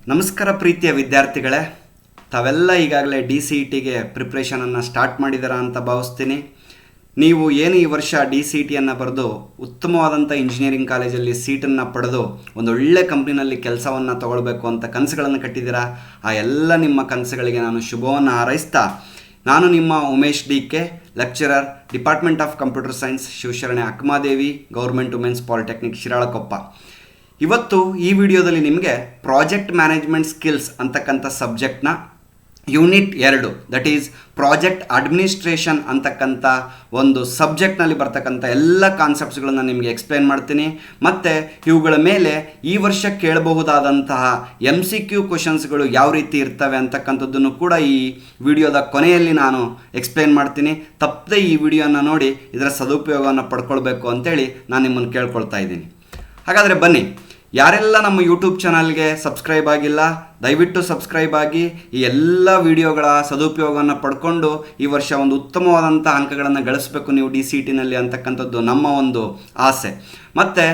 ನಮಸ್ಕಾರ ಪ್ರೀತಿಯ ವಿದ್ಯಾರ್ಥಿಗಳೇ, ತಾವೆಲ್ಲ ಈಗಾಗಲೇ DCETಗೆ ಪ್ರಿಪ್ರೇಷನನ್ನು ಸ್ಟಾರ್ಟ್ ಮಾಡಿದ್ದೀರಾ ಅಂತ ಭಾವಿಸ್ತೀನಿ. ನೀವು ಏನು ಈ ವರ್ಷ DCETಯನ್ನು ಬರೆದು ಉತ್ತಮವಾದಂಥ ಇಂಜಿನಿಯರಿಂಗ್ ಕಾಲೇಜಲ್ಲಿ ಸೀಟನ್ನು ಪಡೆದು ಒಂದೊಳ್ಳೆ ಕಂಪ್ನಿನಲ್ಲಿ ಕೆಲಸವನ್ನು ತಗೊಳ್ಬೇಕು ಅಂತ ಕನಸುಗಳನ್ನು ಕಟ್ಟಿದ್ದೀರಾ. ಆ ಎಲ್ಲ ನಿಮ್ಮ ಕನಸುಗಳಿಗೆ ನಾನು ಶುಭವನ್ನು ಹಾರೈಸ್ತಾ, ನಾನು ನಿಮ್ಮ Umesh DK, lecturer, department of computer science, Shivasharane Akkamadevi government women's polytechnic Shiralakoppa. ಇವತ್ತು ಈ ವಿಡಿಯೋದಲ್ಲಿ ನಿಮಗೆ ಪ್ರಾಜೆಕ್ಟ್ ಮ್ಯಾನೇಜ್ಮೆಂಟ್ ಸ್ಕಿಲ್ಸ್ ಅಂತಕ್ಕಂಥ ಸಬ್ಜೆಕ್ಟ್ನ unit 2 that is project administration ಅಂತಕ್ಕಂಥ ಒಂದು ಸಬ್ಜೆಕ್ಟ್ನಲ್ಲಿ ಬರ್ತಕ್ಕಂಥ ಎಲ್ಲ ಕಾನ್ಸೆಪ್ಟ್ಸ್ಗಳನ್ನು ನಿಮಗೆ ಎಕ್ಸ್ಪ್ಲೇನ್ ಮಾಡ್ತೀನಿ. ಮತ್ತು ಇವುಗಳ ಮೇಲೆ ಈ ವರ್ಷ ಕೇಳಬಹುದಾದಂತಹ MCQ ಕ್ವಶನ್ಸ್ಗಳು ಯಾವ ರೀತಿ ಇರ್ತವೆ ಅಂತಕ್ಕಂಥದ್ದನ್ನು ಕೂಡ ಈ ವಿಡಿಯೋದ ಕೊನೆಯಲ್ಲಿ ನಾನು ಎಕ್ಸ್ಪ್ಲೇನ್ ಮಾಡ್ತೀನಿ. ತಪ್ಪದೆ ಈ ವಿಡಿಯೋನ ನೋಡಿ ಇದರ ಸದುಪಯೋಗವನ್ನು ಪಡ್ಕೊಳ್ಬೇಕು ಅಂತೇಳಿ ನಾನು ನಿಮ್ಮನ್ನು ಕೇಳ್ಕೊಳ್ತಾ ಇದ್ದೀನಿ. ಹಾಗಾದರೆ ಬನ್ನಿ, ಯಾರೆಲ್ಲ ನಮ್ಮ ಯೂಟ್ಯೂಬ್ ಚಾನಲ್ಗೆ ಸಬ್ಸ್ಕ್ರೈಬ್ ಆಗಿಲ್ಲ ದಯವಿಟ್ಟು ಸಬ್ಸ್ಕ್ರೈಬ್ ಆಗಿ ಈ ಎಲ್ಲ ವಿಡಿಯೋಗಳ ಸದುಪಯೋಗವನ್ನು ಪಡ್ಕೊಂಡು ಈ ವರ್ಷ ಒಂದು ಉತ್ತಮವಾದಂಥ ಅಂಕಗಳನ್ನು ಗಳಿಸಬೇಕು ನೀವು DCETನಲ್ಲಿ ಅಂತಕ್ಕಂಥದ್ದು ನಮ್ಮ ಒಂದು ಆಸೆ. ಮತ್ತು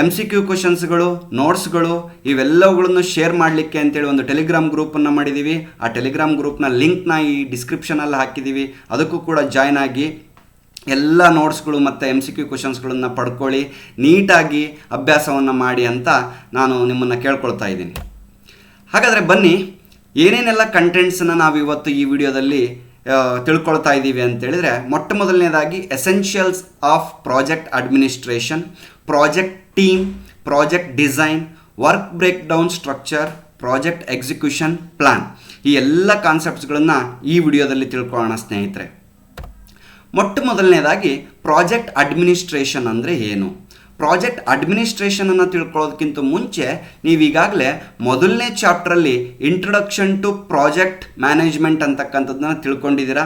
MCQ ಕ್ವಶನ್ಸ್ಗಳು, ನೋಟ್ಸ್ಗಳು ಇವೆಲ್ಲವುಗಳನ್ನು ಶೇರ್ ಮಾಡಲಿಕ್ಕೆ ಅಂತೇಳಿ ಒಂದು ಟೆಲಿಗ್ರಾಮ್ ಗ್ರೂಪನ್ನು ಮಾಡಿದ್ದೀವಿ. ಆ ಟೆಲಿಗ್ರಾಮ್ ಗ್ರೂಪ್ನ ಲಿಂಕ್ನ ಈ ಡಿಸ್ಕ್ರಿಪ್ಷನಲ್ಲಿ ಹಾಕಿದ್ದೀವಿ. ಅದಕ್ಕೂ ಕೂಡ ಜಾಯ್ನ್ ಆಗಿ ಎಲ್ಲ ನೋಟ್ಸ್ಗಳು ಮತ್ತು MCQ ಕ್ವಶನ್ಸ್ಗಳನ್ನು ಪಡ್ಕೊಳ್ಳಿ, ನೀಟಾಗಿ ಅಭ್ಯಾಸವನ್ನು ಮಾಡಿ ಅಂತ ನಾನು ನಿಮ್ಮನ್ನು ಕೇಳ್ಕೊಳ್ತಾ ಇದ್ದೀನಿ. ಹಾಗಾದರೆ ಬನ್ನಿ, ಏನೇನೆಲ್ಲ ಕಂಟೆಂಟ್ಸನ್ನು ನಾವು ಇವತ್ತು ಈ ವಿಡಿಯೋದಲ್ಲಿ ತಿಳ್ಕೊಳ್ತಾ ಇದ್ದೀವಿ ಅಂತೇಳಿದರೆ, ಮೊಟ್ಟ ಮೊದಲನೇದಾಗಿ essentials of project administration, project team, project design, work break down structure, project execution plan, ಈ ಎಲ್ಲ ಕಾನ್ಸೆಪ್ಟ್ಸ್ಗಳನ್ನು ಈ ವಿಡಿಯೋದಲ್ಲಿ ತಿಳ್ಕೊಳ್ಳೋಣ ಸ್ನೇಹಿತರೆ. ಮೊಟ್ಟ ಮೊದಲನೇದಾಗಿ ಪ್ರಾಜೆಕ್ಟ್ ಅಡ್ಮಿನಿಸ್ಟ್ರೇಷನ್ ಅಂದರೆ ಏನು? ಪ್ರಾಜೆಕ್ಟ್ ಅಡ್ಮಿನಿಸ್ಟ್ರೇಷನನ್ನು ತಿಳ್ಕೊಳ್ಳೋದಕ್ಕಿಂತ ಮುಂಚೆ ನೀವೀಗಾಗಲೇ ಮೊದಲನೇ ಚಾಪ್ಟ್ರಲ್ಲಿ ಇಂಟ್ರೊಡಕ್ಷನ್ ಟು ಪ್ರಾಜೆಕ್ಟ್ ಮ್ಯಾನೇಜ್ಮೆಂಟ್ ಅಂತಕ್ಕಂಥದ್ದನ್ನು ತಿಳ್ಕೊಂಡಿದ್ದೀರಾ.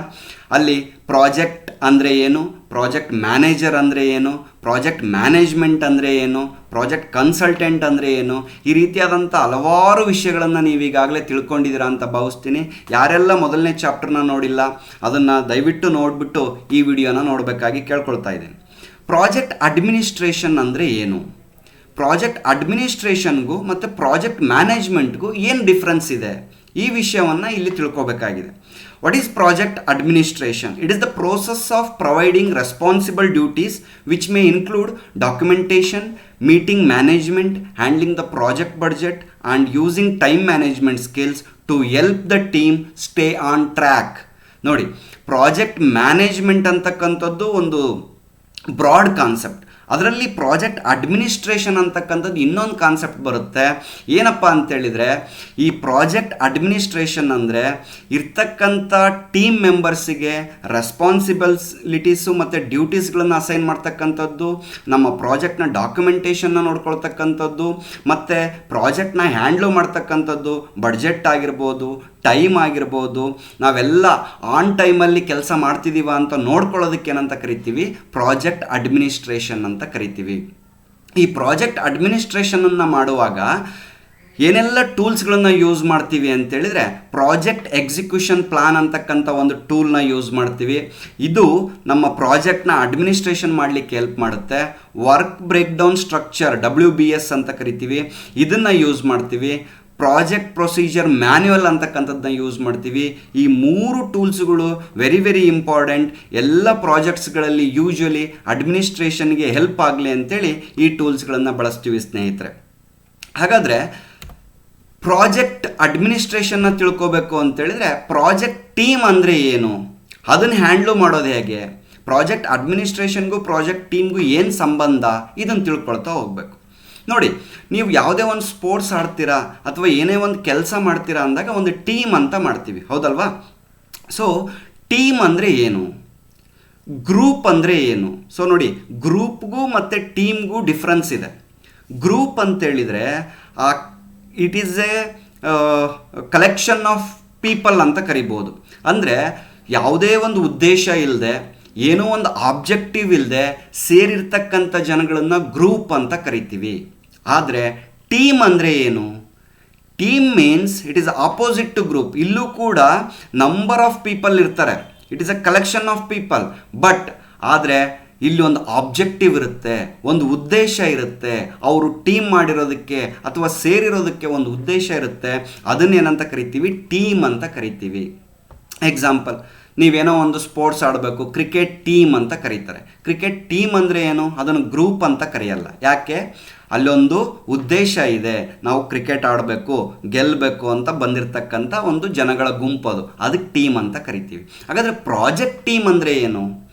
ಅಲ್ಲಿ ಪ್ರಾಜೆಕ್ಟ್ ಅಂದರೆ ಏನು, ಪ್ರಾಜೆಕ್ಟ್ ಮ್ಯಾನೇಜರ್ ಅಂದರೆ ಏನು, ಪ್ರಾಜೆಕ್ಟ್ ಮ್ಯಾನೇಜ್ಮೆಂಟ್ ಅಂದರೆ ಏನು, ಪ್ರಾಜೆಕ್ಟ್ ಕನ್ಸಲ್ಟೆಂಟ್ ಅಂದರೆ ಏನು, ಈ ರೀತಿಯಾದಂಥ ಹಲವಾರು ವಿಷಯಗಳನ್ನು ನೀವೀಗಾಗಲೇ ತಿಳ್ಕೊಂಡಿದ್ದೀರಾ ಅಂತ ಭಾವಿಸ್ತೀನಿ. ಯಾರೆಲ್ಲ ಮೊದಲನೇ ಚಾಪ್ಟರ್ನ ನೋಡಿಲ್ಲ ಅದನ್ನು ದಯವಿಟ್ಟು ನೋಡಿಬಿಟ್ಟು ಈ ವಿಡಿಯೋನ ನೋಡಬೇಕಾಗಿ ಕೇಳ್ಕೊಳ್ತಾ ಇದ್ದೀನಿ. ಪ್ರಾಜೆಕ್ಟ್ ಅಡ್ಮಿನಿಸ್ಟ್ರೇಷನ್ ಅಂದರೆ ಏನು? ಪ್ರಾಜೆಕ್ಟ್ ಅಡ್ಮಿನಿಸ್ಟ್ರೇಷನ್ಗೂ ಮತ್ತು ಪ್ರಾಜೆಕ್ಟ್ ಮ್ಯಾನೇಜ್ಮೆಂಟ್ಗೂ ಏನು ಡಿಫ್ರೆನ್ಸ್ ಇದೆ? ಈ ವಿಷಯವನ್ನು ಇಲ್ಲಿ ತಿಳ್ಕೊಬೇಕಾಗಿದೆ. What is project administration? It is the process of providing responsible duties which may include documentation, meeting management, handling the project budget and using time management skills to help the team stay on track. ನೋಡಿ, project management ಅಂತಕ್ಕಂಥದ್ದು ಒಂದು broad concept. ಅದರಲ್ಲಿ project administration ಅಂತಕ್ಕಂಥದ್ದು ಇನ್ನೊಂದು concept ಬರುತ್ತೆ. ಏನಪ್ಪ ಅಂತೇಳಿದರೆ, ಈ ಪ್ರಾಜೆಕ್ಟ್ ಅಡ್ಮಿನಿಸ್ಟ್ರೇಷನ್ ಅಂದರೆ ಇರ್ತಕ್ಕಂಥ ಟೀಮ್ ಮೆಂಬರ್ಸಿಗೆ ರೆಸ್ಪಾನ್ಸಿಬಿಲಿಟೀಸು ಮತ್ತು ಡ್ಯೂಟೀಸ್ಗಳನ್ನು ಅಸೈನ್ ಮಾಡ್ತಕ್ಕಂಥದ್ದು, ನಮ್ಮ ಪ್ರಾಜೆಕ್ಟ್ನ ಡಾಕ್ಯುಮೆಂಟೇಷನ್ನ ನೋಡ್ಕೊಳ್ತಕ್ಕಂಥದ್ದು, ಮತ್ತು ಪ್ರಾಜೆಕ್ಟ್ನ ಹ್ಯಾಂಡ್ಲು ಮಾಡ್ತಕ್ಕಂಥದ್ದು, ಬಡ್ಜೆಟ್ ಆಗಿರ್ಬೋದು, ಟೈಮ್ ಆಗಿರ್ಬೋದು, ನಾವೆಲ್ಲ ಆನ್ ಟೈಮಲ್ಲಿ ಕೆಲಸ ಮಾಡ್ತಿದ್ದೀವ ಅಂತ ನೋಡ್ಕೊಳ್ಳೋದಕ್ಕೆ ಏನಂತ ಕರಿತೀವಿ? ಪ್ರಾಜೆಕ್ಟ್ ಅಡ್ಮಿನಿಸ್ಟ್ರೇಷನ್ ಅಂತ ಕರಿತೀವಿ. ಈ ಪ್ರಾಜೆಕ್ಟ್ ಅಡ್ಮಿನಿಸ್ಟ್ರೇಷನನ್ನು ಮಾಡುವಾಗ ಏನೆಲ್ಲ ಟೂಲ್ಸ್ಗಳನ್ನು ಯೂಸ್ ಮಾಡ್ತೀವಿ ಅಂತೇಳಿದರೆ, ಪ್ರಾಜೆಕ್ಟ್ ಎಕ್ಸಿಕ್ಯೂಷನ್ ಪ್ಲಾನ್ ಅಂತಕ್ಕಂಥ ಒಂದು ಟೂಲ್ನ ಯೂಸ್ ಮಾಡ್ತೀವಿ. ಇದು ನಮ್ಮ ಪ್ರಾಜೆಕ್ಟ್ನ ಅಡ್ಮಿನಿಸ್ಟ್ರೇಷನ್ ಮಾಡಲಿಕ್ಕೆ ಹೆಲ್ಪ್ ಮಾಡುತ್ತೆ. Work break down structure WBS ಅಂತ ಕರಿತೀವಿ, ಇದನ್ನು ಯೂಸ್ ಮಾಡ್ತೀವಿ. ಪ್ರಾಜೆಕ್ಟ್ ಪ್ರೊಸೀಜರ್ ಮ್ಯಾನ್ಯುವಲ್ ಅಂತಕ್ಕಂಥದ್ದನ್ನ ಯೂಸ್ ಮಾಡ್ತೀವಿ. ಈ 3 ಟೂಲ್ಸ್ಗಳು ವೆರಿ ಇಂಪಾರ್ಟೆಂಟ್. ಎಲ್ಲ ಪ್ರಾಜೆಕ್ಟ್ಸ್ಗಳಲ್ಲಿ ಯೂಶ್ವಲಿ ಅಡ್ಮಿನಿಸ್ಟ್ರೇಷನ್ಗೆ ಹೆಲ್ಪ್ ಆಗಲಿ ಅಂತೇಳಿ ಈ ಟೂಲ್ಸ್ಗಳನ್ನು ಬಳಸ್ತೀವಿ ಸ್ನೇಹಿತರೆ. ಹಾಗಾದರೆ ಪ್ರಾಜೆಕ್ಟ್ ಅಡ್ಮಿನಿಸ್ಟ್ರೇಷನ್ನ ತಿಳ್ಕೋಬೇಕು ಅಂತೇಳಿದರೆ, ಪ್ರಾಜೆಕ್ಟ್ ಟೀಮ್ ಅಂದರೆ ಏನು, ಅದನ್ನು ಹ್ಯಾಂಡ್ಲು ಮಾಡೋದು ಹೇಗೆ, ಪ್ರಾಜೆಕ್ಟ್ ಅಡ್ಮಿನಿಸ್ಟ್ರೇಷನ್ಗೂ ಪ್ರಾಜೆಕ್ಟ್ ಟೀಮ್ಗೂ ಏನು ಸಂಬಂಧ, ಇದನ್ನು ತಿಳ್ಕೊಳ್ತಾ ಹೋಗಬೇಕು. ನೋಡಿ, ನೀವು ಯಾವುದೇ ಒಂದು ಸ್ಪೋರ್ಟ್ಸ್ ಆಡ್ತೀರಾ ಅಥವಾ ಏನೇ ಒಂದು ಕೆಲಸ ಮಾಡ್ತೀರಾ ಅಂದಾಗ ಒಂದು ಟೀಮ್ ಅಂತ ಮಾಡ್ತೀವಿ, ಹೌದಲ್ವಾ? ಸೊ ಟೀಮ್ ಅಂದರೆ ಏನು, ಗ್ರೂಪ್ ಅಂದರೆ ಏನು? ಸೊ ನೋಡಿ, ಗ್ರೂಪ್ಗೂ ಮತ್ತು ಟೀಮ್ಗೂ ಡಿಫ್ರೆನ್ಸ್ ಇದೆ. ಗ್ರೂಪ್ ಅಂತೇಳಿದರೆ it is A collection of people ಅಂತ ಕರಿಬೋದು. ಅಂದರೆ ಯಾವುದೇ ಒಂದು ಉದ್ದೇಶ ಇಲ್ಲದೆ, ಏನೋ ಒಂದು ಆಬ್ಜೆಕ್ಟಿವ್ ಇಲ್ಲದೆ ಸೇರಿರ್ತಕ್ಕಂಥ ಜನಗಳನ್ನು ಗ್ರೂಪ್ ಅಂತ ಕರಿತೀವಿ. ಆದರೆ ಟೀಮ್ ಅಂದರೆ ಏನು? Team means it is opposite to group. ಇಲ್ಲೂ ಕೂಡ ನಂಬರ್ ಆಫ್ ಪೀಪಲ್ ಇರ್ತಾರೆ, it is a collection of people. But ಆದರೆ ಇಲ್ಲಿ ಒಂದು ಆಬ್ಜೆಕ್ಟಿವ್ ಇರುತ್ತೆ, ಒಂದು ಉದ್ದೇಶ ಇರುತ್ತೆ. ಅವರು ಟೀಮ್ ಮಾಡಿರೋದಕ್ಕೆ ಅಥವಾ ಸೇರಿರೋದಕ್ಕೆ ಒಂದು ಉದ್ದೇಶ ಇರುತ್ತೆ. ಅದನ್ನೇನಂತ ಕರಿತೀವಿ? ಟೀಮ್ ಅಂತ ಕರಿತೀವಿ. ಎಕ್ಸಾಂಪಲ್, ನೀವೇನೋ ಒಂದು ಸ್ಪೋರ್ಟ್ಸ್ ಆಡಬೇಕು, ಕ್ರಿಕೆಟ್ ಟೀಮ್ ಅಂತ ಕರೀತಾರೆ. ಕ್ರಿಕೆಟ್ ಟೀಮ್ ಅಂದರೆ ಏನು? ಅದನ್ನು ಗ್ರೂಪ್ ಅಂತ ಕರೆಯಲ್ಲ. ಯಾಕೆ? ಅಲ್ಲೊಂದು ಉದ್ದೇಶ ಇದೆ, ನಾವು ಕ್ರಿಕೆಟ್ ಆಡಬೇಕು, ಗೆಲ್ಲಬೇಕು ಅಂತ ಬಂದಿರತಕ್ಕಂಥ ಒಂದು ಜನಗಳ ಗುಂಪು, ಅದಕ್ಕೆ ಟೀಮ್ ಅಂತ ಕರಿತೀವಿ. ಹಾಗಾದರೆ ಪ್ರಾಜೆಕ್ಟ್ ಟೀಮ್ ಅಂದರೆ ಏನು?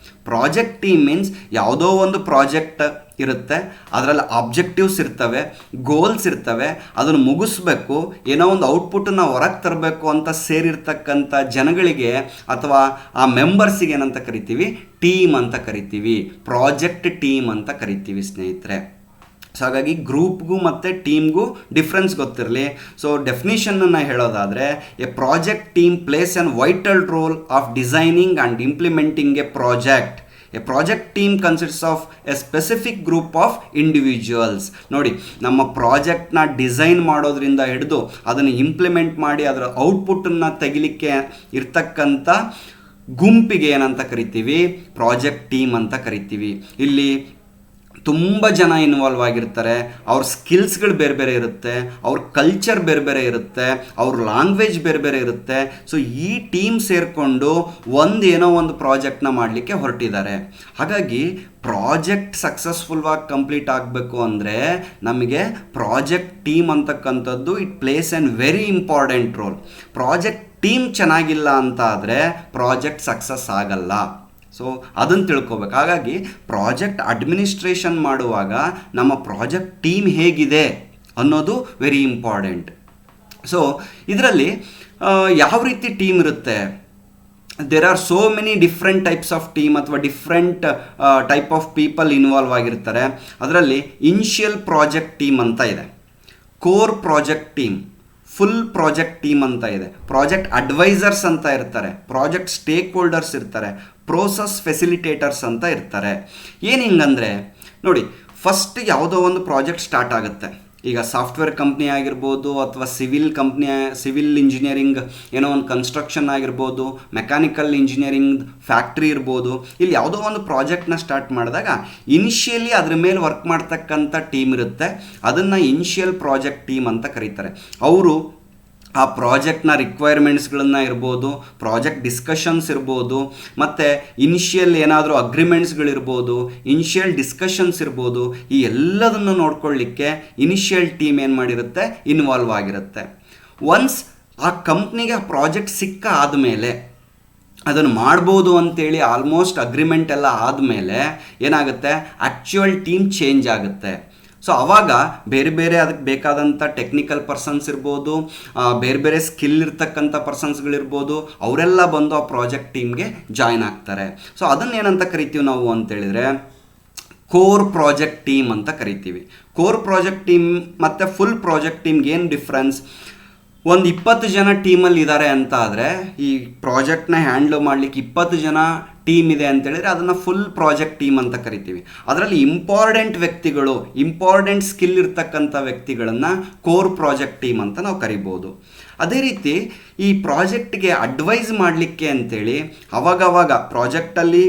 ಪ್ರಾಜೆಕ್ಟ್ ಟೀಮ್ ಮೀನ್ಸ್ ಯಾವುದೋ ಒಂದು ಪ್ರಾಜೆಕ್ಟ್ ಇರುತ್ತೆ, ಅದರಲ್ಲಿ ಆಬ್ಜೆಕ್ಟಿವ್ಸ್ ಇರ್ತವೆ, ಗೋಲ್ಸ್ ಇರ್ತವೆ, ಅದನ್ನು ಮುಗಿಸ್ಬೇಕು, ಏನೋ ಒಂದು ಔಟ್ಪುಟ್ಟನ್ನು ಹೊರಗೆ ತರಬೇಕು ಅಂತ ಸೇರಿರ್ತಕ್ಕಂಥ ಜನಗಳಿಗೆ ಅಥವಾ ಆ ಮೆಂಬರ್ಸಿಗೆ ಏನಂತ ಕರಿತೀವಿ? ಟೀಮ್ ಅಂತ ಕರಿತೀವಿ. ಪ್ರಾಜೆಕ್ಟ್ ಟೀಮ್ ಅಂತ ಕರಿತೀವಿ ಸ್ನೇಹಿತರೆ. ಸೊ ಹಾಗಾಗಿ ಗ್ರೂಪ್ಗೂ ಮತ್ತು ಟೀಮ್ಗೂ ಡಿಫ್ರೆನ್ಸ್ ಗೊತ್ತಿರಲಿ. ಸೊ ಡೆಫಿನಿಷನನ್ನು ಹೇಳೋದಾದರೆ, A project team place on vital role of designing and implementing A project. A project team consists of A specific group of individuals. ನೋಡಿ, ನಮ್ಮ ಪ್ರಾಜೆಕ್ಟ್ನ ಡಿಸೈನ್ ಮಾಡೋದ್ರಿಂದ ಹಿಡಿದು ಅದನ್ನು ಇಂಪ್ಲಿಮೆಂಟ್ ಮಾಡಿ ಅದರ ಔಟ್ಪುಟ್ಟನ್ನು ತೆಗಿಲಿಕ್ಕೆ ಇರ್ತಕ್ಕಂಥ ಗುಂಪಿಗೆ ಏನಂತ ಕರಿತೀವಿ? ಪ್ರಾಜೆಕ್ಟ್ ಟೀಮ್ ಅಂತ ಕರಿತೀವಿ. ಇಲ್ಲಿ ತುಂಬ ಜನ ಇನ್ವಾಲ್ವ್ ಆಗಿರ್ತಾರೆ, ಅವ್ರ ಸ್ಕಿಲ್ಸ್ಗಳು ಬೇರೆ ಬೇರೆ ಇರುತ್ತೆ, ಅವ್ರ ಕಲ್ಚರ್ ಬೇರೆ ಬೇರೆ ಇರುತ್ತೆ, ಅವ್ರ ಲ್ಯಾಂಗ್ವೇಜ್ ಬೇರೆ ಬೇರೆ ಇರುತ್ತೆ. ಸೊ ಈ ಟೀಮ್ ಸೇರಿಕೊಂಡು ಏನೋ ಒಂದು ಪ್ರಾಜೆಕ್ಟ್ನ ಮಾಡಲಿಕ್ಕೆ ಹೊರಟಿದ್ದಾರೆ. ಹಾಗಾಗಿ ಪ್ರಾಜೆಕ್ಟ್ ಸಕ್ಸಸ್ಫುಲ್ವಾಗಿ ಕಂಪ್ಲೀಟ್ ಆಗಬೇಕು ಅಂದರೆ ನಮಗೆ ಪ್ರಾಜೆಕ್ಟ್ ಟೀಮ್ ಅಂತಕ್ಕಂಥದ್ದು it place on very important role. Project team ಚೆನ್ನಾಗಿಲ್ಲ ಅಂತ ಆದರೆ ಪ್ರಾಜೆಕ್ಟ್ ಸಕ್ಸಸ್ ಆಗಲ್ಲ. ಸೊ ಅದನ್ನು ತಿಳ್ಕೊಬೇಕು. ಹಾಗಾಗಿ ಪ್ರಾಜೆಕ್ಟ್ ಅಡ್ಮಿನಿಸ್ಟ್ರೇಷನ್ ಮಾಡುವಾಗ ನಮ್ಮ ಪ್ರಾಜೆಕ್ಟ್ ಟೀಮ್ ಹೇಗಿದೆ ಅನ್ನೋದು ವೆರಿ ಇಂಪಾರ್ಟೆಂಟ್. ಸೊ ಇದರಲ್ಲಿ ಯಾವ ರೀತಿ ಟೀಮ್ ಇರುತ್ತೆ? There are so many different types of team ಅಥವಾ different type of people involve ಆಗಿರ್ತಾರೆ. ಅದರಲ್ಲಿ ಇನಿಷಿಯಲ್ ಪ್ರಾಜೆಕ್ಟ್ ಟೀಮ್ ಅಂತ ಇದೆ, core project team, full project team ಅಂತ ಇದೆ, ಪ್ರಾಜೆಕ್ಟ್ ಅಡ್ವೈಸರ್ಸ್ ಅಂತ ಇರ್ತಾರೆ, ಪ್ರಾಜೆಕ್ಟ್ ಸ್ಟೇಕ್ ಹೋಲ್ಡರ್ಸ್ ಇರ್ತಾರೆ, ಪ್ರೋಸೆಸ್ ಫೆಸಿಲಿಟೇಟರ್ಸ್ ಅಂತ ಇರ್ತಾರೆ. ಏನು ಹಿಂಗಂದರೆ ನೋಡಿ, ಫಸ್ಟ್ ಯಾವುದೋ ಒಂದು ಪ್ರಾಜೆಕ್ಟ್ ಸ್ಟಾರ್ಟ್ ಆಗುತ್ತೆ. ಈಗ ಸಾಫ್ಟ್ವೇರ್ ಕಂಪ್ನಿ ಆಗಿರ್ಬೋದು ಅಥವಾ ಸಿವಿಲ್ ಇಂಜಿನಿಯರಿಂಗ್ ಏನೋ ಒಂದು ಕನ್ಸ್ಟ್ರಕ್ಷನ್ ಆಗಿರ್ಬೋದು, ಮೆಕ್ಯಾನಿಕಲ್ ಇಂಜಿನಿಯರಿಂಗ್ ಫ್ಯಾಕ್ಟ್ರಿ ಇರ್ಬೋದು. ಇಲ್ಲಿ ಯಾವುದೋ ಒಂದು ಪ್ರಾಜೆಕ್ಟ್ನ ಸ್ಟಾರ್ಟ್ ಮಾಡಿದಾಗ ಇನಿಷಿಯಲಿ ಅದ್ರ ಮೇಲೆ ವರ್ಕ್ ಮಾಡ್ತಕ್ಕಂಥ ಟೀಮ್ ಇರುತ್ತೆ. ಅದನ್ನು ಇನಿಷಿಯಲ್ ಪ್ರಾಜೆಕ್ಟ್ ಟೀಮ್ ಅಂತ ಕರೀತಾರೆ. ಅವರು ಆ ಪ್ರಾಜೆಕ್ಟ್ನ ರಿಕ್ವೈರ್ಮೆಂಟ್ಸ್ಗಳನ್ನ ಇರ್ಬೋದು, ಪ್ರಾಜೆಕ್ಟ್ ಡಿಸ್ಕಷನ್ಸ್ ಇರ್ಬೋದು, ಮತ್ತು ಇನಿಷಿಯಲ್ ಏನಾದರೂ ಅಗ್ರಿಮೆಂಟ್ಸ್ಗಳಿರ್ಬೋದು, ಇನಿಷಿಯಲ್ ಡಿಸ್ಕಷನ್ಸ್ ಇರ್ಬೋದು, ಈ ಎಲ್ಲದನ್ನು ನೋಡ್ಕೊಳ್ಳಿಕ್ಕೆ ಇನಿಷಿಯಲ್ ಟೀಮ್ ಏನು ಮಾಡಿರುತ್ತೆ? ಇನ್ವಾಲ್ವ್ ಆಗಿರುತ್ತೆ. ಒನ್ಸ್ ಆ ಕಂಪ್ನಿಗೆ ಆ ಪ್ರಾಜೆಕ್ಟ್ ಸಿಕ್ಕ ಆದಮೇಲೆ ಅದನ್ನು ಮಾಡ್ಬೋದು ಅಂತೇಳಿ ಆಲ್ಮೋಸ್ಟ್ ಅಗ್ರಿಮೆಂಟ್ ಎಲ್ಲ ಆದಮೇಲೆ ಏನಾಗುತ್ತೆ? ಆ್ಯಕ್ಚುಯಲ್ ಟೀಮ್ ಚೇಂಜ್ ಆಗುತ್ತೆ. ಸೊ ಆವಾಗ ಬೇರೆ ಬೇರೆ ಅದಕ್ಕೆ ಬೇಕಾದಂಥ ಟೆಕ್ನಿಕಲ್ ಪರ್ಸನ್ಸ್ ಇರ್ಬೋದು, ಬೇರೆ ಬೇರೆ ಸ್ಕಿಲ್ ಇರ್ತಕ್ಕಂಥ ಪರ್ಸನ್ಸ್ಗಳಿರ್ಬೋದು, ಅವರೆಲ್ಲ ಬಂದು ಆ ಪ್ರಾಜೆಕ್ಟ್ ಟೀಮ್ಗೆ ಜಾಯ್ನ್ ಆಗ್ತಾರೆ. ಸೊ ಅದನ್ನೇನಂತ ಕರಿತೀವಿ ನಾವು ಅಂತೇಳಿದರೆ ಕೋರ್ ಪ್ರಾಜೆಕ್ಟ್ ಟೀಮ್ ಅಂತ ಕರಿತೀವಿ. ಕೋರ್ ಪ್ರಾಜೆಕ್ಟ್ ಟೀಮ್ ಮತ್ತು ಫುಲ್ ಪ್ರಾಜೆಕ್ಟ್ ಟೀಮ್ಗೆ ಏನು ಡಿಫ್ರೆನ್ಸ್? ಒಂದು 20 ಜನ ಟೀಮಲ್ಲಿ ಇದ್ದಾರೆ ಅಂತ ಆದರೆ, ಈ ಪ್ರಾಜೆಕ್ಟ್ನ ಹ್ಯಾಂಡ್ಲ್ ಮಾಡಲಿಕ್ಕೆ 20 ಜನ ಟೀಮ್ ಇದೆ ಅಂತೇಳಿದರೆ ಅದನ್ನು ಫುಲ್ ಪ್ರಾಜೆಕ್ಟ್ ಟೀಮ್ ಅಂತ ಕರಿತೀವಿ. ಅದರಲ್ಲಿ ಇಂಪಾರ್ಟೆಂಟ್ ವ್ಯಕ್ತಿಗಳು, ಇಂಪಾರ್ಟೆಂಟ್ ಸ್ಕಿಲ್ ಇರ್ತಕ್ಕಂಥ ವ್ಯಕ್ತಿಗಳನ್ನು ಕೋರ್ ಪ್ರಾಜೆಕ್ಟ್ ಟೀಮ್ ಅಂತ ನಾವು ಕರಿಬೋದು. ಅದೇ ರೀತಿ ಈ ಪ್ರಾಜೆಕ್ಟ್ಗೆ ಅಡ್ವೈಸ್ ಮಾಡಲಿಕ್ಕೆ ಅಂತೇಳಿ ಅವಾಗವಾಗ ಪ್ರಾಜೆಕ್ಟಲ್ಲಿ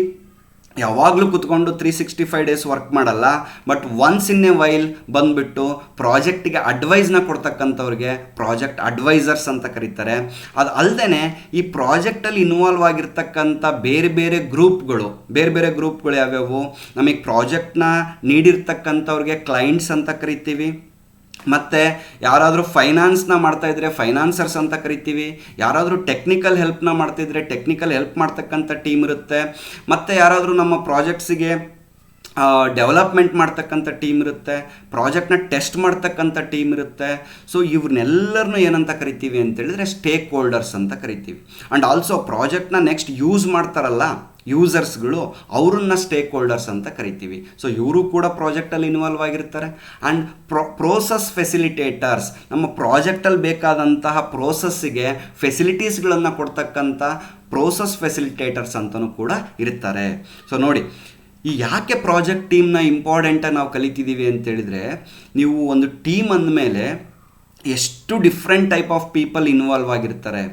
ಯಾವಾಗಲೂ ಕೂತ್ಕೊಂಡು 365 ಡೇಸ್ ವರ್ಕ್ ಮಾಡಲ್ಲ, but once in a while ಬಂದುಬಿಟ್ಟು ಪ್ರಾಜೆಕ್ಟಿಗೆ ಅಡ್ವೈಸ್ನ ಕೊಡ್ತಕ್ಕಂಥವ್ರಿಗೆ ಪ್ರಾಜೆಕ್ಟ್ ಅಡ್ವೈಸರ್ಸ್ ಅಂತ ಕರೀತಾರೆ. ಅದು ಅಲ್ಲದೆ ಈ ಪ್ರಾಜೆಕ್ಟಲ್ಲಿ ಇನ್ವಾಲ್ವ್ ಆಗಿರ್ತಕ್ಕಂಥ ಬೇರೆ ಬೇರೆ ಗ್ರೂಪ್ಗಳು ಯಾವ್ಯಾವು? ನಮಗೆ ಪ್ರಾಜೆಕ್ಟ್ನ ನೀಡಿರ್ತಕ್ಕಂಥವ್ರಿಗೆ ಕ್ಲೈಂಟ್ಸ್ ಅಂತ ಕರಿತೀವಿ. ಮತ್ತು ಯಾರಾದರೂ ಫೈನಾನ್ಸ್ನ ಮಾಡ್ತಾಯಿದ್ರೆ ಫೈನಾನ್ಸರ್ಸ್ ಅಂತ ಕರಿತೀವಿ. ಯಾರಾದರೂ ಟೆಕ್ನಿಕಲ್ ಹೆಲ್ಪ್ನ ಮಾಡ್ತಿದ್ರೆ ಟೆಕ್ನಿಕಲ್ ಹೆಲ್ಪ್ ಮಾಡ್ತಕ್ಕಂಥ ಟೀಮ್ ಇರುತ್ತೆ. ಮತ್ತು ಯಾರಾದರೂ ನಮ್ಮ ಪ್ರಾಜೆಕ್ಟ್ಸಿಗೆ ಡೆವಲಪ್ಮೆಂಟ್ ಮಾಡ್ತಕ್ಕಂಥ ಟೀಮ್ ಇರುತ್ತೆ, ಪ್ರಾಜೆಕ್ಟ್ನ ಟೆಸ್ಟ್ ಮಾಡ್ತಕ್ಕಂಥ ಟೀಮ್ ಇರುತ್ತೆ. ಸೊ ಇವ್ರನ್ನೆಲ್ಲರನ್ನೂ ಏನಂತ ಕರಿತೀವಿ ಅಂತೇಳಿದರೆ ಸ್ಟೇಕ್ ಹೋಲ್ಡರ್ಸ್ ಅಂತ ಕರಿತೀವಿ. ಆ್ಯಂಡ್ ಆಲ್ಸೋ ಪ್ರಾಜೆಕ್ಟ್ನ ನೆಕ್ಸ್ಟ್ ಯೂಸ್ ಮಾಡ್ತಾರಲ್ಲ ಯೂಸರ್ಸ್ಗಳು, ಅವ್ರನ್ನ ಸ್ಟೇಕ್ ಹೋಲ್ಡರ್ಸ್ ಅಂತ ಕರಿತೀವಿ. ಸೊ ಇವರು ಕೂಡ ಪ್ರಾಜೆಕ್ಟಲ್ಲಿ ಇನ್ವಾಲ್ವ್ ಆಗಿರ್ತಾರೆ. ಆ್ಯಂಡ್ ಪ್ರೋಸೆಸ್ ಫೆಸಿಲಿಟೇಟರ್ಸ್, ನಮ್ಮ ಪ್ರಾಜೆಕ್ಟಲ್ಲಿ ಬೇಕಾದಂತಹ ಪ್ರೋಸೆಸ್ಸಿಗೆ ಫೆಸಿಲಿಟೀಸ್ಗಳನ್ನು ಕೊಡ್ತಕ್ಕಂಥ ಪ್ರೋಸೆಸ್ ಫೆಸಿಲಿಟೇಟರ್ಸ್ ಅಂತಲೂ ಕೂಡ ಇರ್ತಾರೆ. ಸೊ ನೋಡಿ, ಈ ಯಾಕೆ ಪ್ರಾಜೆಕ್ಟ್ ಟೀಮ್ನ ಇಂಪಾರ್ಟೆಂಟಾಗಿ ನಾವು ಕಲಿತಿದ್ದೀವಿ ಅಂತೇಳಿದರೆ, ನೀವು ಒಂದು ಟೀಮ್ ಅಂದಮೇಲೆ ಎಷ್ಟು different type of people involve ಆಗಿರ್ತಾರೆ.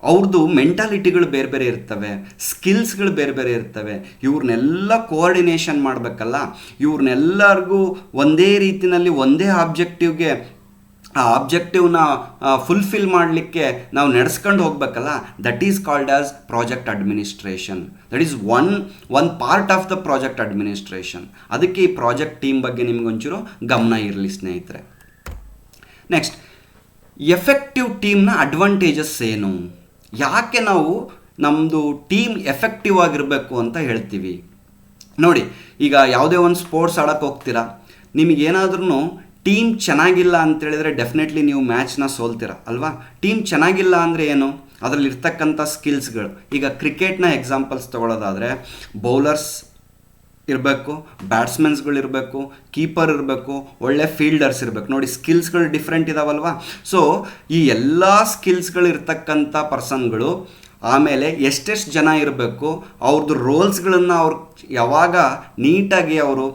ಅವ್ರದ್ದು ಮೆಂಟಾಲಿಟಿಗಳು ಬೇರೆ ಬೇರೆ ಇರ್ತವೆ, ಸ್ಕಿಲ್ಸ್ಗಳು ಬೇರೆ ಬೇರೆ ಇರ್ತವೆ. ಇವ್ರನ್ನೆಲ್ಲ ಕೋಆರ್ಡಿನೇಷನ್ ಮಾಡಬೇಕಲ್ಲ, ಇವ್ರನ್ನೆಲ್ಲರಿಗೂ ಒಂದೇ ರೀತಿಯಲ್ಲಿ ಒಂದೇ ಆಬ್ಜೆಕ್ಟಿವ್ಗೆ ಆ ಆಬ್ಜೆಕ್ಟಿವ್ನ ಫುಲ್ಫಿಲ್ ಮಾಡಲಿಕ್ಕೆ ನಾವು ನಡೆಸ್ಕೊಂಡು ಹೋಗ್ಬೇಕಲ್ಲ. That is called as project administration. That is one part of the project administration. ಅದಕ್ಕೆ ಈ ಪ್ರಾಜೆಕ್ಟ್ ಟೀಮ್ ಬಗ್ಗೆ ನಿಮ್ಗೊಂಚೂರು ಗಮನ ಇರಲಿ ಸ್ನೇಹಿತರೆ. ನೆಕ್ಸ್ಟ್, ಎಫೆಕ್ಟಿವ್ ಟೀಮ್ನ ಅಡ್ವಾಂಟೇಜಸ್ ಏನು, ಯಾಕೆ ನಾವು ನಮ್ಮದು ಟೀಮ್ ಎಫೆಕ್ಟಿವ್ ಆಗಿರಬೇಕು ಅಂತ ಹೇಳ್ತೀವಿ ನೋಡಿ. ಈಗ ಯಾವುದೇ ಒಂದು ಸ್ಪೋರ್ಟ್ಸ್ ಆಡೋಕ್ಕೆ ಹೋಗ್ತೀರಾ, ನಿಮಗೇನಾದ್ರೂ ಟೀಮ್ ಚೆನ್ನಾಗಿಲ್ಲ ಅಂತೇಳಿದರೆ ಡೆಫಿನೆಟ್ಲಿ ನೀವು ಮ್ಯಾಚ್ನ ಸೋಲ್ತೀರ ಅಲ್ವಾ. ಟೀಮ್ ಚೆನ್ನಾಗಿಲ್ಲ ಅಂದರೆ ಏನು, ಅದರಲ್ಲಿ ಇರ್ತಕ್ಕಂಥ ಸ್ಕಿಲ್ಸ್ಗಳು. ಈಗ ಕ್ರಿಕೆಟ್ನ ಎಕ್ಸಾಂಪಲ್ಸ್ ತೊಗೊಳ್ಳೋದಾದರೆ ಬೌಲರ್ಸ್ ಇರಬೇಕು, ಬ್ಯಾಟ್ಸ್ಮನ್ಸ್ಗಳಿರಬೇಕು, ಕೀಪರ್ ಇರಬೇಕು, ಒಳ್ಳೆ ಫೀಲ್ಡರ್ಸ್ ಇರಬೇಕು. ನೋಡಿ, ಸ್ಕಿಲ್ಸ್ಗಳು ಡಿಫ್ರೆಂಟ್ ಇದಾವಲ್ವಾ. ಸೊ ಈ ಎಲ್ಲ ಸ್ಕಿಲ್ಸ್ಗಳು ಇರ್ತಕ್ಕಂಥ ಪರ್ಸನ್ಗಳು, ಆಮೇಲೆ ಎಷ್ಟೆಷ್ಟು ಜನ ಇರಬೇಕು, ಅವ್ರದ್ದು ರೋಲ್ಸ್ಗಳನ್ನು ಅವ್ರು ಯಾವಾಗ ನೀಟಾಗಿ ಅವರು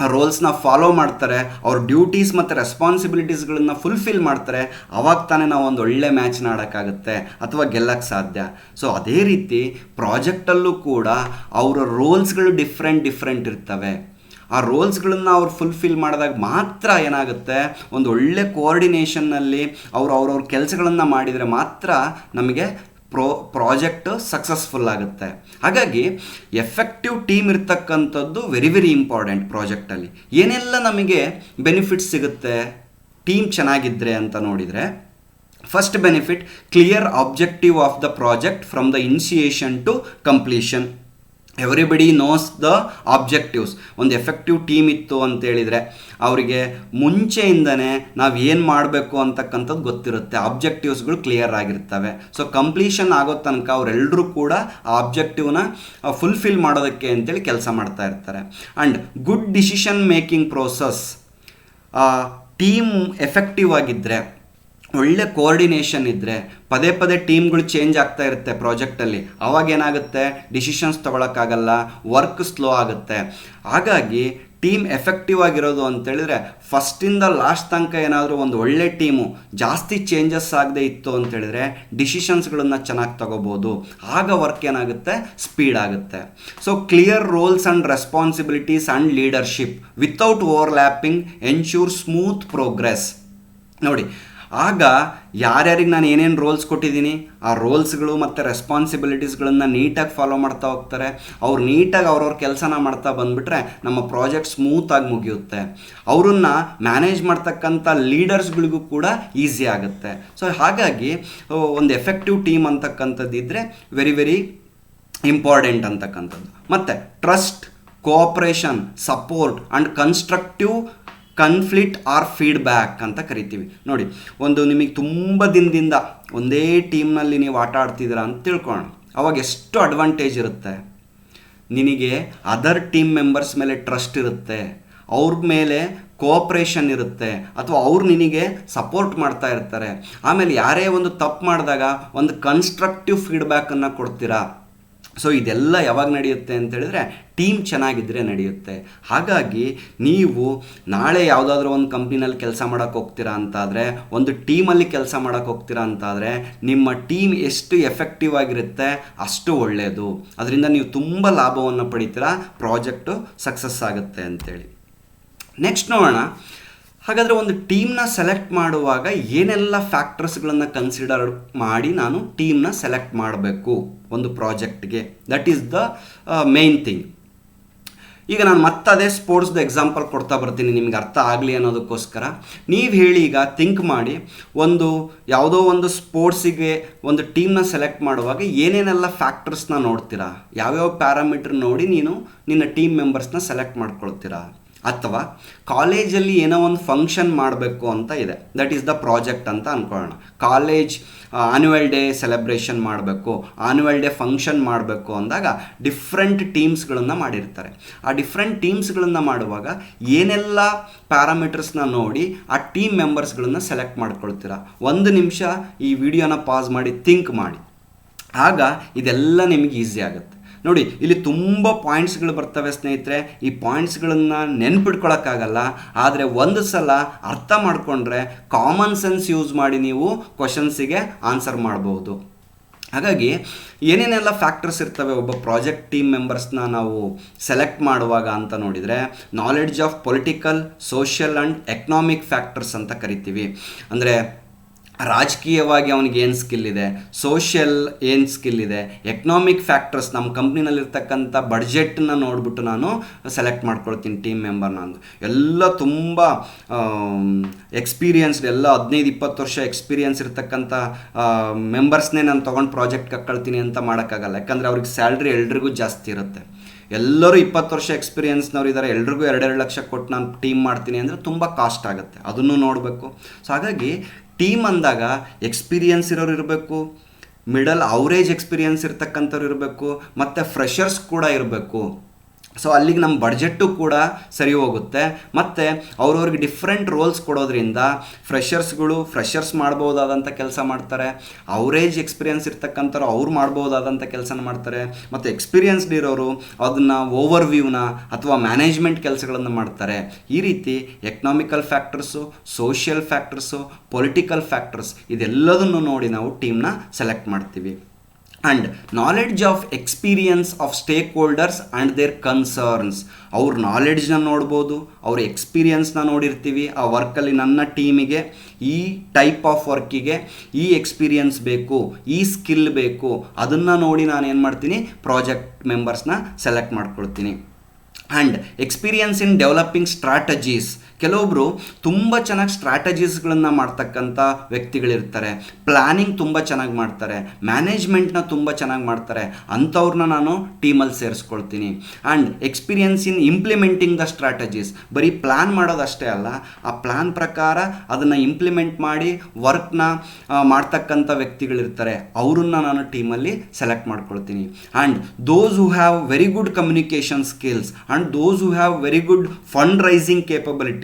ಆ ರೋಲ್ಸ್ನ ಫಾಲೋ ಮಾಡ್ತಾರೆ, ಅವ್ರ ಡ್ಯೂಟೀಸ್ ಮತ್ತು ರೆಸ್ಪಾನ್ಸಿಬಿಲಿಟೀಸ್ಗಳನ್ನು ಫುಲ್ಫಿಲ್ ಮಾಡ್ತಾರೆ, ಅವಾಗ ತಾನೇ ನಾವು ಒಂದು ಒಳ್ಳೆ ಮ್ಯಾಚ್ನ ಆಡೋಕ್ಕಾಗುತ್ತೆ ಅಥವಾ ಗೆಲ್ಲಕ್ಕೆ ಸಾಧ್ಯ. ಸೊ ಅದೇ ರೀತಿ ಪ್ರಾಜೆಕ್ಟಲ್ಲೂ ಕೂಡ ಅವರ ರೋಲ್ಸ್ಗಳು ಡಿಫ್ರೆಂಟ್ ಇರ್ತವೆ. ಆ ರೋಲ್ಸ್ಗಳನ್ನು ಅವ್ರು ಫುಲ್ಫಿಲ್ ಮಾಡಿದಾಗ ಮಾತ್ರ ಏನಾಗುತ್ತೆ, ಒಂದು ಒಳ್ಳೆ ಕೋಆರ್ಡಿನೇಷನ್ನಲ್ಲಿ ಅವ್ರವ್ರ ಕೆಲಸಗಳನ್ನು ಮಾಡಿದರೆ ಮಾತ್ರ ನಮಗೆ ಪ್ರಾಜೆಕ್ಟ್ ಸಕ್ಸಸ್ಫುಲ್ ಆಗುತ್ತೆ. ಹಾಗಾಗಿ ಎಫೆಕ್ಟಿವ್ ಟೀಮ್ ಇರ್ತಕ್ಕಂಥದ್ದು ವೆರಿ ವೆರಿ ಇಂಪಾರ್ಟೆಂಟ್. ಪ್ರಾಜೆಕ್ಟಲ್ಲಿ ಏನೆಲ್ಲ ನಮಗೆ ಬೆನಿಫಿಟ್ಸ್ ಸಿಗುತ್ತೆ ಟೀಮ್ ಚೆನ್ನಾಗಿದ್ದರೆ ಅಂತ ನೋಡಿದರೆ, first benefit, clear objective of the project from the initiation to completion. Everybody knows the objectives. ಒಂದು ಎಫೆಕ್ಟಿವ್ ಟೀಮ್ ಇತ್ತು ಅಂತೇಳಿದರೆ ಅವರಿಗೆ ಮುಂಚೆಯಿಂದನೇ ನಾವು ಏನು ಮಾಡಬೇಕು ಅಂತಕ್ಕಂಥದ್ದು ಗೊತ್ತಿರುತ್ತೆ, ಆಬ್ಜೆಕ್ಟಿವ್ಸ್ಗಳು ಕ್ಲಿಯರ್ ಆಗಿರ್ತವೆ. ಸೊ ಕಂಪ್ಲೀಷನ್ ಆಗೋ ತನಕ ಅವರೆಲ್ಲರೂ ಕೂಡ ಆ ಆಬ್ಜೆಕ್ಟಿವ್ನ ಫುಲ್ಫಿಲ್ ಮಾಡೋದಕ್ಕೆ ಅಂತೇಳಿ ಕೆಲಸ ಮಾಡ್ತಾ ಇರ್ತಾರೆ. And good decision making process. Team effective ಆಗಿದ್ದರೆ, ಒಳ್ಳೆ ಕೋಆರ್ಡಿನೇಷನ್ ಇದ್ದರೆ, ಪದೇ ಪದೇ ಟೀಮ್ಗಳು ಚೇಂಜ್ ಆಗ್ತಾ ಇರುತ್ತೆ ಪ್ರಾಜೆಕ್ಟಲ್ಲಿ, ಅವಾಗೇನಾಗುತ್ತೆ, ಡಿಸಿಷನ್ಸ್ ತೊಗೊಳಕ್ಕಾಗಲ್ಲ, ವರ್ಕ್ ಸ್ಲೋ ಆಗುತ್ತೆ. ಹಾಗಾಗಿ ಟೀಮ್ ಎಫೆಕ್ಟಿವ್ ಆಗಿರೋದು ಅಂತೇಳಿದರೆ ಫಸ್ಟಿಂದ ಲಾಸ್ಟ್ ತನಕ ಏನಾದರೂ ಒಂದು ಒಳ್ಳೆ ಟೀಮು ಜಾಸ್ತಿ ಚೇಂಜಸ್ ಆಗದೆ ಇತ್ತು ಅಂತೇಳಿದರೆ ಡಿಸಿಷನ್ಸ್ಗಳನ್ನು ಚೆನ್ನಾಗಿ ತಗೋಬೋದು. ಆಗ ವರ್ಕ್ ಏನಾಗುತ್ತೆ, ಸ್ಪೀಡ್ ಆಗುತ್ತೆ. So clear roles and responsibilities and leadership without overlapping ensure smooth progress. ನೋಡಿ, ಆಗ ಯಾರ್ಯಾರಿಗೆ ನಾನು ಏನೇನು ರೋಲ್ಸ್ ಕೊಟ್ಟಿದ್ದೀನಿ ಆ ರೋಲ್ಸ್ಗಳು ಮತ್ತು ರೆಸ್ಪಾನ್ಸಿಬಿಲಿಟೀಸ್ಗಳನ್ನು ನೀಟಾಗಿ ಫಾಲೋ ಮಾಡ್ತಾ ಹೋಗ್ತಾರೆ. ಅವ್ರು ನೀಟಾಗಿ ಅವ್ರವ್ರ ಕೆಲಸನ ಮಾಡ್ತಾ ಬಂದುಬಿಟ್ರೆ ನಮ್ಮ ಪ್ರಾಜೆಕ್ಟ್ ಸ್ಮೂತಾಗಿ ಮುಗಿಯುತ್ತೆ. ಅವರನ್ನು ಮ್ಯಾನೇಜ್ ಮಾಡ್ತಕ್ಕಂಥ ಲೀಡರ್ಸ್ಗಳಿಗೂ ಕೂಡ ಈಸಿ ಆಗುತ್ತೆ. ಸೊ ಹಾಗಾಗಿ ಒಂದು ಎಫೆಕ್ಟಿವ್ ಟೀಮ್ ಅಂತಕ್ಕಂಥದ್ದಿದ್ದರೆ ವೆರಿ ವೆರಿ ಇಂಪಾರ್ಟೆಂಟ್ ಅಂತಕ್ಕಂಥದ್ದು. ಮತ್ತು trust, cooperation, support and constructive conflict or feedback ಅಂತ ಕರಿತೀವಿ. ನೋಡಿ, ಒಂದು ನಿಮಗೆ ತುಂಬ ದಿನದಿಂದ ಒಂದೇ ಟೀಮ್ನಲ್ಲಿ ನೀವು ಆಟ ಆಡ್ತಿದ್ದೀರಾ ಅಂತ ತಿಳ್ಕೊಳ್ಳೋಣ. ಅವಾಗ ಎಷ್ಟು ಅಡ್ವಾಂಟೇಜ್ ಇರುತ್ತೆ, ನಿನಗೆ ಅದರ್ ಟೀಮ್ ಮೆಂಬರ್ಸ್ ಮೇಲೆ ಟ್ರಸ್ಟ್ ಇರುತ್ತೆ, ಅವ್ರ ಮೇಲೆ ಕೋಆಪ್ರೇಷನ್ ಇರುತ್ತೆ, ಅಥವಾ ಅವ್ರು ನಿನಗೆ ಸಪೋರ್ಟ್ ಮಾಡ್ತಾ ಇರ್ತಾರೆ. ಆಮೇಲೆ ಯಾರೇ ಒಂದು ತಪ್ಪು ಮಾಡಿದಾಗ ಒಂದು ಕನ್ಸ್ಟ್ರಕ್ಟಿವ್ ಫೀಡ್ಬ್ಯಾಕನ್ನು ಕೊಡ್ತೀರಾ. ಸೊ ಇದೆಲ್ಲ ಯಾವಾಗ ನಡೆಯುತ್ತೆ ಅಂತೇಳಿದರೆ ಟೀಮ್ ಚೆನ್ನಾಗಿದ್ದರೆ ನಡೆಯುತ್ತೆ. ಹಾಗಾಗಿ ನೀವು ನಾಳೆ ಯಾವುದಾದ್ರೂ ಒಂದು ಕಂಪ್ನಿನಲ್ಲಿ ಕೆಲಸ ಮಾಡೋಕ್ಕೆ ಹೋಗ್ತೀರಾ ಅಂತಾದರೆ, ಒಂದು ಟೀಮಲ್ಲಿ ಕೆಲಸ ಮಾಡೋಕ್ಕೆ ಹೋಗ್ತೀರಾ ಅಂತಾದರೆ ನಿಮ್ಮ ಟೀಮ್ ಎಷ್ಟು ಎಫೆಕ್ಟಿವ್ ಆಗಿರುತ್ತೆ ಅಷ್ಟು ಒಳ್ಳೆಯದು. ಅದರಿಂದ ನೀವು ತುಂಬ ಲಾಭವನ್ನು ಪಡಿತೀರಾ, ಪ್ರಾಜೆಕ್ಟು ಸಕ್ಸಸ್ ಆಗುತ್ತೆ ಅಂತೇಳಿ. ನೆಕ್ಸ್ಟ್ ನೋಡೋಣ, ಹಾಗಾದರೆ ಒಂದು ಟೀಮ್ನ ಸೆಲೆಕ್ಟ್ ಮಾಡುವಾಗ ಏನೆಲ್ಲ ಫ್ಯಾಕ್ಟರ್ಸ್ಗಳನ್ನು ಕನ್ಸಿಡರ್ ಮಾಡಿ ನಾನು ಟೀಮ್ನ ಸೆಲೆಕ್ಟ್ ಮಾಡಬೇಕು ಒಂದು ಪ್ರಾಜೆಕ್ಟ್ಗೆ. That is the main thing. ಈಗ ನಾನು ಅದೇ ಸ್ಪೋರ್ಟ್ಸ್ದು ಎಕ್ಸಾಂಪಲ್ ಕೊಡ್ತಾ ಬರ್ತೀನಿ ನಿಮ್ಗೆ ಅರ್ಥ ಆಗಲಿ ಅನ್ನೋದಕ್ಕೋಸ್ಕರ. ನೀವು ಹೇಳಿ, ಈಗ ಥಿಂಕ್ ಮಾಡಿ, ಒಂದು ಯಾವುದೋ ಒಂದು ಸ್ಪೋರ್ಟ್ಸಿಗೆ ಒಂದು ಟೀಮ್ನ ಸೆಲೆಕ್ಟ್ ಮಾಡುವಾಗ ಏನೇನೆಲ್ಲ ಫ್ಯಾಕ್ಟರ್ಸ್ನ ನೋಡ್ತೀರಾ, ಯಾವ್ಯಾವ ಪ್ಯಾರಾಮೀಟರ್ ನೋಡಿ ನೀನು ನಿನ್ನ ಟೀಮ್ ಮೆಂಬರ್ಸ್ನ ಸೆಲೆಕ್ಟ್ ಮಾಡ್ಕೊಳ್ತೀರಾ. ಅಥವಾ ಕಾಲೇಜಲ್ಲಿ ಏನೋ ಒಂದು ಫಂಕ್ಷನ್ ಮಾಡಬೇಕು ಅಂತ ಇದೆ, ದಟ್ ಈಸ್ ದ ಪ್ರಾಜೆಕ್ಟ್ ಅಂತ ಅಂದ್ಕೊಳ್ಳೋಣ. ಕಾಲೇಜ್ ಆ್ಯನ್ಯುವಲ್ ಡೇ ಸೆಲೆಬ್ರೇಷನ್ ಮಾಡಬೇಕು, ಆ್ಯನ್ಯುವಲ್ ಡೇ ಫಂಕ್ಷನ್ ಮಾಡಬೇಕು ಅಂದಾಗ ಡಿಫ್ರೆಂಟ್ ಟೀಮ್ಸ್ಗಳನ್ನು ಮಾಡಿರ್ತಾರೆ. ಆ ಡಿಫ್ರೆಂಟ್ ಟೀಮ್ಸ್ಗಳನ್ನು ಮಾಡುವಾಗ ಏನೆಲ್ಲ ಪ್ಯಾರಾಮೀಟರ್ಸ್ನ ನೋಡಿ ಆ ಟೀಮ್ ಮೆಂಬರ್ಸ್ಗಳನ್ನು ಸೆಲೆಕ್ಟ್ ಮಾಡ್ಕೊಳ್ತೀರಾ. ಒಂದು ನಿಮಿಷ ಈ ವಿಡಿಯೋನ ಪಾಸ್ ಮಾಡಿ ಥಿಂಕ್ ಮಾಡಿ, ಆಗ ಇದೆಲ್ಲ ನಿಮಗೆ ಈಸಿ ಆಗುತ್ತೆ. ನೋಡಿ, ಇಲ್ಲಿ ತುಂಬ ಪಾಯಿಂಟ್ಸ್ಗಳು ಬರ್ತವೆ ಸ್ನೇಹಿತರೆ. ಈ ಪಾಯಿಂಟ್ಸ್ಗಳನ್ನು ನೆನ್ಪಿಟ್ಕೊಳ್ಳೋಕ್ಕಾಗಲ್ಲ, ಆದರೆ ಒಂದು ಸಲ ಅರ್ಥ ಮಾಡಿಕೊಂಡ್ರೆ ಕಾಮನ್ ಸೆನ್ಸ್ ಯೂಸ್ ಮಾಡಿ ನೀವು ಕ್ವಶನ್ಸಿಗೆ ಆನ್ಸರ್ ಮಾಡ್ಬೋದು. ಹಾಗಾಗಿ ಏನೇನೆಲ್ಲ ಫ್ಯಾಕ್ಟರ್ಸ್ ಇರ್ತವೆ ಒಬ್ಬ ಪ್ರಾಜೆಕ್ಟ್ ಟೀಮ್ ಮೆಂಬರ್ಸ್ನ ನಾವು ಸೆಲೆಕ್ಟ್ ಮಾಡುವಾಗ ಅಂತ ನೋಡಿದರೆ, knowledge of political, social and economic factors ಅಂತ ಕರಿತೀವಿ. ಅಂದರೆ ರಾಜಕೀಯವಾಗಿ ಅವನಿಗೆ ಏನು ಸ್ಕಿಲ್ ಇದೆ, ಸೋಷಿಯಲ್ ಏನು ಸ್ಕಿಲ್ ಇದೆ, ಎಕನಾಮಿಕ್ ಫ್ಯಾಕ್ಟರ್ಸ್ ನಮ್ಮ ಕಂಪ್ನಿನಲ್ಲಿರ್ತಕ್ಕಂಥ ಬಡ್ಜೆಟನ್ನ ನೋಡಿಬಿಟ್ಟು ನಾನು ಸೆಲೆಕ್ಟ್ ಮಾಡ್ಕೊಳ್ತೀನಿ ಟೀಮ್ ಮೆಂಬರ್ನ. ಅಂದು ಎಲ್ಲ ತುಂಬ ಎಕ್ಸ್ಪೀರಿಯನ್ಸ್ಡ್, ಎಲ್ಲ 15-20 ವರ್ಷ ಎಕ್ಸ್ಪೀರಿಯನ್ಸ್ ಇರ್ತಕ್ಕಂಥ ಮೆಂಬರ್ಸ್ನೇ ನಾನು ತೊಗೊಂಡು ಪ್ರಾಜೆಕ್ಟ್ಗೆ ಹಾಕ್ಕೊಳ್ತೀನಿ ಅಂತ ಮಾಡೋಕ್ಕಾಗಲ್ಲ. ಯಾಕಂದರೆ ಅವ್ರಿಗೆ ಸ್ಯಾಲ್ರಿ ಎಲ್ರಿಗೂ ಜಾಸ್ತಿ ಇರುತ್ತೆ. ಎಲ್ಲರೂ 20 ವರ್ಷ ಎಕ್ಸ್ಪೀರಿಯನ್ಸ್ನವ್ರು ಇದ್ದಾರೆ, ಎಲ್ರಿಗೂ 2-2 ಲಕ್ಷ ಕೊಟ್ಟು ನಾನು ಟೀಮ್ ಮಾಡ್ತೀನಿ ಅಂದರೆ ತುಂಬ ಕಾಸ್ಟ್ ಆಗುತ್ತೆ, ಅದನ್ನು ನೋಡಬೇಕು. ಸೊ ಹಾಗಾಗಿ ಟೀಮ್ ಅಂದಾಗ ಎಕ್ಸ್ಪೀರಿಯನ್ಸ್ ಇರೋರು ಇರಬೇಕು, ಮಿಡಲ್ ಅವರೇಜ್ ಎಕ್ಸ್ಪೀರಿಯನ್ಸ್ ಇರ್ತಕ್ಕಂಥವ್ರು ಇರಬೇಕು, ಮತ್ತು ಫ್ರೆಷರ್ಸ್ ಕೂಡ ಇರಬೇಕು. ಸೊ ಅಲ್ಲಿಗೆ ನಮ್ಮ ಬಡ್ಜೆಟ್ಟು ಕೂಡ ಸರಿ ಹೋಗುತ್ತೆ. ಮತ್ತು ಅವ್ರವ್ರಿಗೆ ಡಿಫ್ರೆಂಟ್ ರೋಲ್ಸ್ ಕೊಡೋದ್ರಿಂದ ಫ್ರೆಷರ್ಸ್ ಮಾಡ್ಬೋದಾದಂಥ ಕೆಲಸ ಮಾಡ್ತಾರೆ, ಅವರೇಜ್ ಎಕ್ಸ್ಪೀರಿಯನ್ಸ್ ಇರ್ತಕ್ಕಂಥವ್ರು ಅವ್ರು ಮಾಡ್ಬೋದಾದಂಥ ಕೆಲಸನ ಮಾಡ್ತಾರೆ, ಮತ್ತು ಎಕ್ಸ್ಪೀರಿಯನ್ಸ್ಡ್ ಇರೋರು ಅದನ್ನು ಓವರ್ವ್ಯೂನ ಅಥವಾ ಮ್ಯಾನೇಜ್ಮೆಂಟ್ ಕೆಲಸಗಳನ್ನು ಮಾಡ್ತಾರೆ. ಈ ರೀತಿ economical factors, social factors, political factors ಇದೆಲ್ಲದನ್ನು ನೋಡಿ ನಾವು ಟೀಮ್ನ ಸೆಲೆಕ್ಟ್ ಮಾಡ್ತೀವಿ. And knowledge of experience of stake holders and their concerns. ಅವ್ರ ನಾಲೆಡ್ಜ್ನ ನೋಡ್ಬೋದು, ಅವ್ರ ಎಕ್ಸ್ಪೀರಿಯನ್ಸ್ನ ನೋಡಿರ್ತೀವಿ. ಆ ವರ್ಕಲ್ಲಿ ನನ್ನ ಟೀಮಿಗೆ ಈ ಟೈಪ್ ಆಫ್ ವರ್ಕಿಗೆ ಈ ಎಕ್ಸ್ಪೀರಿಯನ್ಸ್ ಬೇಕು, ಈ ಸ್ಕಿಲ್ ಬೇಕು, ಅದನ್ನು ನೋಡಿ ನಾನು ಏನು ಮಾಡ್ತೀನಿ, ಪ್ರಾಜೆಕ್ಟ್ ಮೆಂಬರ್ಸ್ನ ಸೆಲೆಕ್ಟ್ ಮಾಡ್ಕೊಳ್ತೀನಿ. And experience in developing strategies. ಕೆಲವೊಬ್ಬರು ತುಂಬ ಚೆನ್ನಾಗಿ ಸ್ಟ್ರಾಟಜೀಸ್ಗಳನ್ನು ಮಾಡ್ತಕ್ಕಂಥ ವ್ಯಕ್ತಿಗಳಿರ್ತಾರೆ, ಪ್ಲ್ಯಾನಿಂಗ್ ತುಂಬ ಚೆನ್ನಾಗಿ ಮಾಡ್ತಾರೆ, ಮ್ಯಾನೇಜ್ಮೆಂಟ್ನ ತುಂಬ ಚೆನ್ನಾಗಿ ಮಾಡ್ತಾರೆ, ಅಂಥವ್ರನ್ನ ನಾನು ಟೀಮಲ್ಲಿ ಸೇರಿಸ್ಕೊಳ್ತೀನಿ. And experience in implementing the strategies. ಬರೀ ಪ್ಲ್ಯಾನ್ ಮಾಡೋದಷ್ಟೇ ಅಲ್ಲ, ಆ ಪ್ಲ್ಯಾನ್ ಪ್ರಕಾರ ಅದನ್ನು ಇಂಪ್ಲಿಮೆಂಟ್ ಮಾಡಿ ವರ್ಕ್ನ ಮಾಡ್ತಕ್ಕಂಥ ವ್ಯಕ್ತಿಗಳಿರ್ತಾರೆ, ಅವ್ರನ್ನ ನಾನು ಟೀಮಲ್ಲಿ ಸೆಲೆಕ್ಟ್ ಮಾಡ್ಕೊಳ್ತೀನಿ. And those who have very good communication skills and those who have very good fund raising capabilities.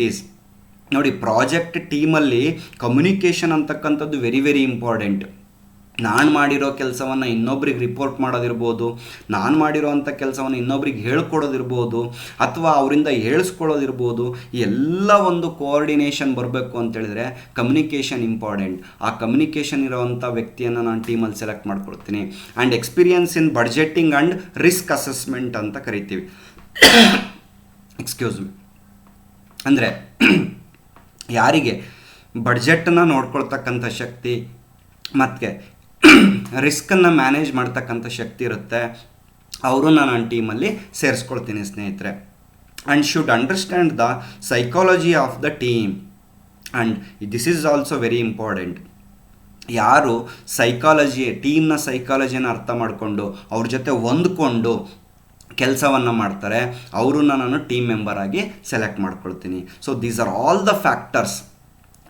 ನೋಡಿ, ಪ್ರಾಜೆಕ್ಟ್ ಟೀಮಲ್ಲಿ ಕಮ್ಯುನಿಕೇಷನ್ ಅಂತಕ್ಕಂಥದ್ದು ವೆರಿ ವೆರಿ ಇಂಪಾರ್ಟೆಂಟ್. ನಾನು ಮಾಡಿರೋ ಕೆಲಸವನ್ನು ಇನ್ನೊಬ್ರಿಗೆ ರಿಪೋರ್ಟ್ ಮಾಡೋದಿರ್ಬೋದು, ನಾನು ಮಾಡಿರೋ ಅಂಥ ಕೆಲಸವನ್ನು ಇನ್ನೊಬ್ರಿಗೆ ಹೇಳ್ಕೊಡೋದಿರ್ಬೋದು, ಅಥವಾ ಅವರಿಂದ ಹೇಳಿಸ್ಕೊಳ್ಳೋದಿರ್ಬೋದು. ಎಲ್ಲ ಒಂದು ಕೋಆರ್ಡಿನೇಷನ್ ಬರಬೇಕು ಅಂತೇಳಿದರೆ ಕಮ್ಯುನಿಕೇಷನ್ ಇಂಪಾರ್ಟೆಂಟ್. ಆ ಕಮ್ಯುನಿಕೇಷನ್ ಇರೋವಂಥ ವ್ಯಕ್ತಿಯನ್ನು ನಾನು ಟೀಮಲ್ಲಿ ಸೆಲೆಕ್ಟ್ ಮಾಡ್ಕೊಳ್ತೀನಿ. And experience in budgeting and risk assessment ಅಂತ ಕರಿತೀವಿ. Excuse me. ಅಂದರೆ ಯಾರಿಗೆ ಬಡ್ಜೆಟನ್ನು ನೋಡ್ಕೊಳ್ತಕ್ಕಂಥ ಶಕ್ತಿ ಮತ್ತು ರಿಸ್ಕನ್ನು ಮ್ಯಾನೇಜ್ ಮಾಡ್ತಕ್ಕಂಥ ಶಕ್ತಿ ಇರುತ್ತೆ, ಅವರನ್ನ ನಾನು ಟೀಮಲ್ಲಿ ಸೇರಿಸ್ಕೊಳ್ತೀನಿ ಸ್ನೇಹಿತರೆ. And should understand the psychology of the team. And this is also very important. ಯಾರು ಟೀಮ್ನ ಸೈಕಾಲಜಿಯನ್ನು ಅರ್ಥ ಮಾಡಿಕೊಂಡು ಅವ್ರ ಜೊತೆ ಹೊಂದ್ಕೊಂಡು ಕೆಲಸವನ್ನು ಮಾಡ್ತಾರೆ, ಅವ್ರನ್ನ ನಾನು ಟೀಮ್ ಮೆಂಬರ್ ಆಗಿ ಸೆಲೆಕ್ಟ್ ಮಾಡ್ಕೊಳ್ತೀನಿ. So these are all the factors.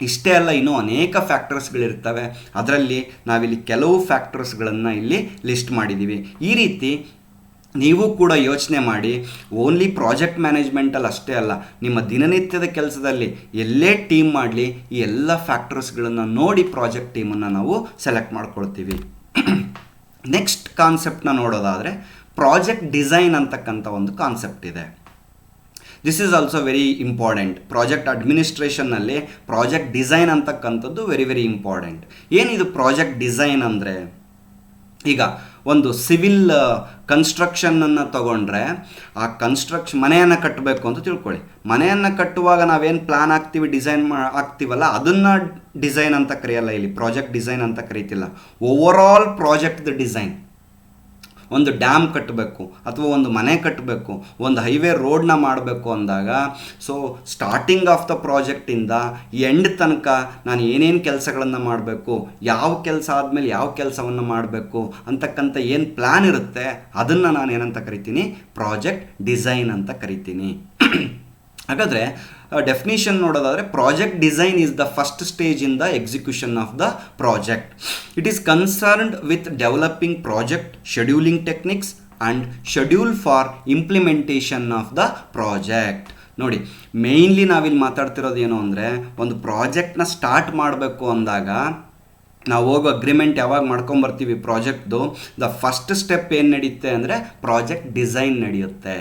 ಇಷ್ಟೇ ಅಲ್ಲ, ಇನ್ನೂ ಅನೇಕ ಫ್ಯಾಕ್ಟರ್ಸ್ಗಳಿರ್ತವೆ. ಅದರಲ್ಲಿ ನಾವಿಲ್ಲಿ ಕೆಲವು ಫ್ಯಾಕ್ಟರ್ಸ್ಗಳನ್ನು ಇಲ್ಲಿ ಲಿಸ್ಟ್ ಮಾಡಿದ್ದೀವಿ. ಈ ರೀತಿ ನೀವು ಕೂಡ ಯೋಚನೆ ಮಾಡಿ. ಓನ್ಲಿ ಪ್ರಾಜೆಕ್ಟ್ ಮ್ಯಾನೇಜ್ಮೆಂಟಲ್ಲಿ ಅಷ್ಟೇ ಅಲ್ಲ, ನಿಮ್ಮ ದಿನನಿತ್ಯದ ಕೆಲಸದಲ್ಲಿ ಎಲ್ಲೇ ಟೀಮ್ ಮಾಡಲಿ, ಈ ಎಲ್ಲ ಫ್ಯಾಕ್ಟರ್ಸ್ಗಳನ್ನು ನೋಡಿ ಪ್ರಾಜೆಕ್ಟ್ ಟೀಮನ್ನು ನಾವು ಸೆಲೆಕ್ಟ್ ಮಾಡ್ಕೊಳ್ತೀವಿ. ನೆಕ್ಸ್ಟ್ ಕಾನ್ಸೆಪ್ಟನ್ನ ನೋಡೋದಾದರೆ ಪ್ರಾಜೆಕ್ಟ್ ಡಿಸೈನ್ ಅಂತಕ್ಕಂಥ ಒಂದು ಕಾನ್ಸೆಪ್ಟ್ ಇದೆ. This is also very important. Project ಅಡ್ಮಿನಿಸ್ಟ್ರೇಷನ್ನಲ್ಲಿ ಪ್ರಾಜೆಕ್ಟ್ ಡಿಸೈನ್ ಅಂತಕ್ಕಂಥದ್ದು ವೆರಿ ವೆರಿ ಇಂಪಾರ್ಟೆಂಟ್. ಏನಿದು ಪ್ರಾಜೆಕ್ಟ್ ಡಿಸೈನ್ ಅಂದರೆ, ಈಗ ಒಂದು ಸಿವಿಲ್ ಕನ್ಸ್ಟ್ರಕ್ಷನನ್ನು ತಗೊಂಡ್ರೆ, ಆ ಮನೆಯನ್ನು ಕಟ್ಟಬೇಕು ಅಂತ ತಿಳ್ಕೊಳ್ಳಿ. ಮನೆಯನ್ನು ಕಟ್ಟುವಾಗ ನಾವೇನು ಪ್ಲ್ಯಾನ್ ಹಾಕ್ತೀವಿ, ಡಿಸೈನ್ ಆಗ್ತೀವಲ್ಲ, ಅದನ್ನು ಡಿಸೈನ್ ಅಂತ ಕರೆಯಲ್ಲ, ಇಲ್ಲಿ ಪ್ರಾಜೆಕ್ಟ್ ಡಿಸೈನ್ ಅಂತ ಕರೀತಿಲ್ಲ. ಓವರಾಲ್ ಪ್ರಾಜೆಕ್ಟ್ದ ಡಿಸೈನ್. ಒಂದು ಡ್ಯಾಮ್ ಕಟ್ಟಬೇಕು ಅಥವಾ ಒಂದು ಮನೆ ಕಟ್ಟಬೇಕು, ಒಂದು ಹೈವೇ ರೋಡ್ನ ಮಾಡಬೇಕು ಅಂದಾಗ, ಸೊ ಸ್ಟಾರ್ಟಿಂಗ್ ಆಫ್ ದ ಪ್ರಾಜೆಕ್ಟಿಂದ ಎಂಡ್ ತನಕ ನಾನು ಏನೇನು ಕೆಲಸಗಳನ್ನು ಮಾಡಬೇಕು, ಯಾವ ಕೆಲಸ ಆದಮೇಲೆ ಯಾವ ಕೆಲಸವನ್ನು ಮಾಡಬೇಕು ಅಂತಕ್ಕಂಥ ಏನು ಪ್ಲ್ಯಾನ್ ಇರುತ್ತೆ, ಅದನ್ನು ನಾನು ಏನಂತ ಕರಿತೀನಿ, ಪ್ರಾಜೆಕ್ಟ್ ಡಿಸೈನ್ ಅಂತ ಕರಿತೀನಿ. ಹಾಗಾದರೆ ಡೆಫಿನಿಷನ್ ನೋಡೋದಾದರೆ, project design is the first stage in the execution of the project. It is concerned with developing project scheduling techniques and schedule for implementation of the project. ನೋಡಿ, ಮೇಯ್ನ್ಲಿ ನಾವಿಲ್ಲಿ ಮಾತಾಡ್ತಿರೋದು ಏನು ಅಂದರೆ, ಒಂದು ಪ್ರಾಜೆಕ್ಟ್ನ ಸ್ಟಾರ್ಟ್ ಮಾಡಬೇಕು ಅಂದಾಗ ನಾವು ಹೋಗೋ ಅಗ್ರಿಮೆಂಟ್ ಯಾವಾಗ ಮಾಡ್ಕೊಂಬರ್ತೀವಿ ಪ್ರಾಜೆಕ್ಟ್ದು, ದ ಫಸ್ಟ್ ಸ್ಟೆಪ್ ಏನು ನಡೆಯುತ್ತೆ ಅಂದರೆ ಪ್ರಾಜೆಕ್ಟ್ ಡಿಸೈನ್ ನಡೆಯುತ್ತೆ.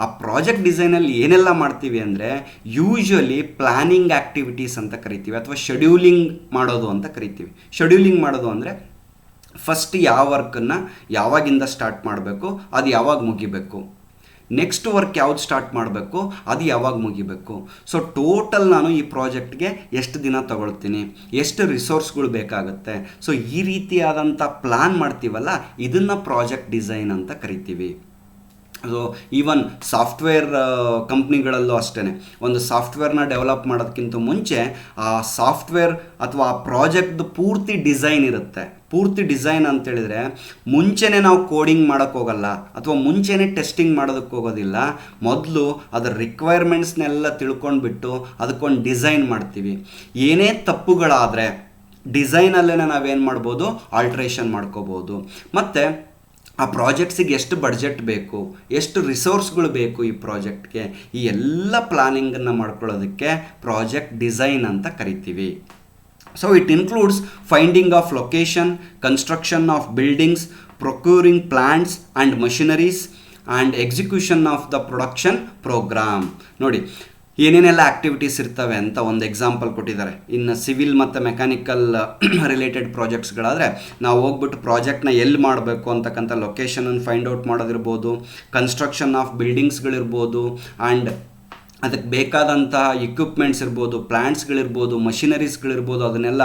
ಆ ಪ್ರಾಜೆಕ್ಟ್ ಡಿಸೈನಲ್ಲಿ ಏನೆಲ್ಲ ಮಾಡ್ತೀವಿ ಅಂದರೆ, ಯೂಶ್ವಲಿ ಪ್ಲ್ಯಾನಿಂಗ್ ಆ್ಯಕ್ಟಿವಿಟೀಸ್ ಅಂತ ಕರಿತೀವಿ, ಅಥವಾ ಶೆಡ್ಯೂಲಿಂಗ್ ಮಾಡೋದು ಅಂತ ಕರಿತೀವಿ. ಶೆಡ್ಯೂಲಿಂಗ್ ಮಾಡೋದು ಅಂದರೆ, ಫಸ್ಟ್ ಯಾವ ವರ್ಕನ್ನು ಯಾವಾಗಿಂದ ಸ್ಟಾರ್ಟ್ ಮಾಡಬೇಕು, ಅದು ಯಾವಾಗ ಮುಗಿಬೇಕು, ನೆಕ್ಸ್ಟ್ ವರ್ಕ್ ಯಾವ್ದು ಸ್ಟಾರ್ಟ್ ಮಾಡಬೇಕು, ಅದು ಯಾವಾಗ ಮುಗಿಬೇಕು. ಸೊ ಟೋಟಲ್ ನಾನು ಈ ಪ್ರಾಜೆಕ್ಟ್ಗೆ ಎಷ್ಟು ದಿನ ತಗೊಳ್ತೀನಿ, ಎಷ್ಟು ರಿಸೋರ್ಸ್ಗಳು ಬೇಕಾಗುತ್ತೆ. ಸೊ ಈ ರೀತಿಯಾದಂಥ ಪ್ಲ್ಯಾನ್ ಮಾಡ್ತೀವಲ್ಲ, ಇದನ್ನು ಪ್ರಾಜೆಕ್ಟ್ ಡಿಸೈನ್ ಅಂತ ಕರಿತೀವಿ. ಸೊ ಈವನ್ ಸಾಫ್ಟ್ವೇರ್ ಕಂಪ್ನಿಗಳಲ್ಲೂ ಅಷ್ಟೇ, ಒಂದು ಸಾಫ್ಟ್ವೇರ್ನ ಡೆವಲಪ್ ಮಾಡೋದಕ್ಕಿಂತ ಮುಂಚೆ ಆ ಸಾಫ್ಟ್ವೇರ್ ಅಥವಾ ಆ ಪ್ರಾಜೆಕ್ಟ್ದು ಪೂರ್ತಿ ಡಿಸೈನ್ ಇರುತ್ತೆ. ಪೂರ್ತಿ ಡಿಸೈನ್ ಅಂತೇಳಿದರೆ ಮುಂಚೆನೇ ನಾವು ಕೋಡಿಂಗ್ ಮಾಡೋಕ್ಕೆ ಹೋಗಲ್ಲ, ಅಥವಾ ಮುಂಚೆನೇ ಟೆಸ್ಟಿಂಗ್ ಮಾಡೋದಕ್ಕೆ ಹೋಗೋದಿಲ್ಲ. ಮೊದಲು ಅದರ ರಿಕ್ವೈರ್ಮೆಂಟ್ಸ್ನೆಲ್ಲ ತಿಳ್ಕೊಂಡ್ಬಿಟ್ಟು ಅದಕ್ಕೊಂದು ಡಿಸೈನ್ ಮಾಡ್ತೀವಿ. ಏನೇ ತಪ್ಪುಗಳಾದರೆ ಡಿಸೈನಲ್ಲೇ ನಾವೇನು ಮಾಡ್ಬೋದು, ಆಲ್ಟ್ರೇಷನ್ ಮಾಡ್ಕೋಬೋದು. ಮತ್ತು ಆ ಪ್ರಾಜೆಕ್ಟ್ಸಿಗೆ ಎಷ್ಟು ಬಡ್ಜೆಟ್ ಬೇಕು, ಎಷ್ಟು ರಿಸೋರ್ಸ್ಗಳು ಬೇಕು ಈ ಪ್ರಾಜೆಕ್ಟ್ಗೆ, ಈ ಎಲ್ಲ ಪ್ಲಾನಿಂಗನ್ನು ಮಾಡ್ಕೊಳ್ಳೋದಕ್ಕೆ ಪ್ರಾಜೆಕ್ಟ್ ಡಿಸೈನ್ ಅಂತ ಕರಿತೀವಿ. So it includes finding of location, construction of buildings, procuring plants and machineries and execution of the production programme. ನೋಡಿ ಏನೇನೆಲ್ಲ ಆ್ಯಕ್ಟಿವಿಟೀಸ್ ಇರ್ತವೆ ಅಂತ ಒಂದು ಎಕ್ಸಾಂಪಲ್ ಕೊಟ್ಟಿದ್ದಾರೆ. ಇನ್ನು ಸಿವಿಲ್ ಮತ್ತು ಮೆಕ್ಯಾನಿಕಲ್ ರಿಲೇಟೆಡ್ ಪ್ರಾಜೆಕ್ಟ್ಸ್ಗಳಾದರೆ ನಾವು ಹೋಗ್ಬಿಟ್ಟು ಪ್ರಾಜೆಕ್ಟ್ನ ಎಲ್ಲಿ ಮಾಡಬೇಕು ಅಂತಕ್ಕಂಥ ಲೊಕೇಶನನ್ನು ಫೈಂಡ್ ಔಟ್ ಮಾಡೋದಿರ್ಬೋದು, ಕನ್ಸ್ಟ್ರಕ್ಷನ್ ಆಫ್ ಬಿಲ್ಡಿಂಗ್ಸ್ಗಳಿರ್ಬೋದು, ಆ್ಯಂಡ್ ಅದಕ್ಕೆ ಬೇಕಾದಂತಹ ಇಕ್ವಿಪ್ಮೆಂಟ್ಸ್ ಇರ್ಬೋದು, ಪ್ಲ್ಯಾಂಟ್ಸ್ಗಳಿರ್ಬೋದು, ಮಷಿನರೀಸ್ಗಳಿರ್ಬೋದು, ಅದನ್ನೆಲ್ಲ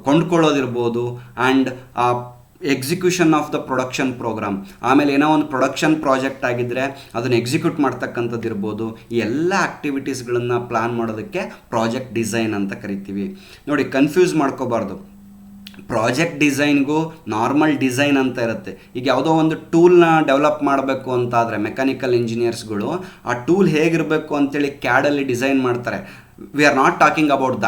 ಕೊಂಡ್ಕೊಳ್ಳೋದಿರ್ಬೋದು, and execution of the production programme. ಆಮೇಲೆ ಏನೋ ಒಂದು ಪ್ರೊಡಕ್ಷನ್ ಪ್ರಾಜೆಕ್ಟ್ ಆಗಿದ್ದರೆ ಅದನ್ನು ಎಕ್ಸಿಕ್ಯೂಟ್ ಮಾಡ್ತಕ್ಕಂಥದ್ದು ಇರ್ಬೋದು. ಈ ಎಲ್ಲ ಆ್ಯಕ್ಟಿವಿಟೀಸ್ಗಳನ್ನು ಪ್ಲ್ಯಾನ್ ಮಾಡೋದಕ್ಕೆ ಪ್ರಾಜೆಕ್ಟ್ ಡಿಸೈನ್ ಅಂತ ಕರಿತೀವಿ. ನೋಡಿ, ಕನ್ಫ್ಯೂಸ್ ಮಾಡ್ಕೋಬಾರ್ದು. ಪ್ರಾಜೆಕ್ಟ್ ಡಿಸೈನ್ಗೂ ನಾರ್ಮಲ್ ಡಿಸೈನ್ ಅಂತ ಇರುತ್ತೆ. ಈಗ ಯಾವುದೋ ಒಂದು ಟೂಲ್ನ ಡೆವಲಪ್ ಮಾಡಬೇಕು ಅಂತಾದರೆ ಮೆಕ್ಯಾನಿಕಲ್ ಇಂಜಿನಿಯರ್ಸ್ಗಳು ಆ ಟೂಲ್ ಹೇಗಿರಬೇಕು ಅಂತೇಳಿ ಕ್ಯಾಡಲ್ಲಿ ಡಿಸೈನ್ ಮಾಡ್ತಾರೆ. We are not talking about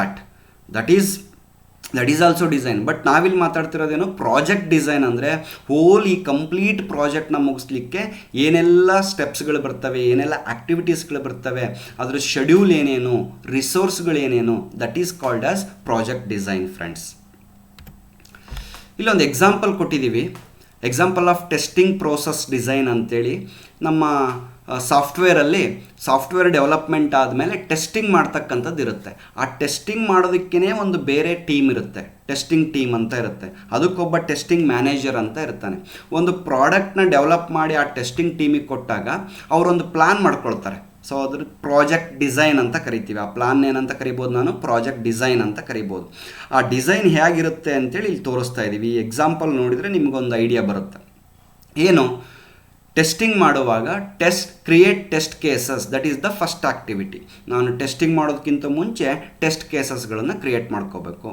that is also design. But ನಾವಿಲ್ಲಿ ಮಾತಾಡ್ತಿರೋದೇನು, ಪ್ರಾಜೆಕ್ಟ್ ಡಿಸೈನ್ ಅಂದರೆ ಹೋಲ್ ಈ ಕಂಪ್ಲೀಟ್ ಪ್ರಾಜೆಕ್ಟ್ನ ಮುಗಿಸ್ಲಿಕ್ಕೆ ಏನೆಲ್ಲ ಸ್ಟೆಪ್ಸ್ಗಳು ಬರ್ತವೆ, ಏನೆಲ್ಲ ಆ್ಯಕ್ಟಿವಿಟೀಸ್ಗಳು ಬರ್ತವೆ, ಅದರ ಶೆಡ್ಯೂಲ್ ಏನೇನು, ರಿಸೋರ್ಸ್ಗಳೇನೇನು, that is called as project design friends. ಇಲ್ಲೊಂದು ಎಕ್ಸಾಂಪಲ್ ಕೊಟ್ಟಿದ್ದೀವಿ, example of testing process design ಅಂತೇಳಿ. ನಮ್ಮ ಸಾಫ್ಟ್ವೇರ್ ಡೆವಲಪ್ಮೆಂಟ್ ಆದಮೇಲೆ ಟೆಸ್ಟಿಂಗ್ ಮಾಡ್ತಕ್ಕಂಥದ್ದು ಇರುತ್ತೆ. ಆ ಟೆಸ್ಟಿಂಗ್ ಮಾಡೋದಕ್ಕೇ ಒಂದು ಬೇರೆ ಟೀಮ್ ಇರುತ್ತೆ, ಟೆಸ್ಟಿಂಗ್ ಟೀಮ್ ಅಂತ ಇರುತ್ತೆ. ಅದಕ್ಕೊಬ್ಬ ಟೆಸ್ಟಿಂಗ್ ಮ್ಯಾನೇಜರ್ ಅಂತ ಇರ್ತಾನೆ. ಒಂದು ಪ್ರಾಡಕ್ಟ್ನ ಡೆವಲಪ್ ಮಾಡಿ ಆ ಟೆಸ್ಟಿಂಗ್ ಟೀಮಿಗೆ ಕೊಟ್ಟಾಗ ಅವರೊಂದು ಪ್ಲ್ಯಾನ್ ಮಾಡ್ಕೊಳ್ತಾರೆ. ಸೊ ಅದ್ರ ಪ್ರಾಜೆಕ್ಟ್ ಡಿಸೈನ್ ಅಂತ ಕರಿತೀವಿ. ಆ ಪ್ಲಾನ್ ಏನಂತ ಕರಿಬೋದು, ನಾನು ಪ್ರಾಜೆಕ್ಟ್ ಡಿಸೈನ್ ಅಂತ ಕರಿಬೋದು. ಆ ಡಿಸೈನ್ ಹೇಗಿರುತ್ತೆ ಅಂತೇಳಿ ಇಲ್ಲಿ ತೋರಿಸ್ತಾ ಇದ್ದೀವಿ. ಈ ಎಕ್ಸಾಂಪಲ್ ನೋಡಿದರೆ ನಿಮಗೊಂದು ಐಡಿಯಾ ಬರುತ್ತೆ. ಏನು, ಟೆಸ್ಟಿಂಗ್ ಮಾಡುವಾಗ create test cases, that is the first activity. ನಾನು ಟೆಸ್ಟಿಂಗ್ ಮಾಡೋದಕ್ಕಿಂತ ಮುಂಚೆ ಟೆಸ್ಟ್ ಕೇಸಸ್ಗಳನ್ನು ಕ್ರಿಯೇಟ್ ಮಾಡ್ಕೋಬೇಕು.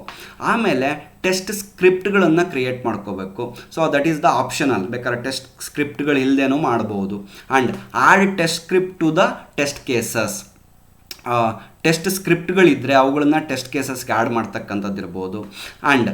ಆಮೇಲೆ ಟೆಸ್ಟ್ ಸ್ಕ್ರಿಪ್ಟ್ಗಳನ್ನು ಕ್ರಿಯೇಟ್ ಮಾಡ್ಕೋಬೇಕು. So that is the optional, ಬೇಕಾದ್ರೆ ಟೆಸ್ಟ್ ಸ್ಕ್ರಿಪ್ಟ್ಗಳು ಇಲ್ಲದೇನೂ ಮಾಡ್ಬೋದು. And add test script to the test cases. Test ಸ್ಕ್ರಿಪ್ಟ್ಗಳಿದ್ದರೆ ಅವುಗಳನ್ನು ಟೆಸ್ಟ್ ಕೇಸಸ್ಗೆ ಆ್ಯಡ್ ಮಾಡ್ತಕ್ಕಂಥದ್ದು ಇರ್ಬೋದು. And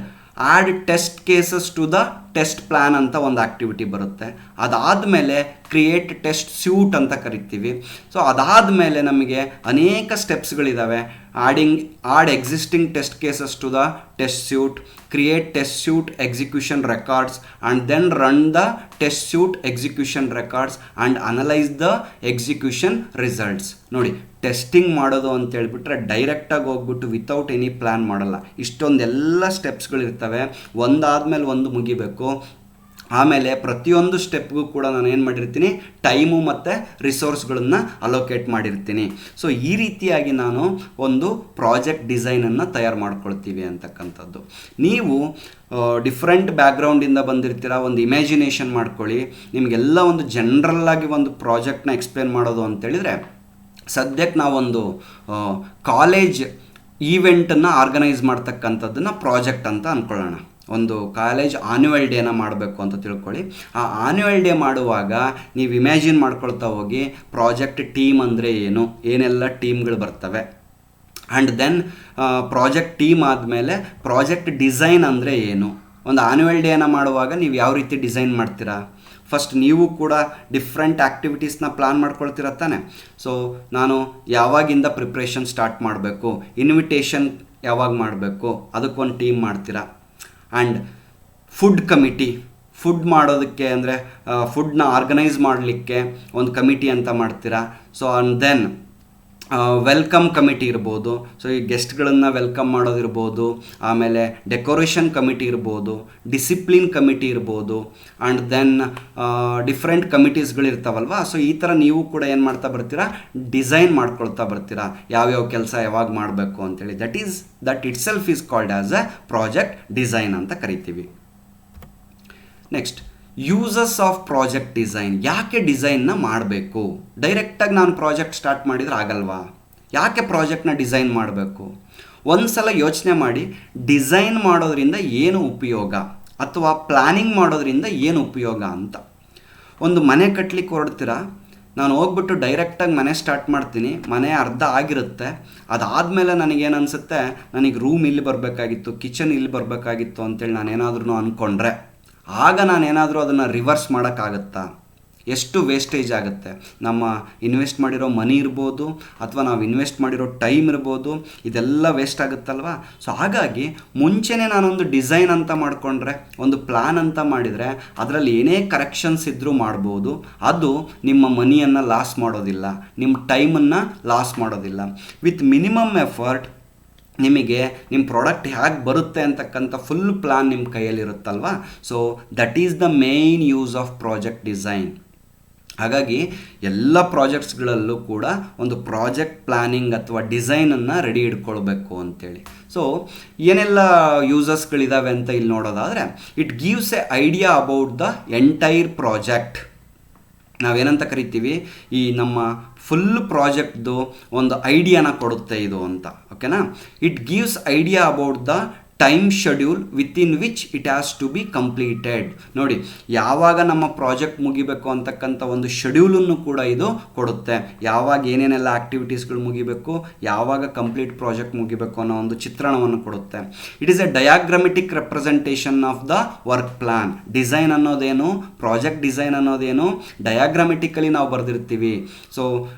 add test cases to the test plan ಅಂತ ಒಂದು ಆ್ಯಕ್ಟಿವಿಟಿ ಬರುತ್ತೆ. ಅದಾದಮೇಲೆ ಕ್ರಿಯೇಟ್ ಟೆಸ್ಟ್ ಸ್ಯೂಟ್ ಅಂತ ಕರಿತೀವಿ. ಸೊ ಅದಾದಮೇಲೆ ನಮಗೆ ಅನೇಕ ಸ್ಟೆಪ್ಸ್ಗಳಿದ್ದಾವೆ. Add existing test cases to the test suite, create test suite execution records, and then run the test suite execution records and analyse the execution results. ನೋಡಿ, testing ಮಾಡೋದು ಅಂತ ಹೇಳ್ಬಿಟ್ರೆ ಡೈರೆಕ್ಟಾಗಿ ಹೋಗ್ಬಿಟ್ಟು ವಿತೌಟ್ ಎನಿ ಪ್ಲ್ಯಾನ್ ಮಾಡಲ್ಲ. ಇಷ್ಟೊಂದೆಲ್ಲ ಸ್ಟೆಪ್ಸ್ಗಳಿರ್ತವೆ, ಒಂದಾದ್ಮೇಲೆ ಒಂದು ಮುಗಿಬೇಕು. ಆಮೇಲೆ ಪ್ರತಿಯೊಂದು ಸ್ಟೆಪ್ಗೂ ಕೂಡ ನಾನು ಏನು ಮಾಡಿರ್ತೀನಿ, ಟೈಮು ಮತ್ತು ರಿಸೋರ್ಸ್ಗಳನ್ನು ಅಲೋಕೇಟ್ ಮಾಡಿರ್ತೀನಿ. ಸೊ ಈ ರೀತಿಯಾಗಿ ನಾನು ಒಂದು ಪ್ರಾಜೆಕ್ಟ್ ಡಿಸೈನನ್ನು ತಯಾರು ಮಾಡ್ಕೊಳ್ತೀವಿ ಅಂತಕ್ಕಂಥದ್ದು. ನೀವು ಡಿಫ್ರೆಂಟ್ ಬ್ಯಾಕ್ಗ್ರೌಂಡಿಂದ ಬಂದಿರ್ತೀರ, ಒಂದು ಇಮ್ಯಾಜಿನೇಷನ್ ಮಾಡ್ಕೊಳ್ಳಿ. ನಿಮಗೆಲ್ಲ ಒಂದು ಜನರಲ್ಲಾಗಿ ಒಂದು ಪ್ರಾಜೆಕ್ಟ್ನ ಎಕ್ಸ್ಪ್ಲೇನ್ ಮಾಡೋದು ಅಂತೇಳಿದರೆ, ಸದ್ಯಕ್ಕೆ ನಾವೊಂದು ಕಾಲೇಜ್ ಈವೆಂಟನ್ನು ಆರ್ಗನೈಸ್ ಮಾಡ್ತಕ್ಕಂಥದ್ದನ್ನು ಪ್ರಾಜೆಕ್ಟ್ ಅಂತ ಅಂದ್ಕೊಳ್ಳೋಣ. ಒಂದು ಕಾಲೇಜ್ ಆನ್ಯುವಲ್ ಡೇನ ಮಾಡಬೇಕು ಅಂತ ತಿಳ್ಕೊಳ್ಳಿ. ಆ ಆನ್ಯುವಲ್ ಡೇ ಮಾಡುವಾಗ ನೀವು ಇಮ್ಯಾಜಿನ್ ಮಾಡ್ಕೊಳ್ತಾ ಹೋಗಿ ಪ್ರಾಜೆಕ್ಟ್ ಟೀಮ್ ಅಂದರೆ ಏನು, ಏನೆಲ್ಲ ಟೀಮ್ಗಳು ಬರ್ತವೆ. ಆ್ಯಂಡ್ ದೆನ್ ಪ್ರಾಜೆಕ್ಟ್ ಟೀಮ್ ಆದಮೇಲೆ ಪ್ರಾಜೆಕ್ಟ್ ಡಿಸೈನ್ ಅಂದರೆ ಏನು. ಒಂದು ಆನ್ಯುವಲ್ ಡೇನ ಮಾಡುವಾಗ ನೀವು ಯಾವ ರೀತಿ ಡಿಸೈನ್ ಮಾಡ್ತೀರಾ, ಫಸ್ಟ್ ನೀವು ಕೂಡ ಡಿಫ್ರೆಂಟ್ ಆ್ಯಕ್ಟಿವಿಟೀಸ್ನ ಪ್ಲ್ಯಾನ್ ಮಾಡ್ಕೊಳ್ತೀರ ತಾನೆ. ಸೊ ನಾನು ಯಾವಾಗಿಂದ ಪ್ರಿಪ್ರೇಷನ್ ಸ್ಟಾರ್ಟ್ ಮಾಡಬೇಕು, ಇನ್ವಿಟೇಷನ್ ಯಾವಾಗ ಮಾಡಬೇಕು, ಅದಕ್ಕೊಂದು ಟೀಮ್ ಮಾಡ್ತೀರಾ. ಆ್ಯಂಡ್ ಫುಡ್ ಕಮಿಟಿ, ಫುಡ್ ಮಾಡೋದಕ್ಕೆ ಅಂದರೆ ಫುಡ್ನ ಆರ್ಗನೈಸ್ ಮಾಡಲಿಕ್ಕೆ ಒಂದು ಕಮಿಟಿ ಅಂತ ಮಾಡ್ತೀರಾ. So and then welcome committee ಇರ್ಬೋದು. ಸೊ ಈ ಗೆಸ್ಟ್ಗಳನ್ನು ವೆಲ್ಕಮ್ ಮಾಡೋದಿರ್ಬೋದು, ಆಮೇಲೆ ಡೆಕೋರೇಷನ್ ಕಮಿಟಿ ಇರ್ಬೋದು, ಡಿಸಿಪ್ಲಿನ್ ಕಮಿಟಿ ಇರ್ಬೋದು, ಆ್ಯಂಡ್ ದೆನ್ ಡಿಫ್ರೆಂಟ್ ಕಮಿಟೀಸ್ಗಳಿರ್ತಾವಲ್ವ. ಸೊ ಈ ಥರ ನೀವು ಕೂಡ ಏನು ಮಾಡ್ತಾ ಬರ್ತೀರಾ, ಡಿಸೈನ್ ಮಾಡ್ಕೊಳ್ತಾ ಬರ್ತೀರಾ, ಯಾವ್ಯಾವ ಕೆಲಸ ಯಾವಾಗ ಮಾಡಬೇಕು ಅಂತೇಳಿ. That it self is called as A project design ಅಂತ ಕರಿತೀವಿ. Next, uses of project design. ಯಾಕೆ ಡಿಸೈನ್ನ ಮಾಡಬೇಕು? ಡೈರೆಕ್ಟಾಗಿ ನಾನು ಪ್ರಾಜೆಕ್ಟ್ ಸ್ಟಾರ್ಟ್ ಮಾಡಿದರೆ ಆಗಲ್ವಾ? ಯಾಕೆ ಪ್ರಾಜೆಕ್ಟ್ನ ಡಿಸೈನ್ ಮಾಡಬೇಕು? ಒಂದು ಸಲ ಯೋಚನೆ ಮಾಡಿ, ಡಿಸೈನ್ ಮಾಡೋದ್ರಿಂದ ಏನು ಉಪಯೋಗ ಅಥವಾ ಪ್ಲ್ಯಾನಿಂಗ್ ಮಾಡೋದ್ರಿಂದ ಏನು ಉಪಯೋಗ ಅಂತ. ಒಂದು ಮನೆ ಕಟ್ಟಲಿಕ್ಕೆ ಹೊರಡ್ತೀರಾ, ನಾನು ಹೋಗ್ಬಿಟ್ಟು ಡೈರೆಕ್ಟಾಗಿ ಮನೆ ಸ್ಟಾರ್ಟ್ ಮಾಡ್ತೀನಿ, ಮನೆ ಅರ್ಧ ಆಗಿರುತ್ತೆ, ಅದಾದಮೇಲೆ ನನಗೇನು ಅನಿಸುತ್ತೆ, ನನಗೆ ರೂಮ್ ಇಲ್ಲಿ ಬರಬೇಕಾಗಿತ್ತು, ಕಿಚನ್ ಇಲ್ಲಿ ಬರಬೇಕಾಗಿತ್ತು ಅಂತೇಳಿ ನಾನೇನಾದ್ರೂ ಅಂದ್ಕೊಂಡ್ರೆ, ಆಗ ನಾನೇನಾದರೂ ಅದನ್ನು ರಿವರ್ಸ್ ಮಾಡೋಕ್ಕಾಗತ್ತಾ? ಎಷ್ಟು ವೇಸ್ಟೇಜ್ ಆಗುತ್ತೆ. ನಮ್ಮ ಇನ್ವೆಸ್ಟ್ ಮಾಡಿರೋ ಮನಿ ಇರ್ಬೋದು, ಅಥವಾ ನಾವು ಇನ್ವೆಸ್ಟ್ ಮಾಡಿರೋ ಟೈಮ್ ಇರ್ಬೋದು, ಇದೆಲ್ಲ ವೇಸ್ಟ್ ಆಗುತ್ತಲ್ವ. ಸೊ ಹಾಗಾಗಿ ಮುಂಚೆನೇ ನಾನೊಂದು ಡಿಸೈನ್ ಅಂತ ಮಾಡಿಕೊಂಡ್ರೆ, ಒಂದು ಪ್ಲ್ಯಾನ್ ಅಂತ ಮಾಡಿದರೆ, ಅದರಲ್ಲಿ ಏನೇ ಕರೆಕ್ಷನ್ಸ್ ಇದ್ದರೂ ಮಾಡ್ಬೋದು. ಅದು ನಿಮ್ಮ ಮನಿಯನ್ನು ಲಾಸ್ ಮಾಡೋದಿಲ್ಲ, ನಿಮ್ಮ ಟೈಮನ್ನು ಲಾಸ್ ಮಾಡೋದಿಲ್ಲ. ವಿತ್ ಮಿನಿಮಮ್ ಎಫರ್ಟ್ ನಿಮಗೆ ನಿಮ್ಮ ಪ್ರಾಡಕ್ಟ್ ಹೇಗೆ ಬರುತ್ತೆ ಅಂತಕ್ಕಂಥ ಫುಲ್ ಪ್ಲ್ಯಾನ್ ನಿಮ್ಮ ಕೈಯಲ್ಲಿರುತ್ತಲ್ವ. So that is the main use of project design. ಹಾಗಾಗಿ ಎಲ್ಲ ಪ್ರಾಜೆಕ್ಟ್ಸ್ಗಳಲ್ಲೂ ಕೂಡ ಒಂದು ಪ್ರಾಜೆಕ್ಟ್ ಪ್ಲ್ಯಾನಿಂಗ್ ಅಥವಾ ಡಿಸೈನನ್ನು ರೆಡಿ ಇಟ್ಕೊಳ್ಬೇಕು ಅಂತೇಳಿ. ಸೊ ಏನೆಲ್ಲ ಯೂಸಸ್ಗಳಿದ್ದಾವೆ ಅಂತ ಇಲ್ಲಿ ನೋಡೋದಾದರೆ, it gives A idea about the entire project. ನಾವೇನಂತ ಕರಿತೀವಿ, ಈ ನಮ್ಮ ಫುಲ್ ಪ್ರಾಜೆಕ್ಟ್ದು ಒಂದು ಐಡಿಯಾನ ಕೊಡುತ್ತೆ ಇದು ಅಂತ, ಓಕೆನಾ. It gives idea about the time schedule within which it has to be completed. ನೋಡಿ, ಯಾವಾಗ ನಮ್ಮ ಪ್ರಾಜೆಕ್ಟ್ ಮುಗಿಬೇಕು ಅಂತಕ್ಕಂಥ ಒಂದು ಶೆಡ್ಯೂಲನ್ನು ಕೂಡ ಇದು ಕೊಡುತ್ತೆ. ಯಾವಾಗ ಏನೇನೆಲ್ಲ ಆ್ಯಕ್ಟಿವಿಟೀಸ್ಗಳು ಮುಗಿಬೇಕು, ಯಾವಾಗ ಕಂಪ್ಲೀಟ್ ಪ್ರಾಜೆಕ್ಟ್ ಮುಗಿಬೇಕು ಅನ್ನೋ ಒಂದು ಚಿತ್ರಣವನ್ನು ಕೊಡುತ್ತೆ. It is a diagrammatic representation of the work plan. Design ಅನ್ನೋದೇನು, ಪ್ರಾಜೆಕ್ಟ್ ಡಿಸೈನ್ ಅನ್ನೋದೇನು, ಡಯಾಗ್ರಾಮೆಟಿಕಲಿ ನಾವು ಬರೆದಿರ್ತೀವಿ. ಸೊ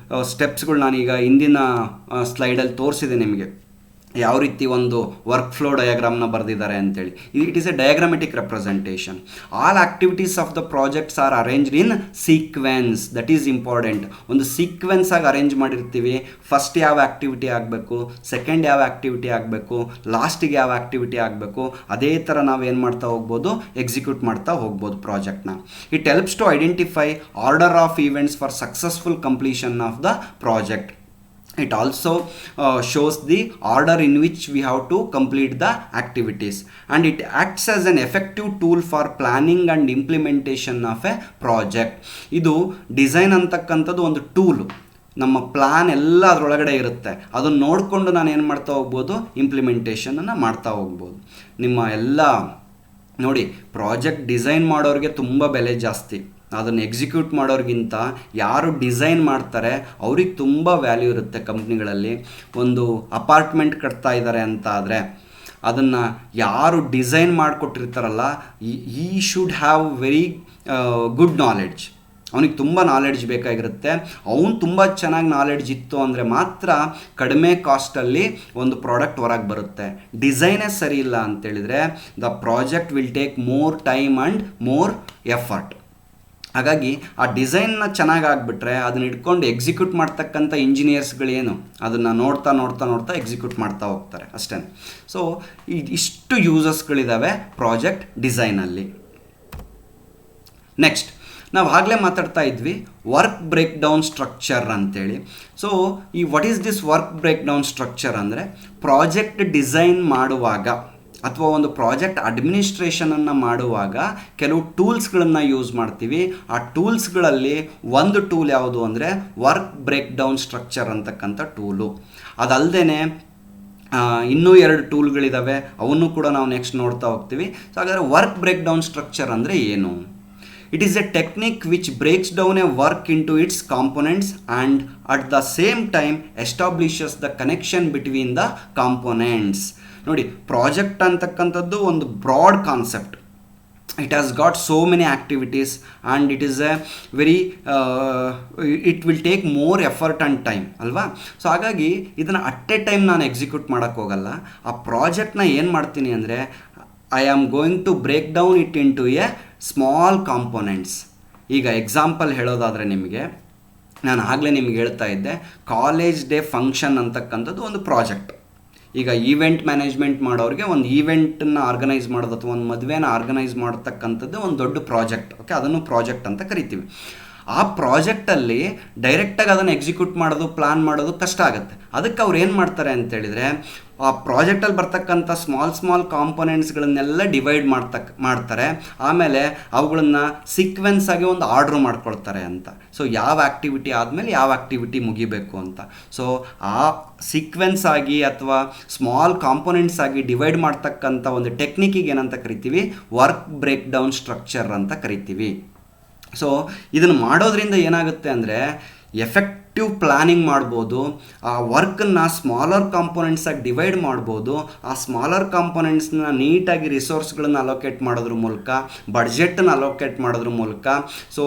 ಸ್ಟೆಪ್ಸ್ಗಳು ನಾನೀಗ ಹಿಂದಿನ ಸ್ಲೈಡಲ್ಲಿ ತೋರಿಸಿದೆ ನಿಮಗೆ, ಯಾವ ರೀತಿ ಒಂದು ವರ್ಕ್ ಫ್ಲೋ ಡಯಾಗ್ರಾಮ್ನ ಬರೆದಿದ್ದಾರೆ ಅಂತೇಳಿ. It is a diagrammatic representation. All activities of the projects are arranged in sequence. That is important. ಒಂದು ಸೀಕ್ವೆನ್ಸ್ ಆಗಿ ಅರೇಂಜ್ ಮಾಡಿರ್ತೀವಿ. ಫಸ್ಟ್ ಯಾವ ಆ್ಯಕ್ಟಿವಿಟಿ ಆಗಬೇಕು, ಸೆಕೆಂಡ್ ಯಾವ ಆ್ಯಕ್ಟಿವಿಟಿ ಆಗಬೇಕು, ಲಾಸ್ಟಿಗೆ ಯಾವ ಆ್ಯಕ್ಟಿವಿಟಿ ಆಗಬೇಕು, ಅದೇ ಥರ ನಾವು ಏನು ಮಾಡ್ತಾ ಹೋಗ್ಬೋದು, ಎಕ್ಸಿಕ್ಯೂಟ್ ಮಾಡ್ತಾ ಹೋಗ್ಬೋದು ಪ್ರಾಜೆಕ್ಟ್ನ. It helps to identify order of events for successful completion of the project. It also shows the order in which we have to complete the activities, and it acts as an effective tool for planning and implementation of a project. ಇದು design ಅಂತಕ್ಕಂಥದ್ದು ಒಂದು tool. ನಮ್ಮ plan ಎಲ್ಲ ಅದರೊಳಗಡೆ ಇರುತ್ತೆ. ಅದನ್ನು ನೋಡಿಕೊಂಡು ನಾನು ಏನು ಮಾಡ್ತಾ ಹೋಗ್ಬೋದು, ಇಂಪ್ಲಿಮೆಂಟೇಷನನ್ನು ಮಾಡ್ತಾ ಹೋಗ್ಬೋದು. ನಿಮ್ಮ ಎಲ್ಲ ನೋಡಿ, ಪ್ರಾಜೆಕ್ಟ್ ಡಿಸೈನ್ ಮಾಡೋರಿಗೆ ತುಂಬ ಬೆಲೆ ಜಾಸ್ತಿ. ಅದನ್ನು ಎಕ್ಸಿಕ್ಯೂಟ್ ಮಾಡೋರಿಗಿಂತ ಯಾರು ಡಿಸೈನ್ ಮಾಡ್ತಾರೆ ಅವ್ರಿಗೆ ತುಂಬ ವ್ಯಾಲ್ಯೂ ಇರುತ್ತೆ. ಕಂಪ್ನಿಗಳಲ್ಲಿ ಒಂದು ಅಪಾರ್ಟ್ಮೆಂಟ್ ಕಟ್ತಾ ಇದ್ದಾರೆ ಅಂತ ಆದರೆ, ಅದನ್ನು ಯಾರು ಡಿಸೈನ್ ಮಾಡಿಕೊಟ್ಟಿರ್ತಾರಲ್ಲ, ಈ should have very good knowledge. ಅವನಿಗೆ ತುಂಬ ನಾಲೆಡ್ಜ್ ಬೇಕಾಗಿರುತ್ತೆ. ಅವನು ತುಂಬ ಚೆನ್ನಾಗಿ ನಾಲೆಡ್ಜ್ ಇತ್ತು ಅಂದರೆ ಮಾತ್ರ ಕಡಿಮೆ ಕಾಸ್ಟಲ್ಲಿ ಒಂದು ಪ್ರಾಡಕ್ಟ್ ಹೊರಗೆ ಬರುತ್ತೆ. ಡಿಸೈನೇ ಸರಿ ಇಲ್ಲ ಅಂತೇಳಿದರೆ the project will take more time and more effort. ಹಾಗಾಗಿ ಆ ಡಿಸೈನ್ನ ಚೆನ್ನಾಗಿ ಆಗಿಬಿಟ್ರೆ ಅದನ್ನ ಇಟ್ಕೊಂಡು ಎಕ್ಸಿಕ್ಯೂಟ್ ಮಾಡ್ತಕ್ಕಂಥ ಇಂಜಿನಿಯರ್ಸ್ಗಳೇನು ಅದನ್ನು ನೋಡ್ತಾ ನೋಡ್ತಾ ನೋಡ್ತಾ ಎಕ್ಸಿಕ್ಯೂಟ್ ಮಾಡ್ತಾ ಹೋಗ್ತಾರೆ ಅಷ್ಟೇ. ಸೊ ಇಷ್ಟು ಯೂಸಸ್ಗಳಿದ್ದಾವೆ ಪ್ರಾಜೆಕ್ಟ್ ಡಿಸೈನಲ್ಲಿ. ನೆಕ್ಸ್ಟ್, ನಾವು ಆಗಲೇ ಮಾತಾಡ್ತಾ ಇದ್ವಿ ವರ್ಕ್ ಬ್ರೇಕ್ ಡೌನ್ ಸ್ಟ್ರಕ್ಚರ್ ಅಂತೇಳಿ. ಸೊ ಈ what is this work break down structure ಅಂದರೆ, ಪ್ರಾಜೆಕ್ಟ್ ಡಿಸೈನ್ ಮಾಡುವಾಗ ಅಥವಾ ಒಂದು ಪ್ರಾಜೆಕ್ಟ್ ಅಡ್ಮಿನಿಸ್ಟ್ರೇಷನನ್ನು ಮಾಡುವಾಗ ಕೆಲವು ಟೂಲ್ಸ್ಗಳನ್ನು ಯೂಸ್ ಮಾಡ್ತೀವಿ. ಆ ಟೂಲ್ಸ್ಗಳಲ್ಲಿ ಒಂದು ಟೂಲ್ ಯಾವುದು ಅಂದರೆ ವರ್ಕ್ ಬ್ರೇಕ್ ಡೌನ್ ಸ್ಟ್ರಕ್ಚರ್ ಅಂತಕ್ಕಂಥ ಟೂಲು. ಅದಲ್ಲದೆ ಇನ್ನೂ 2 ಟೂಲ್ಗಳಿದ್ದಾವೆ, ಅವನ್ನು ಕೂಡ ನಾವು ನೆಕ್ಸ್ಟ್ ನೋಡ್ತಾ ಹೋಗ್ತೀವಿ. ಸೊ ಹಾಗಾದರೆ ವರ್ಕ್ ಬ್ರೇಕ್ ಡೌನ್ ಸ್ಟ್ರಕ್ಚರ್ ಅಂದರೆ ಏನು? It is a technique which breaks down a work into its components and at the same time establishes the connection between the components. ನೋಡಿ, ಪ್ರಾಜೆಕ್ಟ್ ಅಂತಕ್ಕಂಥದ್ದು ಒಂದು broad concept. It has got so many activities and it is a very it will take more effort and time ಅಲ್ವಾ. So ಹಾಗಾಗಿ ಇದನ್ನು at a time ನಾನು execute ಮಾಡೋಕ್ಕೋಗಲ್ಲ. ಆ ಪ್ರಾಜೆಕ್ಟ್ನ ಏನು ಮಾಡ್ತೀನಿ ಅಂದರೆ, I am going to break down it in to a small components. ಈಗ ಎಕ್ಸಾಂಪಲ್ ಹೇಳೋದಾದರೆ ನಿಮಗೆ, ನಾನು ಆಗಲೇ ನಿಮ್ಗೆ ಹೇಳ್ತಾ ಇದ್ದೆ, ಕಾಲೇಜ್ ಡೇ ಫಂಕ್ಷನ್ ಅಂತಕ್ಕಂಥದ್ದು ಒಂದು ಪ್ರಾಜೆಕ್ಟ್. ಈಗ ಈವೆಂಟ್ ಮ್ಯಾನೇಜ್ಮೆಂಟ್ ಮಾಡೋರಿಗೆ ಒಂದು ಈವೆಂಟನ್ನು ಆರ್ಗನೈಸ್ ಮಾಡೋದು ಅಥವಾ ಒಂದು ಮದುವೆನ ಆರ್ಗನೈಸ್ ಮಾಡತಕ್ಕಂಥದ್ದು ಒಂದು ದೊಡ್ಡ ಪ್ರಾಜೆಕ್ಟ್. ಓಕೆ, ಅದನ್ನು ಪ್ರಾಜೆಕ್ಟ್ ಅಂತ ಕರಿತೀವಿ. ಆ ಪ್ರಾಜೆಕ್ಟಲ್ಲಿ ಡೈರೆಕ್ಟಾಗಿ ಅದನ್ನು ಎಕ್ಸಿಕ್ಯೂಟ್ ಮಾಡೋದು, ಪ್ಲ್ಯಾನ್ ಮಾಡೋದು ಕಷ್ಟ ಆಗುತ್ತೆ. ಅದಕ್ಕೆ ಅವ್ರು ಏನು ಮಾಡ್ತಾರೆ ಅಂತೇಳಿದರೆ, ಆ ಪ್ರಾಜೆಕ್ಟಲ್ಲಿ ಬರ್ತಕ್ಕಂಥ ಸ್ಮಾಲ್ ಕಾಂಪೊನೆಂಟ್ಸ್ಗಳನ್ನೆಲ್ಲ ಡಿವೈಡ್ ಮಾಡ್ತಾರೆ. ಆಮೇಲೆ ಅವುಗಳನ್ನು ಸೀಕ್ವೆನ್ಸ್ ಆಗಿ ಒಂದು ಆರ್ಡ್ರ್ ಮಾಡ್ಕೊಳ್ತಾರೆ ಅಂತ. ಸೊ ಯಾವ ಆ್ಯಕ್ಟಿವಿಟಿ ಆದಮೇಲೆ ಯಾವ ಆ್ಯಕ್ಟಿವಿಟಿ ಮುಗಿಬೇಕು ಅಂತ. ಸೊ ಆ ಸೀಕ್ವೆನ್ಸ್ ಆಗಿ ಅಥವಾ ಸ್ಮಾಲ್ ಕಾಂಪೊನೆಂಟ್ಸ್ ಆಗಿ ಡಿವೈಡ್ ಮಾಡ್ತಕ್ಕಂಥ ಒಂದು ಟೆಕ್ನಿಕ್ಕಿಗೆ ಏನಂತ ಕರಿತೀವಿ, ವರ್ಕ್ ಬ್ರೇಕ್ ಡೌನ್ ಸ್ಟ್ರಕ್ಚರ್ ಅಂತ ಕರಿತೀವಿ. ಸೊ ಇದನ್ನು ಮಾಡೋದ್ರಿಂದ ಏನಾಗುತ್ತೆ ಅಂದರೆ ಎಫೆಕ್ಟಿವ್ ಪ್ಲ್ಯಾನಿಂಗ್ ಮಾಡ್ಬೋದು, ಆ ವರ್ಕನ್ನು ಸ್ಮಾಲರ್ ಕಾಂಪೊನೆಂಟ್ಸಾಗಿ ಡಿವೈಡ್ ಮಾಡ್ಬೋದು. ಆ ಸ್ಮಾಲರ್ ಕಾಂಪೊನೆಂಟ್ಸ್ನ ನೀಟಾಗಿ ರಿಸೋರ್ಸ್ಗಳನ್ನು ಅಲೋಕೇಟ್ ಮಾಡೋದ್ರ ಮೂಲಕ, ಬಡ್ಜೆಟನ್ನು ಅಲೋಕೇಟ್ ಮಾಡೋದ್ರ ಮೂಲಕ, ಸೊ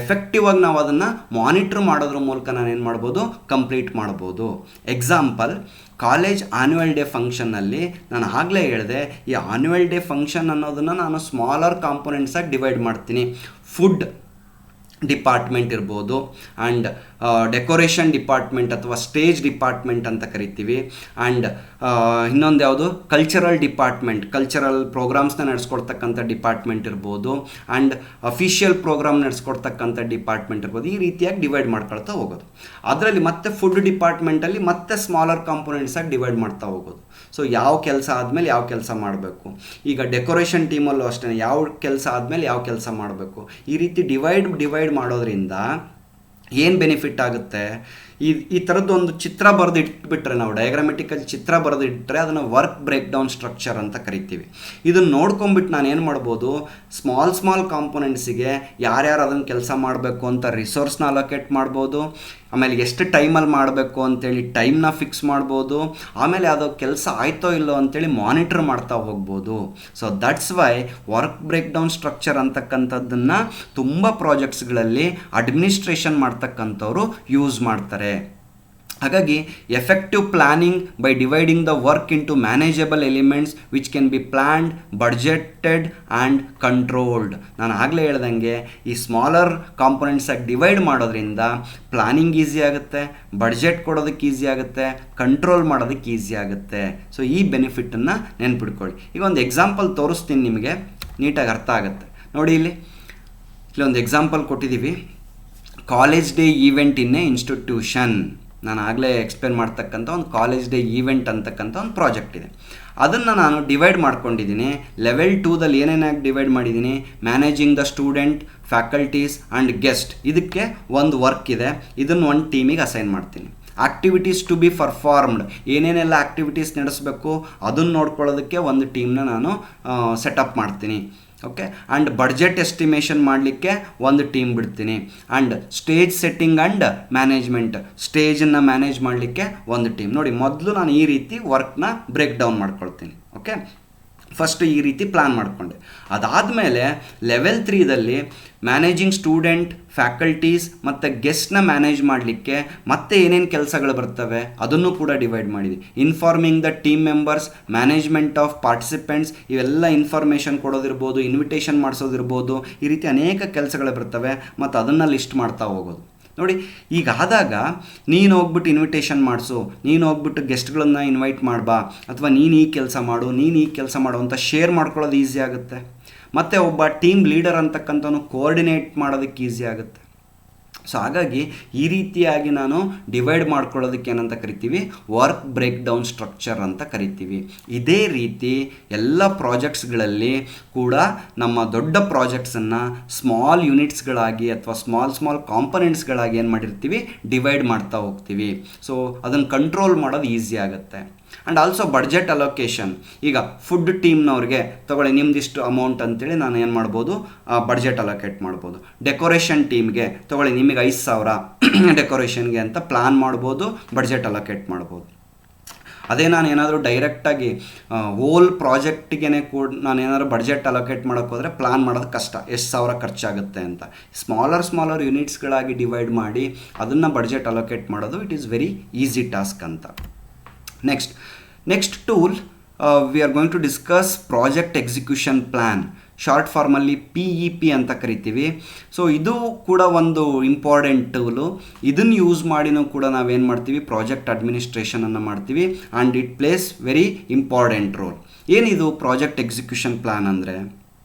ಎಫೆಕ್ಟಿವ್ ಆಗಿ ನಾವು ಅದನ್ನು ಮಾನಿಟ್ರ್ ಮಾಡೋದ್ರ ಮೂಲಕ ನಾನೇನು ಮಾಡ್ಬೋದು, ಕಂಪ್ಲೀಟ್ ಮಾಡ್ಬೋದು. ಎಕ್ಸಾಂಪಲ್, ಕಾಲೇಜ್ ಆ್ಯನ್ಯುವಲ್ ಡೇ ಫಂಕ್ಷನ್ನಲ್ಲಿ ನಾನು ಆಗಲೇ ಹೇಳಿದೆ, ಈ ಆ್ಯನ್ಯುವಲ್ ಡೇ ಫಂಕ್ಷನ್ ಅನ್ನೋದನ್ನು ನಾನು ಸ್ಮಾಲರ್ ಕಾಂಪೊನೆಂಟ್ಸಾಗಿ ಡಿವೈಡ್ ಮಾಡ್ತೀನಿ. ಫುಡ್ ಡಿಪಾರ್ಟ್ಮೆಂಟ್ ಇರ್ಬೋದು, ಆ್ಯಂಡ್ ಡೆಕೋರೇಷನ್ ಡಿಪಾರ್ಟ್ಮೆಂಟ್ ಅಥವಾ ಸ್ಟೇಜ್ ಡಿಪಾರ್ಟ್ಮೆಂಟ್ ಅಂತ ಕರಿತೀವಿ. ಆ್ಯಂಡ್ ಇನ್ನೊಂದು ಯಾವುದು, ಕಲ್ಚರಲ್ ಡಿಪಾರ್ಟ್ಮೆಂಟ್, ಕಲ್ಚರಲ್ ಪ್ರೋಗ್ರಾಮ್ಸ್ನ ನಡೆಸ್ಕೊಡ್ತಕ್ಕಂಥ ಡಿಪಾರ್ಟ್ಮೆಂಟ್ ಇರ್ಬೋದು. ಆ್ಯಂಡ್ ಅಫಿಷಿಯಲ್ ಪ್ರೋಗ್ರಾಮ್ ನಡೆಸ್ಕೊಡ್ತಕ್ಕಂಥ ಡಿಪಾರ್ಟ್ಮೆಂಟ್ ಇರ್ಬೋದು. ಈ ರೀತಿಯಾಗಿ ಡಿವೈಡ್ ಮಾಡ್ಕೊಳ್ತಾ ಹೋಗೋದು. ಅದರಲ್ಲಿ ಮತ್ತೆ ಫುಡ್ ಡಿಪಾರ್ಟ್ಮೆಂಟಲ್ಲಿ ಮತ್ತೆ ಸ್ಮಾಲರ್ ಕಾಂಪೊನೆಂಟ್ಸಾಗಿ ಡಿವೈಡ್ ಮಾಡ್ತಾ ಹೋಗೋದು. ಸೊ ಯಾವ ಕೆಲಸ ಆದಮೇಲೆ ಯಾವ ಕೆಲಸ ಮಾಡಬೇಕು. ಈಗ ಡೆಕೋರೇಷನ್ ಟೀಮಲ್ಲೂ ಅಷ್ಟೇ, ಯಾವ ಕೆಲಸ ಆದಮೇಲೆ ಯಾವ ಕೆಲಸ ಮಾಡಬೇಕು. ಈ ರೀತಿ ಡಿವೈಡ್ ಮಾಡೋದ್ರಿಂದ ಏನು ಬೆನಿಫಿಟ್ ಆಗುತ್ತೆ, ಈ ಥರದ್ದು ಒಂದು ಚಿತ್ರ ಬರೆದು ಇಟ್ಬಿಟ್ರೆ, ನಾವು ಡಯಾಗ್ರಾಮೆಟಿಕಲ್ ಚಿತ್ರ ಬರೆದು ಇಟ್ಟರೆ ಅದನ್ನು ವರ್ಕ್ ಬ್ರೇಕ್ ಡೌನ್ ಸ್ಟ್ರಕ್ಚರ್ ಅಂತ ಕರಿತೀವಿ. ಇದನ್ನು ನೋಡ್ಕೊಂಬಿಟ್ಟು ನಾನು ಏನು ಮಾಡ್ಬೋದು, ಸ್ಮಾಲ್ ಕಾಂಪೊನೆಂಟ್ಸಿಗೆ ಯಾರ್ಯಾರು ಅದನ್ನು ಕೆಲಸ ಮಾಡಬೇಕು ಅಂತ ರಿಸೋರ್ಸ್ನ ಅಲೋಕೇಟ್ ಮಾಡ್ಬೋದು. ಆಮೇಲೆ ಎಷ್ಟು ಟೈಮಲ್ಲಿ ಮಾಡಬೇಕು ಅಂತೇಳಿ ಟೈಮ್ನ ಫಿಕ್ಸ್ ಮಾಡ್ಬೋದು. ಆಮೇಲೆ ಅದು ಕೆಲಸ ಆಯ್ತೋ ಇಲ್ಲೋ ಅಂತೇಳಿ ಮಾನಿಟ್ರ್ ಮಾಡ್ತಾ ಹೋಗ್ಬೋದು. So that's why work break down structure ಅಂತಕ್ಕಂಥದ್ದನ್ನು ತುಂಬ ಪ್ರಾಜೆಕ್ಟ್ಸ್ಗಳಲ್ಲಿ ಅಡ್ಮಿನಿಸ್ಟ್ರೇಷನ್ ಮಾಡ್ತಕ್ಕಂಥವ್ರು ಯೂಸ್ ಮಾಡ್ತಾರೆ. ಹಾಗಾಗಿ effective planning by dividing the work into manageable elements which can be planned, budgeted and controlled. ನಾನು ಆಗಲೇ ಹೇಳ್ದಂಗೆ ಈ ಸ್ಮಾಲರ್ ಕಾಂಪೊನೆಂಟ್ಸಾಗಿ ಡಿವೈಡ್ ಮಾಡೋದ್ರಿಂದ ಪ್ಲ್ಯಾನಿಂಗ್ ಈಸಿ ಆಗುತ್ತೆ, ಬಡ್ಜೆಟ್ ಕೊಡೋದಕ್ಕೆ ಈಸಿ ಆಗುತ್ತೆ, ಕಂಟ್ರೋಲ್ ಮಾಡೋದಕ್ಕೆ ಈಸಿ ಆಗುತ್ತೆ. ಸೊ ಈ ಬೆನಿಫಿಟನ್ನು ನೆನ್ಪಿಟ್ಕೊಳ್ಳಿ. ಈಗ ಒಂದು ಎಕ್ಸಾಂಪಲ್ ತೋರಿಸ್ತೀನಿ, ನಿಮಗೆ ನೀಟಾಗಿ ಅರ್ಥ ಆಗುತ್ತೆ. ನೋಡಿ, ಇಲ್ಲಿ ಒಂದು ಎಕ್ಸಾಂಪಲ್ ಕೊಟ್ಟಿದ್ದೀವಿ. College day event in a institution. ನಾನು ಆಗಲೇ ಎಕ್ಸ್ಪ್ಲೇನ್ ಮಾಡ್ತಕ್ಕಂಥ ಒಂದು ಕಾಲೇಜ್ ಡೇ ಈವೆಂಟ್ ಅಂತಕ್ಕಂಥ ಒಂದು ಪ್ರಾಜೆಕ್ಟ್ ಇದೆ. ಅದನ್ನು ನಾನು ಡಿವೈಡ್ ಮಾಡ್ಕೊಂಡಿದ್ದೀನಿ. ಲೆವೆಲ್ 2ದಲ್ಲಿ ಏನೇನಾಗಿ ಡಿವೈಡ್ ಮಾಡಿದ್ದೀನಿ, managing the student, faculties and guest. ಇದಕ್ಕೆ ಒಂದು ವರ್ಕ್ ಇದೆ, ಇದನ್ನು ಒಂದು ಟೀಮಿಗೆ ಅಸೈನ್ ಮಾಡ್ತೀನಿ. ಆ್ಯಕ್ಟಿವಿಟೀಸ್ ಟು ಬಿ ಪರ್ಫಾರ್ಮ್ಡ್, ಏನೇನೆಲ್ಲ ಆ್ಯಕ್ಟಿವಿಟೀಸ್ ನಡೆಸಬೇಕು ಅದನ್ನು ನೋಡ್ಕೊಳ್ಳೋದಕ್ಕೆ ಒಂದು ಟೀಮ್ನ ನಾನು ಸೆಟಪ್ ಮಾಡ್ತೀನಿ. ಓಕೆ, ಆ್ಯಂಡ್ ಬಡ್ಜೆಟ್ ಎಸ್ಟಿಮೇಷನ್ ಮಾಡಲಿಕ್ಕೆ ಒಂದು ಟೀಮ್ ಬಿಡ್ತೀನಿ. And stage setting and management, ಸ್ಟೇಜನ್ನು ಮ್ಯಾನೇಜ್ ಮಾಡಲಿಕ್ಕೆ ಒಂದು ಟೀಮ್. ನೋಡಿ, ಮೊದಲು ನಾನು ಈ ರೀತಿ ವರ್ಕ್ನ ಬ್ರೇಕ್ ಡೌನ್ ಮಾಡ್ಕೊಳ್ತೀನಿ. ಓಕೆ, ಫಸ್ಟು ಈ ರೀತಿ ಪ್ಲ್ಯಾನ್ ಮಾಡಿಕೊಂಡೆ. ಅದಾದಮೇಲೆ ಲೆವೆಲ್ 3ದಲ್ಲಿ ಮ್ಯಾನೇಜಿಂಗ್ ಸ್ಟೂಡೆಂಟ್, ಫ್ಯಾಕಲ್ಟೀಸ್ ಮತ್ತು ಗೆಸ್ಟ್ನ ಮ್ಯಾನೇಜ್ ಮಾಡಲಿಕ್ಕೆ ಮತ್ತೆ ಏನೇನು ಕೆಲಸಗಳು ಬರ್ತವೆ ಅದನ್ನು ಕೂಡ ಡಿವೈಡ್ ಮಾಡಿದ್ವಿ. Informing the team members, management of participants, ಇವೆಲ್ಲ ಇನ್ಫಾರ್ಮೇಷನ್ ಕೊಡೋದಿರ್ಬೋದು, ಇನ್ವಿಟೇಷನ್ ಮಾಡಿಸೋದಿರ್ಬೋದು, ಈ ರೀತಿ ಅನೇಕ ಕೆಲಸಗಳು ಬರ್ತವೆ ಮತ್ತು ಅದನ್ನು ಲಿಸ್ಟ್ ಮಾಡ್ತಾ ಹೋಗೋದು. ನೋಡಿ, ಈಗ ಆದಾಗ ನೀನು ಹೋಗ್ಬಿಟ್ಟು ಇನ್ವಿಟೇಷನ್ ಮಾಡಿಸು, ನೀನು ಹೋಗ್ಬಿಟ್ಟು ಗೆಸ್ಟ್ಗಳನ್ನು ಇನ್ವೈಟ್ ಮಾಡ್ಬಾ, ಅಥವಾ ನೀನು ಈ ಕೆಲಸ ಮಾಡು, ನೀನು ಈ ಕೆಲಸ ಮಾಡು ಅಂತ ಶೇರ್ ಮಾಡ್ಕೊಳ್ಳೋದು ಈಸಿ ಆಗುತ್ತೆ. ಮತ್ತು ಒಬ್ಬ ಟೀಮ್ ಲೀಡರ್ ಅಂತಕ್ಕಂಥವನು ಕೋಆರ್ಡಿನೇಟ್ ಮಾಡೋದಕ್ಕೆ ಈಸಿ ಆಗುತ್ತೆ. ಸೊ ಹಾಗಾಗಿ ಈ ರೀತಿಯಾಗಿ ನಾನು ಡಿವೈಡ್ ಮಾಡ್ಕೊಳ್ಳೋದಕ್ಕೆ ಏನಂತ ಕರಿತೀವಿ, ವರ್ಕ್ ಬ್ರೇಕ್ ಡೌನ್ ಸ್ಟ್ರಕ್ಚರ್ ಅಂತ ಕರಿತೀವಿ. ಇದೇ ರೀತಿ ಎಲ್ಲ ಪ್ರಾಜೆಕ್ಟ್ಸ್ಗಳಲ್ಲಿ ಕೂಡ ನಮ್ಮ ದೊಡ್ಡ ಪ್ರಾಜೆಕ್ಟ್ಸನ್ನು ಸ್ಮಾಲ್ ಯೂನಿಟ್ಸ್ಗಳಾಗಿ ಅಥವಾ ಸ್ಮಾಲ್ ಕಾಂಪೊನೆಂಟ್ಸ್ಗಳಾಗಿ ಏನು ಮಾಡಿರ್ತೀವಿ, ಡಿವೈಡ್ ಮಾಡ್ತಾ ಹೋಗ್ತೀವಿ. ಸೊ ಅದನ್ನು ಕಂಟ್ರೋಲ್ ಮಾಡೋದು ಈಸಿ ಆಗುತ್ತೆ. And also budget allocation. ಈಗ ಫುಡ್ ಟೀಮ್ನವ್ರಿಗೆ ತಗೊಳ್ಳಿ, ನಿಮ್ದಿಷ್ಟು ಅಮೌಂಟ್ ಅಂತೇಳಿ ನಾನು ಏನು ಮಾಡ್ಬೋದು, ಬಡ್ಜೆಟ್ ಅಲೋಕೇಟ್ ಮಾಡ್ಬೋದು. ಡೆಕೋರೇಷನ್ ಟೀಮ್ಗೆ ತಗೊಳ್ಳಿ, ನಿಮಗೆ 5,000 ಡೆಕೋರೇಷನ್ಗೆ ಅಂತ ಪ್ಲ್ಯಾನ್ ಮಾಡ್ಬೋದು, ಬಡ್ಜೆಟ್ ಅಲೋಕೇಟ್ ಮಾಡ್ಬೋದು. ಅದೇ ನಾನು ಏನಾದರೂ ಡೈರೆಕ್ಟಾಗಿ ಹೋಲ್ ಪ್ರಾಜೆಕ್ಟಿಗೆ ಕೂಡ ನಾನು ಏನಾದರೂ ಬಡ್ಜೆಟ್ ಅಲೋಕೇಟ್ ಮಾಡೋಕ್ಕೆ ಹೋದರೆ ಪ್ಲ್ಯಾನ್ ಮಾಡೋದು ಕಷ್ಟ, ಎಷ್ಟು ಸಾವಿರ ಖರ್ಚಾಗುತ್ತೆ ಅಂತ. ಸ್ಮಾಲರ್ ಯೂನಿಟ್ಸ್ಗಳಾಗಿ ಡಿವೈಡ್ ಮಾಡಿ ಅದನ್ನು ಬಡ್ಜೆಟ್ ಅಲೋಕೇಟ್ ಮಾಡೋದು it is very easy task ಅಂತ. Next tool we are going to discuss project execution plan, short ಫಾರ್ಮಲ್ಲಿ PEP ಅಂತ ಕರಿತೀವಿ. ಸೊ ಇದು ಕೂಡ ಒಂದು ಇಂಪಾರ್ಟೆಂಟ್ ಟೂಲು. ಇದನ್ನು ಯೂಸ್ ಮಾಡಿನೂ ಕೂಡ ನಾವೇನು ಮಾಡ್ತೀವಿ, ಪ್ರಾಜೆಕ್ಟ್ ಅಡ್ಮಿನಿಸ್ಟ್ರೇಷನನ್ನು ಮಾಡ್ತೀವಿ and it place very important role. ಏನಿದು ಪ್ರಾಜೆಕ್ಟ್ ಎಕ್ಸಿಕ್ಯೂಷನ್ ಪ್ಲ್ಯಾನ್ ಅಂದರೆ,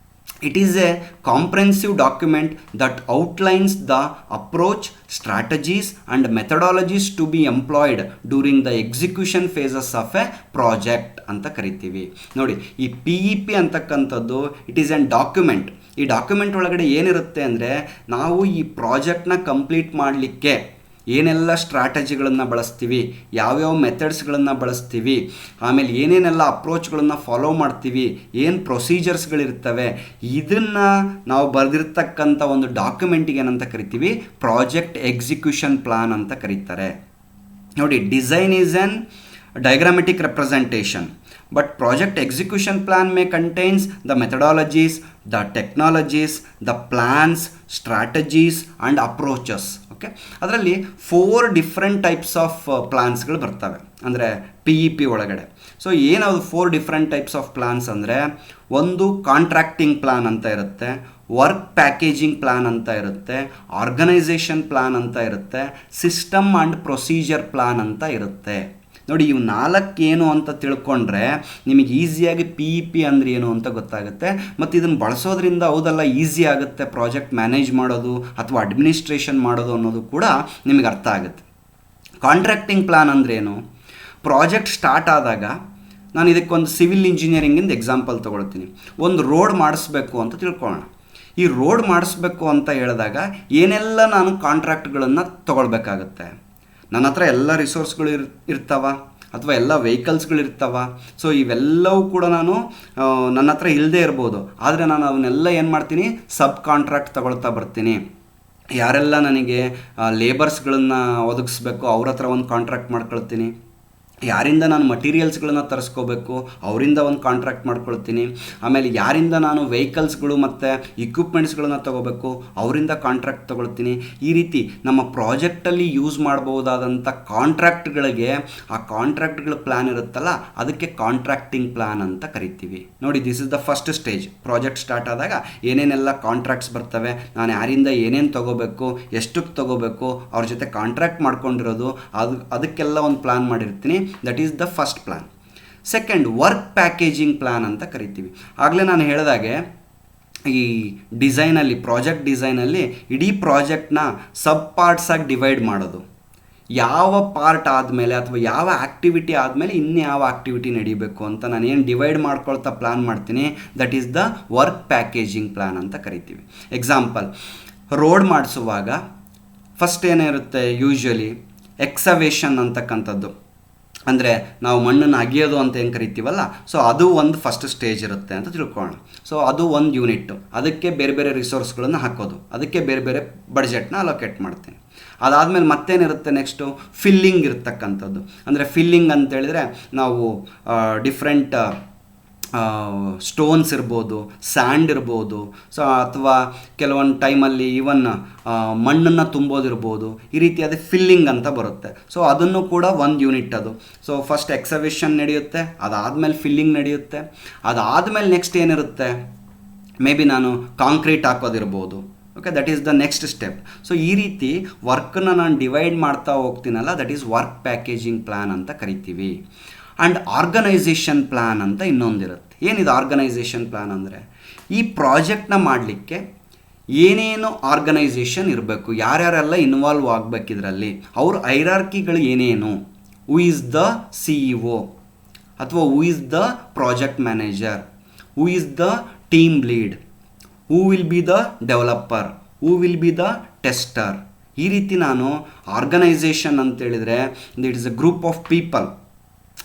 it is a comprehensive document that outlines the approach, strategies and methodologies to be employed during the execution phases of a project ಅಂತ ಕರಿತೀವಿ. ನೋಡಿ, ಈ PEP ಅಂತಕ್ಕಂಥದ್ದು it is on document. ಈ document ಒಳಗಡೆ ಏನಿರುತ್ತೆ ಅಂದರೆ, ನಾವು ಈ ಪ್ರಾಜೆಕ್ಟ್ನ ಕಂಪ್ಲೀಟ್ ಮಾಡಲಿಕ್ಕೆ ಏನೆಲ್ಲ ಸ್ಟ್ರಾಟಜಿಗಳನ್ನು ಬಳಸ್ತೀವಿ, ಯಾವ್ಯಾವ ಮೆಥಡ್ಸ್ಗಳನ್ನು ಬಳಸ್ತೀವಿ, ಆಮೇಲೆ ಏನೇನೆಲ್ಲ ಅಪ್ರೋಚ್ಗಳನ್ನು ಫಾಲೋ ಮಾಡ್ತೀವಿ, ಏನು ಪ್ರೊಸೀಜರ್ಸ್ಗಳಿರ್ತವೆ, ಇದನ್ನು ನಾವು ಬರೆದಿರ್ತಕ್ಕಂಥ ಒಂದು ಡಾಕ್ಯುಮೆಂಟಿಗೆ ಏನಂತ ಕರಿತೀವಿ, ಪ್ರಾಜೆಕ್ಟ್ ಎಕ್ಸಿಕ್ಯೂಷನ್ ಪ್ಲಾನ್ ಅಂತ ಕರೀತಾರೆ. ನೋಡಿ, design is on diagrammatic representation, but project execution plan may contains the methodologies, the technologies, the plans, strategies and approaches. Okay, ಅದರಲ್ಲಿ 4 ಡಿಫ್ರೆಂಟ್ ಟೈಪ್ಸ್ ಆಫ್ ಪ್ಲಾನ್ಸ್ಗಳು ಬರ್ತವೆ ಅಂದರೆ PEP ಒಳಗಡೆ. ಸೊ ಏನದು 4 ಡಿಫ್ರೆಂಟ್ ಟೈಪ್ಸ್ ಆಫ್ ಪ್ಲಾನ್ಸ್ ಅಂದರೆ, ಒಂದು ಕಾಂಟ್ರಾಕ್ಟಿಂಗ್ ಪ್ಲಾನ್ ಅಂತ ಇರುತ್ತೆ, work packaging plan ಅಂತ ಇರುತ್ತೆ, ಆರ್ಗನೈಸೇಷನ್ ಪ್ಲಾನ್ ಅಂತ ಇರುತ್ತೆ, ಸಿಸ್ಟಮ್ ಆ್ಯಂಡ್ ಪ್ರೊಸೀಜರ್ ಪ್ಲಾನ್ ಅಂತ ಇರುತ್ತೆ. ನೋಡಿ, ಇವು 4 ಏನು ಅಂತ ತಿಳ್ಕೊಂಡ್ರೆ ನಿಮಗೆ ಈಸಿಯಾಗಿ PEP ಅಂದರೆ ಏನು ಅಂತ ಗೊತ್ತಾಗುತ್ತೆ. ಮತ್ತು ಇದನ್ನು ಬಳಸೋದ್ರಿಂದ ಹೌದಲ್ಲ ಈಸಿ ಆಗುತ್ತೆ ಪ್ರಾಜೆಕ್ಟ್ ಮ್ಯಾನೇಜ್ ಮಾಡೋದು ಅಥವಾ ಅಡ್ಮಿನಿಸ್ಟ್ರೇಷನ್ ಮಾಡೋದು ಅನ್ನೋದು ಕೂಡ ನಿಮಗೆ ಅರ್ಥ ಆಗುತ್ತೆ. ಕಾಂಟ್ರಾಕ್ಟಿಂಗ್ ಪ್ಲಾನ್ ಅಂದ್ರೇನು, ಪ್ರಾಜೆಕ್ಟ್ ಸ್ಟಾರ್ಟ್ ಆದಾಗ ನಾನು ಇದಕ್ಕೊಂದು ಸಿವಿಲ್ ಇಂಜಿನಿಯರಿಂಗಿಂದ ಎಕ್ಸಾಂಪಲ್ ತೊಗೊಳ್ತೀನಿ. ಒಂದು ರೋಡ್ ಮಾಡಿಸ್ಬೇಕು ಅಂತ ತಿಳ್ಕೊಳ್ಳೋಣ. ಈ ರೋಡ್ ಮಾಡಿಸ್ಬೇಕು ಅಂತ ಹೇಳಿದಾಗ ಏನೆಲ್ಲ ನಾನು ಕಾಂಟ್ರಾಕ್ಟ್ಗಳನ್ನು ತೊಗೊಳ್ಬೇಕಾಗತ್ತೆ. ನನ್ನ ಹತ್ರ ಎಲ್ಲ ರಿಸೋರ್ಸ್ಗಳು ಇರ್ತಾವ ಅಥವಾ ಎಲ್ಲ ವೆಹಿಕಲ್ಸ್ಗಳು ಇರ್ತಾವ. ಸೊ ಇವೆಲ್ಲವೂ ಕೂಡ ನಾನು ನನ್ನ ಹತ್ರ ಇಲ್ಲದೆ ಇರ್ಬೋದು, ಆದರೆ ನಾನು ಅವನ್ನೆಲ್ಲ ಏನು ಮಾಡ್ತೀನಿ, ಸಬ್ ಕಾಂಟ್ರಾಕ್ಟ್ ತಗೊಳ್ತಾ ಬರ್ತೀನಿ. ಯಾರೆಲ್ಲ ನನಗೆ ಲೇಬರ್ಸ್ಗಳನ್ನು ಒದಗಿಸ್ಬೇಕು ಅವ್ರ ಹತ್ರ ಒಂದು ಕಾಂಟ್ರಾಕ್ಟ್ ಮಾಡ್ಕೊಳ್ತೀನಿ. ಯಾರಿಂದ ನಾನು ಮಟೀರಿಯಲ್ಸ್ಗಳನ್ನು ತರಿಸ್ಕೋಬೇಕು ಅವರಿಂದ ಒಂದು ಕಾಂಟ್ರಾಕ್ಟ್ ಮಾಡ್ಕೊಳ್ತೀನಿ. ಆಮೇಲೆ ಯಾರಿಂದ ನಾನು ವೆಹಿಕಲ್ಸ್ಗಳು ಮತ್ತು ಇಕ್ವಿಪ್ಮೆಂಟ್ಸ್ಗಳನ್ನು ತೊಗೋಬೇಕು ಅವರಿಂದ ಕಾಂಟ್ರಾಕ್ಟ್ ತೊಗೊಳ್ತೀನಿ. ಈ ರೀತಿ ನಮ್ಮ ಪ್ರಾಜೆಕ್ಟಲ್ಲಿ ಯೂಸ್ ಮಾಡ್ಬೋದಾದಂಥ ಕಾಂಟ್ರಾಕ್ಟ್ಗಳಿಗೆ ಆ ಕಾಂಟ್ರಾಕ್ಟ್ಗಳ ಪ್ಲ್ಯಾನ್ ಇರುತ್ತಲ್ಲ, ಅದಕ್ಕೆ ಕಾಂಟ್ರಾಕ್ಟಿಂಗ್ ಪ್ಲ್ಯಾನ್ ಅಂತ ಕರಿತೀವಿ. ನೋಡಿ, this is the first stage. Project start ಆದಾಗ ಏನೇನೆಲ್ಲ ಕಾಂಟ್ರಾಕ್ಟ್ಸ್ ಬರ್ತವೆ, ನಾನು ಯಾರಿಂದ ಏನೇನು ತೊಗೋಬೇಕು, ಎಷ್ಟಕ್ಕೆ ತೊಗೋಬೇಕು, ಅವ್ರ ಜೊತೆ ಕಾಂಟ್ರಾಕ್ಟ್ ಮಾಡ್ಕೊಂಡಿರೋದು, ಅದಕ್ಕೆಲ್ಲ ಒಂದು ಪ್ಲ್ಯಾನ್ ಮಾಡಿರ್ತೀನಿ. That is the first plan. Second, work packaging plan ಅಂತ ಕರಿತೀವಿ. ಆಗಲೇ ನಾನು ಹೇಳಿದಾಗೆ ಈ ಡಿಸೈನಲ್ಲಿ, ಪ್ರಾಜೆಕ್ಟ್ ಡಿಸೈನಲ್ಲಿ ಇಡೀ ಪ್ರಾಜೆಕ್ಟ್ನ ಸಬ್ ಪಾರ್ಟ್ಸಾಗಿ ಡಿವೈಡ್ ಮಾಡೋದು. ಯಾವ ಪಾರ್ಟ್ ಆದಮೇಲೆ ಅಥವಾ ಯಾವ ಆ್ಯಕ್ಟಿವಿಟಿ ಆದಮೇಲೆ ಇನ್ಯಾವ ಆ್ಯಕ್ಟಿವಿಟಿ ನಡೀಬೇಕು ಅಂತ ನಾನು ಏನು ಡಿವೈಡ್ ಮಾಡ್ಕೊಳ್ತಾ ಪ್ಲ್ಯಾನ್ ಮಾಡ್ತೀನಿ, that is the work packaging plan ಅಂತ ಕರಿತೀವಿ. ಎಕ್ಸಾಂಪಲ್, ರೋಡ್ ಮಾಡಿಸುವಾಗ ಫಸ್ಟ್ ಏನಿರುತ್ತೆ, ಯೂಶ್ವಲಿ ಎಕ್ಸವೇಷನ್ ಅಂತಕ್ಕಂಥದ್ದು, ಅಂದರೆ ನಾವು ಮಣ್ಣನ್ನು ಅಗಿಯೋದು ಅಂತ ಏನು ಕರಿತೀವಲ್ಲ, ಸೊ ಅದು ಒಂದು ಫಸ್ಟ್ ಸ್ಟೇಜ್ ಇರುತ್ತೆ ಅಂತ ತಿಳ್ಕೊಳ್ಳೋಣ. ಸೊ ಅದು ಒಂದು ಯೂನಿಟ್ಟು, ಅದಕ್ಕೆ ಬೇರೆ ಬೇರೆ ರಿಸೋರ್ಸ್ಗಳನ್ನು ಹಾಕೋದು, ಅದಕ್ಕೆ ಬೇರೆ ಬೇರೆ ಬಡ್ಜೆಟ್ನ ಅಲೋಕೇಟ್ ಮಾಡ್ತೀನಿ. ಅದಾದಮೇಲೆ ಮತ್ತೇನಿರುತ್ತೆ, ನೆಕ್ಸ್ಟು ಫಿಲ್ಲಿಂಗ್ ಇರತಕ್ಕಂಥದ್ದು. ಅಂದರೆ ಫಿಲ್ಲಿಂಗ್ ಅಂತೇಳಿದರೆ ನಾವು ಡಿಫ್ರೆಂಟ್ ಸ್ಟೋನ್ಸ್ ಇರ್ಬೋದು, ಸ್ಯಾಂಡ್ ಇರ್ಬೋದು, ಸೊ ಅಥವಾ ಕೆಲವೊಂದು ಟೈಮಲ್ಲಿ ಈವನ್ ಮಣ್ಣನ್ನು ತುಂಬೋದಿರ್ಬೋದು. ಈ ರೀತಿ ಅದೇ ಫಿಲ್ಲಿಂಗ್ ಅಂತ ಬರುತ್ತೆ. ಸೊ ಅದನ್ನು ಕೂಡ ಒಂದು ಯೂನಿಟ್ ಅದು. ಸೊ ಫಸ್ಟ್ ಎಕ್ಸವೇಷನ್ ನಡೆಯುತ್ತೆ, ಅದಾದಮೇಲೆ ಫಿಲ್ಲಿಂಗ್ ನಡೆಯುತ್ತೆ. ಅದಾದಮೇಲೆ ನೆಕ್ಸ್ಟ್ ಏನಿರುತ್ತೆ, ಮೇ ಬಿ ನಾನು ಕಾಂಕ್ರೀಟ್ ಹಾಕೋದಿರ್ಬೋದು. Okay, that is the next step. So ಈ ರೀತಿ ವರ್ಕನ್ನು ನಾನು ಡಿವೈಡ್ ಮಾಡ್ತಾ ಹೋಗ್ತೀನಲ್ಲ, that is work packaging plan ಅಂತ ಕರಿತೀವಿ. ಆ್ಯಂಡ್ ಆರ್ಗನೈಸೇಷನ್ ಪ್ಲ್ಯಾನ್ ಅಂತ ಇನ್ನೊಂದಿರುತ್ತೆ. ಏನಿದು ಆರ್ಗನೈಸೇಷನ್ ಪ್ಲ್ಯಾನ್ ಅಂದರೆ, ಈ ಪ್ರಾಜೆಕ್ಟ್ನ ಮಾಡಲಿಕ್ಕೆ ಏನೇನು ಆರ್ಗನೈಸೇಷನ್ ಇರಬೇಕು, ಯಾರ್ಯಾರೆಲ್ಲ ಇನ್ವಾಲ್ವ್ ಆಗಬೇಕಿದ್ರಲ್ಲಿ, ಅವ್ರ ಹೈರಾರ್ಕಿಗಳು ಏನೇನು, ಹೂ ಈಸ್ ದ CEO ಅಥವಾ who is the project manager, who is the team lead, who will be the developer, who will be the tester. ಈ ರೀತಿ ನಾನು ಆರ್ಗನೈಸೇಷನ್ ಅಂತೇಳಿದರೆ it is a group of people,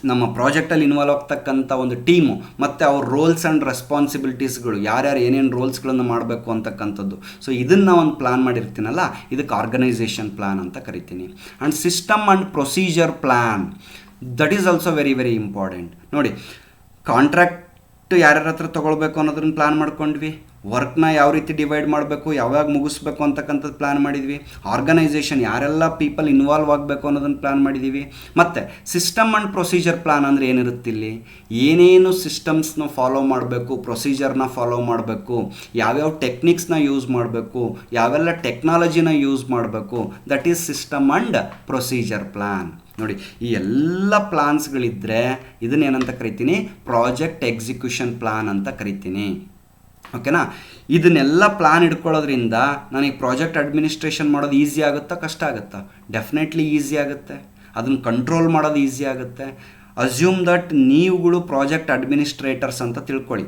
ನಮ್ಮ ಪ್ರಾಜೆಕ್ಟಲ್ಲಿ involve ಆಗ್ತಕ್ಕಂಥ ಒಂದು team, ಮತ್ತು ಅವ್ರ ರೋಲ್ಸ್ ಆ್ಯಂಡ್ ರೆಸ್ಪಾನ್ಸಿಬಿಲಿಟೀಸ್ಗಳು, ಯಾರ್ಯಾರು ಏನೇನು ರೋಲ್ಸ್ಗಳನ್ನು ಮಾಡಬೇಕು ಅಂತಕ್ಕಂಥದ್ದು. ಸೊ ಇದನ್ನು ಒಂದು ಪ್ಲ್ಯಾನ್ ಮಾಡಿರ್ತೀನಲ್ಲ, ಇದಕ್ಕೆ ಆರ್ಗನೈಸೇಷನ್ ಪ್ಲ್ಯಾನ್ ಅಂತ ಕರಿತೀನಿ. And system and procedure plan, that is also very very important. ನೋಡಿ, ಕಾಂಟ್ರಾಕ್ಟ್ ಯಾರ್ಯಾರ ಹತ್ರ ತೊಗೊಳ್ಬೇಕು ಅನ್ನೋದನ್ನ ಪ್ಲ್ಯಾನ್ ಮಾಡ್ಕೊಂಡ್ವಿ. ವರ್ಕ್ನ ಯಾವ ರೀತಿ ಡಿವೈಡ್ ಮಾಡಬೇಕು, ಯಾವಾಗ ಮುಗಿಸ್ಬೇಕು ಅಂತಕ್ಕಂಥದ್ದು ಪ್ಲ್ಯಾನ್ ಮಾಡಿದ್ವಿ. ಆರ್ಗನೈಸೇಷನ್ ಯಾರೆಲ್ಲ ಪೀಪಲ್ ಇನ್ವಾಲ್ವ್ ಆಗಬೇಕು ಅನ್ನೋದನ್ನು ಪ್ಲ್ಯಾನ್ ಮಾಡಿದ್ದೀವಿ. ಮತ್ತು ಸಿಸ್ಟಮ್ ಆ್ಯಂಡ್ ಪ್ರೊಸೀಜರ್ ಪ್ಲ್ಯಾನ್ ಅಂದರೆ ಏನಿರುತ್ತೆ ಇಲ್ಲಿ, ಏನೇನು ಸಿಸ್ಟಮ್ಸ್ನ ಫಾಲೋ ಮಾಡಬೇಕು, ಪ್ರೊಸೀಜರ್ನ ಫಾಲೋ ಮಾಡಬೇಕು, ಯಾವ್ಯಾವ ಟೆಕ್ನಿಕ್ಸ್ನ ಯೂಸ್ ಮಾಡಬೇಕು, ಯಾವೆಲ್ಲ ಟೆಕ್ನಾಲಜಿನ ಯೂಸ್ ಮಾಡಬೇಕು, that is system and procedure plan. ನೋಡಿ, ಈ ಎಲ್ಲ ಪ್ಲಾನ್ಸ್ಗಳಿದ್ದರೆ ಇದನ್ನೇನಂತ ಕರಿತೀನಿ, ಪ್ರಾಜೆಕ್ಟ್ ಎಕ್ಸಿಕ್ಯೂಷನ್ ಪ್ಲಾನ್ ಅಂತ ಕರಿತೀನಿ. ಓಕೆನಾ? ಇದನ್ನೆಲ್ಲ ಪ್ಲಾನ್ ಇಟ್ಕೊಳ್ಳೋದ್ರಿಂದ ನನಗೆ ಪ್ರಾಜೆಕ್ಟ್ ಅಡ್ಮಿನಿಸ್ಟ್ರೇಷನ್ ಮಾಡೋದು ಈಸಿ ಆಗುತ್ತಾ, ಕಷ್ಟ ಆಗುತ್ತಾ? ಡೆಫಿನೆಟ್ಲಿ ಈಸಿ ಆಗುತ್ತೆ. ಅದನ್ನು ಕಂಟ್ರೋಲ್ ಮಾಡೋದು ಈಸಿ ಆಗುತ್ತೆ. ಅಸ್ಯೂಮ್ ದಟ್ ನೀವುಗಳು ಪ್ರಾಜೆಕ್ಟ್ ಅಡ್ಮಿನಿಸ್ಟ್ರೇಟರ್ಸ್ ಅಂತ ತಿಳ್ಕೊಳ್ಳಿ.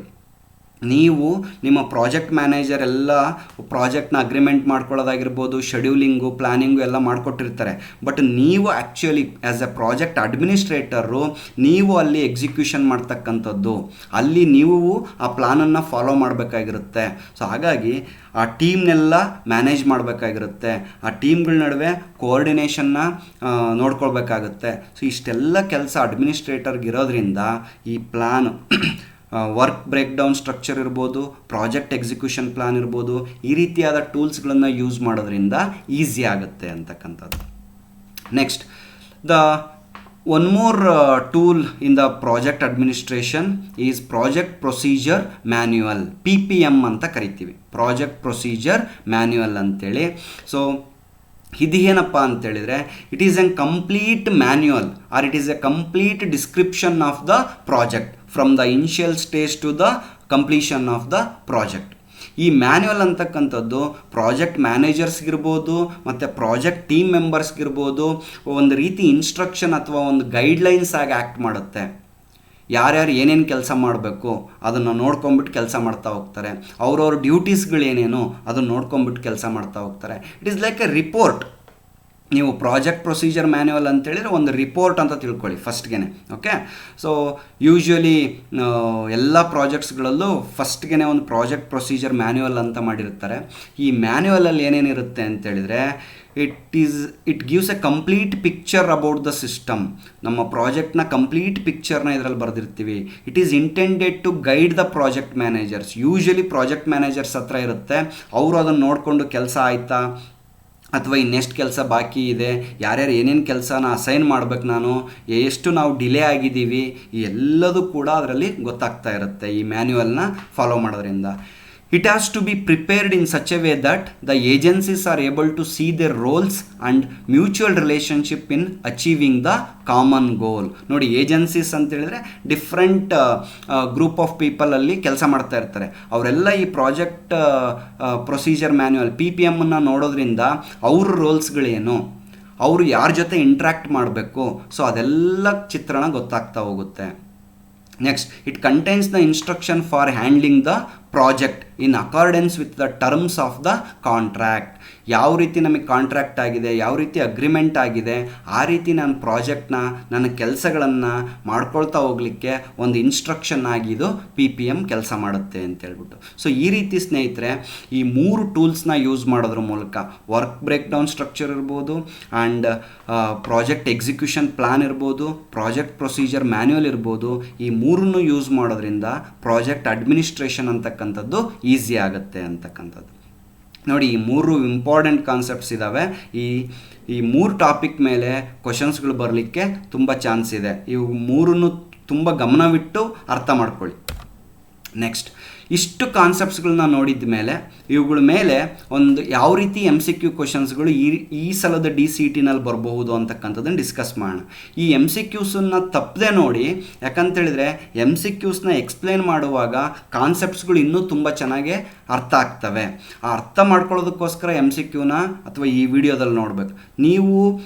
ನೀವು ನಿಮ್ಮ ಪ್ರಾಜೆಕ್ಟ್ ಮ್ಯಾನೇಜರ್ ಎಲ್ಲ ಪ್ರಾಜೆಕ್ಟ್ನ ಅಗ್ರಿಮೆಂಟ್ ಮಾಡ್ಕೊಳ್ಳೋದಾಗಿರ್ಬೋದು, ಶೆಡ್ಯೂಲಿಂಗು, ಪ್ಲ್ಯಾನಿಂಗು ಎಲ್ಲ ಮಾಡಿಕೊಟ್ಟಿರ್ತಾರೆ. ಬಟ್ ನೀವು ಆ್ಯಕ್ಚುಲಿ ಆ್ಯಸ್ ಎ ಪ್ರಾಜೆಕ್ಟ್ ಅಡ್ಮಿನಿಸ್ಟ್ರೇಟರು ನೀವು ಅಲ್ಲಿ ಎಕ್ಸಿಕ್ಯೂಷನ್ ಮಾಡ್ತಕ್ಕಂಥದ್ದು, ಅಲ್ಲಿ ನೀವು ಆ ಪ್ಲಾನನ್ನು ಫಾಲೋ ಮಾಡಬೇಕಾಗಿರುತ್ತೆ. ಸೊ ಹಾಗಾಗಿ ಆ ಟೀಮ್ನೆಲ್ಲ ಮ್ಯಾನೇಜ್ ಮಾಡಬೇಕಾಗಿರುತ್ತೆ. ಆ ಟೀಮ್ಗಳ ನಡುವೆ ಕೋಆರ್ಡಿನೇಷನ್ನ ನೋಡ್ಕೊಳ್ಬೇಕಾಗುತ್ತೆ. ಸೊ ಇಷ್ಟೆಲ್ಲ ಕೆಲಸ ಅಡ್ಮಿನಿಸ್ಟ್ರೇಟರ್ಗಿರೋದ್ರಿಂದ ಈ plan work break down structure ಇರ್ಬೋದು, ಪ್ರಾಜೆಕ್ಟ್ ಎಕ್ಸಿಕ್ಯೂಷನ್ ಪ್ಲಾನ್ ಇರ್ಬೋದು, ಈ ರೀತಿಯಾದ ಟೂಲ್ಸ್ಗಳನ್ನು ಯೂಸ್ ಮಾಡೋದ್ರಿಂದ ಈಸಿ ಆಗುತ್ತೆ ಅಂತಕ್ಕಂಥದ್ದು. Next, the one more tool in the project administration is project procedure manual, PPM ಅಂತ ಕರಿತೀವಿ. ಪ್ರಾಜೆಕ್ಟ್ ಪ್ರೊಸೀಜರ್ ಮ್ಯಾನ್ಯುವಲ್ ಅಂತೇಳಿ. ಸೊ ಇದು ಏನಪ್ಪ ಅಂತೇಳಿದರೆ, it is a complete manual or it is a complete description of the project from the initial stage to the completion of the project. ಈ manual ಅಂತಕ್ಕಂಥದ್ದು project ಮ್ಯಾನೇಜರ್ಸ್ಗಿರ್ಬೋದು ಮತ್ತು project team ಮೆಂಬರ್ಸ್ಗಿರ್ಬೋದು ಒಂದು ರೀತಿ instruction ಅಥವಾ ಒಂದು ಗೈಡ್ಲೈನ್ಸ್ ಆಗಿ ಆ್ಯಕ್ಟ್ ಮಾಡುತ್ತೆ. ಯಾರ್ಯಾರು ಏನೇನು ಕೆಲಸ ಮಾಡಬೇಕು ಅದನ್ನು ನೋಡ್ಕೊಂಬಿಟ್ಟು ಕೆಲಸ ಮಾಡ್ತಾ ಹೋಗ್ತಾರೆ. ಅವ್ರವ್ರ ಡ್ಯೂಟೀಸ್ಗಳೇನೇನು ಅದನ್ನು ನೋಡ್ಕೊಂಬಿಟ್ಟು ಕೆಲಸ ಮಾಡ್ತಾ ಹೋಗ್ತಾರೆ. It is like A report. ನೀವು ಪ್ರಾಜೆಕ್ಟ್ ಪ್ರೊಸೀಜರ್ ಮ್ಯಾನ್ಯುವಲ್ ಅಂತೇಳಿದರೆ ಒಂದು ರಿಪೋರ್ಟ್ ಅಂತ ತಿಳ್ಕೊಳ್ಳಿ ಫಸ್ಟ್ಗೆ. ಓಕೆ, ಸೊ ಯೂಶ್ವಲಿ ಎಲ್ಲ ಪ್ರಾಜೆಕ್ಟ್ಸ್ಗಳಲ್ಲೂ ಫಸ್ಟ್ಗೆ ಒಂದು ಪ್ರಾಜೆಕ್ಟ್ ಪ್ರೊಸೀಜರ್ ಮ್ಯಾನ್ಯುವಲ್ ಅಂತ ಮಾಡಿರ್ತಾರೆ. ಈ ಮ್ಯಾನ್ಯುವಲಲ್ಲಿ ಏನೇನಿರುತ್ತೆ ಅಂತೇಳಿದರೆ, it gives a complete picture about the system. ನಮ್ಮ ಪ್ರಾಜೆಕ್ಟ್ನ ಕಂಪ್ಲೀಟ್ ಪಿಕ್ಚರ್ನ ಇದರಲ್ಲಿ ಬರೆದಿರ್ತೀವಿ. It is intended to guide the project managers. Usually project managers ಹತ್ರ ಇರುತ್ತೆ. ಅವರು ಅದನ್ನು ನೋಡಿಕೊಂಡು ಕೆಲಸ ಆಯಿತಾ ಅಥವಾ ಇನ್ನೆಷ್ಟು ಕೆಲಸ ಬಾಕಿ ಇದೆ, ಯಾರ್ಯಾರು ಏನೇನು ಕೆಲಸನ ಅಸೈನ್ ಮಾಡಬೇಕು, ನಾನು ಎಷ್ಟು ನಾವು ಡಿಲೇ ಆಗಿದ್ದೀವಿ, ಈ ಎಲ್ಲದೂ ಕೂಡ ಅದರಲ್ಲಿ ಗೊತ್ತಾಗ್ತಾ ಇರುತ್ತೆ ಈ ಮ್ಯಾನ್ಯುವಲ್ನ ಫಾಲೋ ಮಾಡೋದ್ರಿಂದ. It has to be prepared in such a way that the agencies are able to see their roles and mutual relationship in achieving the common goal. ನೋಡಿ, ಏಜೆನ್ಸೀಸ್ ಅಂತೇಳಿದರೆ ಡಿಫ್ರೆಂಟ್ ಗ್ರೂಪ್ ಆಫ್ ಪೀಪಲಲ್ಲಿ ಕೆಲಸ ಮಾಡ್ತಾ ಇರ್ತಾರೆ. ಅವರೆಲ್ಲ ಈ project procedure manual PPMನ್ನು ನೋಡೋದ್ರಿಂದ ಅವ್ರ ರೋಲ್ಸ್ಗಳೇನು, ಅವರು ಯಾರ ಜೊತೆ ಇಂಟ್ರ್ಯಾಕ್ಟ್ ಮಾಡಬೇಕು, ಸೊ ಅದೆಲ್ಲ ಚಿತ್ರಣ ಗೊತ್ತಾಗ್ತಾ ಹೋಗುತ್ತೆ. Next, it contains the instruction for handling the project in accordance with the terms of the contract. ಯಾವ ರೀತಿ ನಮಗೆ ಕಾಂಟ್ರಾಕ್ಟ್ ಆಗಿದೆ, ಯಾವ ರೀತಿ ಅಗ್ರಿಮೆಂಟ್ ಆಗಿದೆ, ಆ ರೀತಿ ನಾನು ಪ್ರಾಜೆಕ್ಟ್ನ ನನ್ನ ಕೆಲಸಗಳನ್ನು ಮಾಡ್ಕೊಳ್ತಾ ಹೋಗಲಿಕ್ಕೆ ಒಂದು ಇನ್ಸ್ಟ್ರಕ್ಷನ್ ಆಗಿದ್ದು PPM ಕೆಲಸ ಮಾಡುತ್ತೆ ಅಂತೇಳ್ಬಿಟ್ಟು. ಸೊ ಈ ರೀತಿ ಸ್ನೇಹಿತರೆ, ಈ 3 ಟೂಲ್ಸ್ನ ಯೂಸ್ ಮಾಡೋದ್ರ ಮೂಲಕ ವರ್ಕ್ ಬ್ರೇಕ್ ಡೌನ್ ಸ್ಟ್ರಕ್ಚರ್ ಇರ್ಬೋದು, ಆ್ಯಂಡ್ ಪ್ರಾಜೆಕ್ಟ್ ಎಕ್ಸಿಕ್ಯೂಷನ್ ಪ್ಲಾನ್ ಇರ್ಬೋದು, ಪ್ರಾಜೆಕ್ಟ್ ಪ್ರೊಸೀಜರ್ ಮ್ಯಾನ್ಯುವಲ್ ಇರ್ಬೋದು, ಈ 3 ಯೂಸ್ ಮಾಡೋದ್ರಿಂದ ಪ್ರಾಜೆಕ್ಟ್ ಅಡ್ಮಿನಿಸ್ಟ್ರೇಷನ್ ಅಂತಕ್ಕಂಥದ್ದು ಈಸಿ ಆಗುತ್ತೆ ಅಂತಕ್ಕಂಥದ್ದು. ನೋಡಿ, ಈ 3 ಇಂಪಾರ್ಟೆಂಟ್ ಕಾನ್ಸೆಪ್ಟ್ಸ್ ಇದ್ದಾವೆ. ಈ 3 ಟಾಪಿಕ್ ಮೇಲೆ ಕ್ವಶನ್ಸ್ಗಳು ಬರಲಿಕ್ಕೆ ತುಂಬ ಚಾನ್ಸ್ ಇದೆ. ಇವು 3 ತುಂಬ ಗಮನವಿಟ್ಟು ಅರ್ಥ ಮಾಡ್ಕೊಳ್ಳಿ. ನೆಕ್ಸ್ಟ್, ಇಷ್ಟು ಕಾನ್ಸೆಪ್ಟ್ಸ್ಗಳನ್ನ ನೋಡಿದ ಮೇಲೆ ಇವುಗಳ ಮೇಲೆ ಒಂದು ಯಾವ ರೀತಿ MCQ ಕ್ವಶನ್ಸ್ಗಳು ಈ ಸಲದ DCETನಲ್ಲಿ ಬರಬಹುದು ಅಂತಕ್ಕಂಥದ್ದನ್ನು ಡಿಸ್ಕಸ್ ಮಾಡೋಣ. ಈ MCQಸನ್ನು ತಪ್ಪದೆ ನೋಡಿ, ಯಾಕಂತೇಳಿದರೆ MCQಸ್ನ ಎಕ್ಸ್ಪ್ಲೇನ್ ಮಾಡುವಾಗ ಕಾನ್ಸೆಪ್ಟ್ಸ್ಗಳು ಇನ್ನೂ ತುಂಬ ಚೆನ್ನಾಗಿ ಅರ್ಥ ಆಗ್ತವೆ. ಆ ಅರ್ಥ ಮಾಡ್ಕೊಳ್ಳೋದಕ್ಕೋಸ್ಕರ MCQನ ಅಥವಾ ಈ ವಿಡಿಯೋದಲ್ಲಿ ನೋಡಬೇಕು. ನೀವು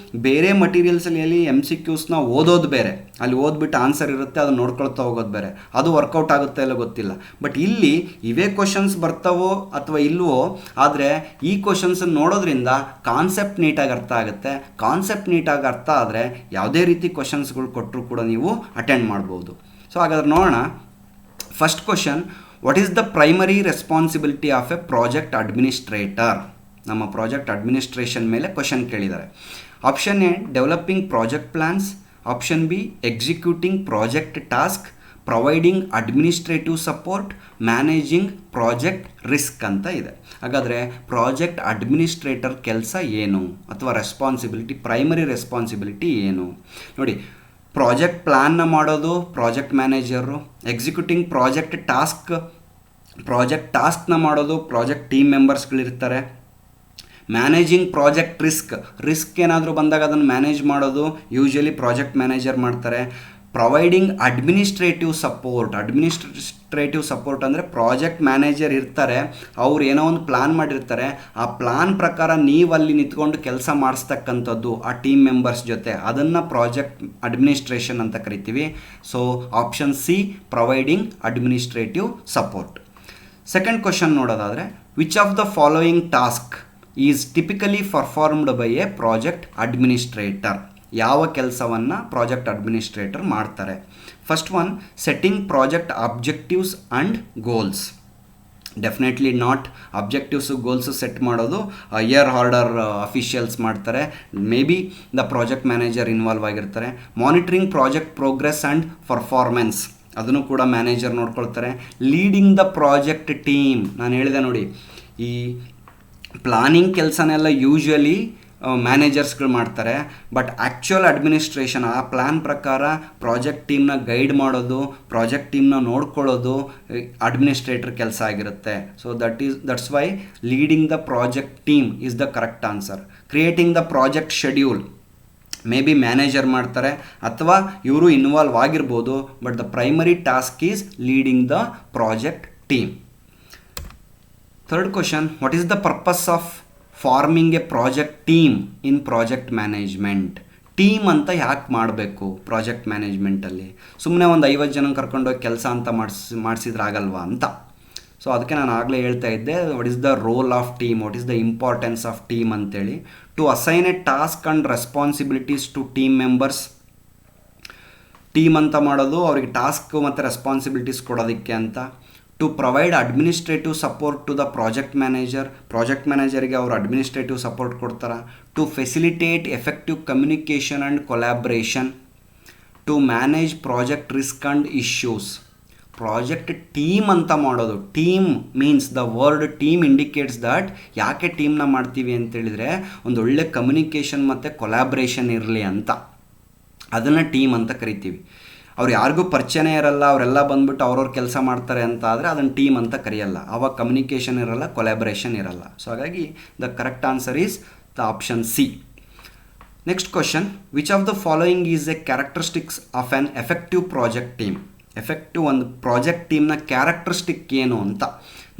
ಬೇರೆ ಮಟೀರಿಯಲ್ಸಲ್ಲಿ MCQಸ್ನ ಓದೋದು ಬೇರೆ, ಅಲ್ಲಿ ಓದ್ಬಿಟ್ಟು ಆನ್ಸರ್ ಇರುತ್ತೆ, ಅದನ್ನು ನೋಡ್ಕೊಳ್ತಾ ಹೋಗೋದು ಬೇರೆ, ಅದು ವರ್ಕೌಟ್ ಆಗುತ್ತೆ ಇಲ್ಲ ಗೊತ್ತಿಲ್ಲ. ಬಟ್ ಇಲ್ಲಿ ಇವೇ ಕ್ವಶನ್ಸ್ ಬರ್ತಾವೋ ಅಥವಾ ಇಲ್ವೋ, ಆದರೆ ಈ ಕ್ವಶನ್ಸನ್ನು ನೋಡೋದ್ರಿಂದ ಕಾನ್ಸೆಪ್ಟ್ ನೀಟಾಗಿ ಅರ್ಥ ಆಗುತ್ತೆ. ಕಾನ್ಸೆಪ್ಟ್ ನೀಟಾಗಿ ಅರ್ಥ ಆದರೆ ಯಾವುದೇ ರೀತಿ ಕ್ವಶನ್ಸ್ಗಳು ಕೊಟ್ಟರು ಕೂಡ ನೀವು ಅಟೆಂಡ್ ಮಾಡ್ಬೋದು. ಸೊ ಹಾಗಾದ್ರೆ ನೋಡೋಣ. First question, what is the primary responsibility of a project administrator? ನಮ್ಮ ಪ್ರಾಜೆಕ್ಟ್ ಅಡ್ಮಿನಿಸ್ಟ್ರೇಷನ್ ಮೇಲೆ ಕ್ವಶನ್ ಕೇಳಿದ್ದಾರೆ. Option A, developing project plans. Option B, executing project task. Providing administrative support, managing project risk ಅಂತ ಇದೆ. ಹಾಗಾದರೆ project administrator ಕೆಲಸ ಏನು ಅಥವಾ responsibility, primary responsibility ಏನು ನೋಡಿ. ಪ್ರಾಜೆಕ್ಟ್ ಪ್ಲ್ಯಾನ್ನ ಮಾಡೋದು ಪ್ರಾಜೆಕ್ಟ್ ಮ್ಯಾನೇಜರು, ಎಕ್ಸಿಕ್ಯೂಟಿಂಗ್ ಪ್ರಾಜೆಕ್ಟ್ ಟಾಸ್ಕ್ನ ಮಾಡೋದು ಪ್ರಾಜೆಕ್ಟ್ ಟೀಮ್ ಮೆಂಬರ್ಸ್ಗಳಿರ್ತಾರೆ, ಮ್ಯಾನೇಜಿಂಗ್ ಪ್ರಾಜೆಕ್ಟ್ ರಿಸ್ಕ್ ಏನಾದರೂ ಬಂದಾಗ ಅದನ್ನು ಮ್ಯಾನೇಜ್ ಮಾಡೋದು ಯೂಶಲಿ ಪ್ರಾಜೆಕ್ಟ್ ಮ್ಯಾನೇಜರ್ ಮಾಡ್ತಾರೆ. ಪ್ರೊವೈಡಿಂಗ್ ಅಡ್ಮಿನಿಸ್ಟ್ರೇಟಿವ್ ಸಪೋರ್ಟ್ ಅಂದರೆ ಪ್ರಾಜೆಕ್ಟ್ ಮ್ಯಾನೇಜರ್ ಇರ್ತಾರೆ, ಅವ್ರು ಏನೋ ಒಂದು ಪ್ಲ್ಯಾನ್ ಮಾಡಿರ್ತಾರೆ, ಆ ಪ್ಲ್ಯಾನ್ ಪ್ರಕಾರ ನೀವು ಅಲ್ಲಿ ನಿಂತ್ಕೊಂಡು ಕೆಲಸ ಮಾಡಿಸ್ತಕ್ಕಂಥದ್ದು ಆ ಟೀಮ್ ಮೆಂಬರ್ಸ್ ಜೊತೆ, ಅದನ್ನು ಪ್ರಾಜೆಕ್ಟ್ ಅಡ್ಮಿನಿಸ್ಟ್ರೇಷನ್ ಅಂತ ಕರಿತೀವಿ. So option C, providing administrative support. Second question ನೋಡೋದಾದರೆ, which of the following task is typically performed by a project administrator? ಯಾವ ಕೆಲಸವನ್ನು ಪ್ರಾಜೆಕ್ಟ್ ಅಡ್ಮಿನಿಸ್ಟ್ರೇಟರ್ ಮಾಡ್ತಾರೆ? First one, setting project objectives and goals. Definitely not. Objectives goals set ಮಾಡೋದು higher order officials ಮಾಡ್ತಾರೆ, may be the project manager involve ಆಗಿರ್ತಾರೆ. Monitoring project progress and performance, ಅದನ್ನು ಕೂಡ manager ನೋಡ್ಕೊಳ್ತಾರೆ. Leading the project team, ನಾನು ಹೇಳಿದೆ ನೋಡಿ, ಈ ಪ್ಲಾನಿಂಗ್ ಕೆಲಸನೆಲ್ಲ ಯೂಶ್ವಲಿ ಮ್ಯಾನೇಜರ್ಸ್ಗಳು ಮಾಡ್ತಾರೆ, ಬಟ್ ಆ್ಯಕ್ಚುಯಲ್ ಅಡ್ಮಿನಿಸ್ಟ್ರೇಷನ್ ಆ ಪ್ಲ್ಯಾನ್ ಪ್ರಕಾರ ಪ್ರಾಜೆಕ್ಟ್ ಟೀಮ್ನ ಗೈಡ್ ಮಾಡೋದು, ಪ್ರಾಜೆಕ್ಟ್ ಟೀಮ್ನ ನೋಡ್ಕೊಳ್ಳೋದು ಅಡ್ಮಿನಿಸ್ಟ್ರೇಟರ್ ಕೆಲಸ ಆಗಿರುತ್ತೆ. So that's Y leading the project team is the correct answer. Creating the project schedule, may be manager ಮಾಡ್ತಾರೆ ಅಥವಾ ಇವರು ಇನ್ವಾಲ್ವ್ ಆಗಿರ್ಬೋದು, but the primary task is leading the project team. Third question, what is the purpose of farming A project team in project management? Team ಅಂತ ಯಾಕೆ ಮಾಡಬೇಕು project ಮ್ಯಾನೇಜ್ಮೆಂಟಲ್ಲಿ? ಸುಮ್ಮನೆ ಒಂದು 50 ಜನ ಕರ್ಕೊಂಡೋಗಿ ಕೆಲಸ ಅಂತ ಮಾಡಿಸಿದ್ರಾಗಲ್ವಾ ಅಂತ. ಸೊ ಅದಕ್ಕೆ ನಾನು ಆಗಲೇ ಹೇಳ್ತಾ ಇದ್ದೆ, what is the role of team, what is the importance of team ಅಂತೇಳಿ. To assign a task and responsibilities to team members. Team ಅಂತ ಮಾಡೋದು ಅವರಿಗೆ ಟಾಸ್ಕ್ ಮತ್ತು ರೆಸ್ಪಾನ್ಸಿಬಿಲಿಟೀಸ್ ಕೊಡೋದಕ್ಕೆ ಅಂತ. To provide administrative support to the project ಮ್ಯಾನೇಜರಿಗೆ ಅವರು administrative support ಕೊಡ್ತಾರೆ. To facilitate effective communication and collaboration. To manage project risk and issues. Project team ಅಂತ ಮಾಡೋದು, team means the word team indicates that ಯಾಕೆ ಟೀಮ್ನ ಮಾಡ್ತೀವಿ ಅಂತೇಳಿದರೆ ಒಂದು ಒಳ್ಳೆ ಕಮ್ಯುನಿಕೇಷನ್ ಮತ್ತು ಕೊಲ್ಯಾಬ್ರೇಷನ್ ಇರಲಿ ಅಂತ, ಅದನ್ನು ಟೀಮ್ ಅಂತ ಕರಿತೀವಿ. ಅವ್ರು ಯಾರಿಗೂ ಪರಿಚಯನೇ ಇರಲ್ಲ, ಅವರೆಲ್ಲ ಬಂದ್ಬಿಟ್ಟು ಅವ್ರವ್ರ ಕೆಲಸ ಮಾಡ್ತಾರೆ ಅಂತ ಆದರೆ ಅದನ್ನು ಟೀಮ್ ಅಂತ ಕರೆಯಲ್ಲ, ಆವಾಗ ಕಮ್ಯುನಿಕೇಷನ್ ಇರಲ್ಲ, ಕೊಲ್ಯಾಬ್ರೇಷನ್ ಇರಲ್ಲ. ಸೊ ಹಾಗಾಗಿ the correct answer is the option C. Next question, which of the following is A characteristics of an effective project team? ಒಂದು ಪ್ರಾಜೆಕ್ಟ್ ಟೀಮ್ನ ಕ್ಯಾರೆಕ್ಟರಿಸ್ಟಿಕ್ ಏನು ಅಂತ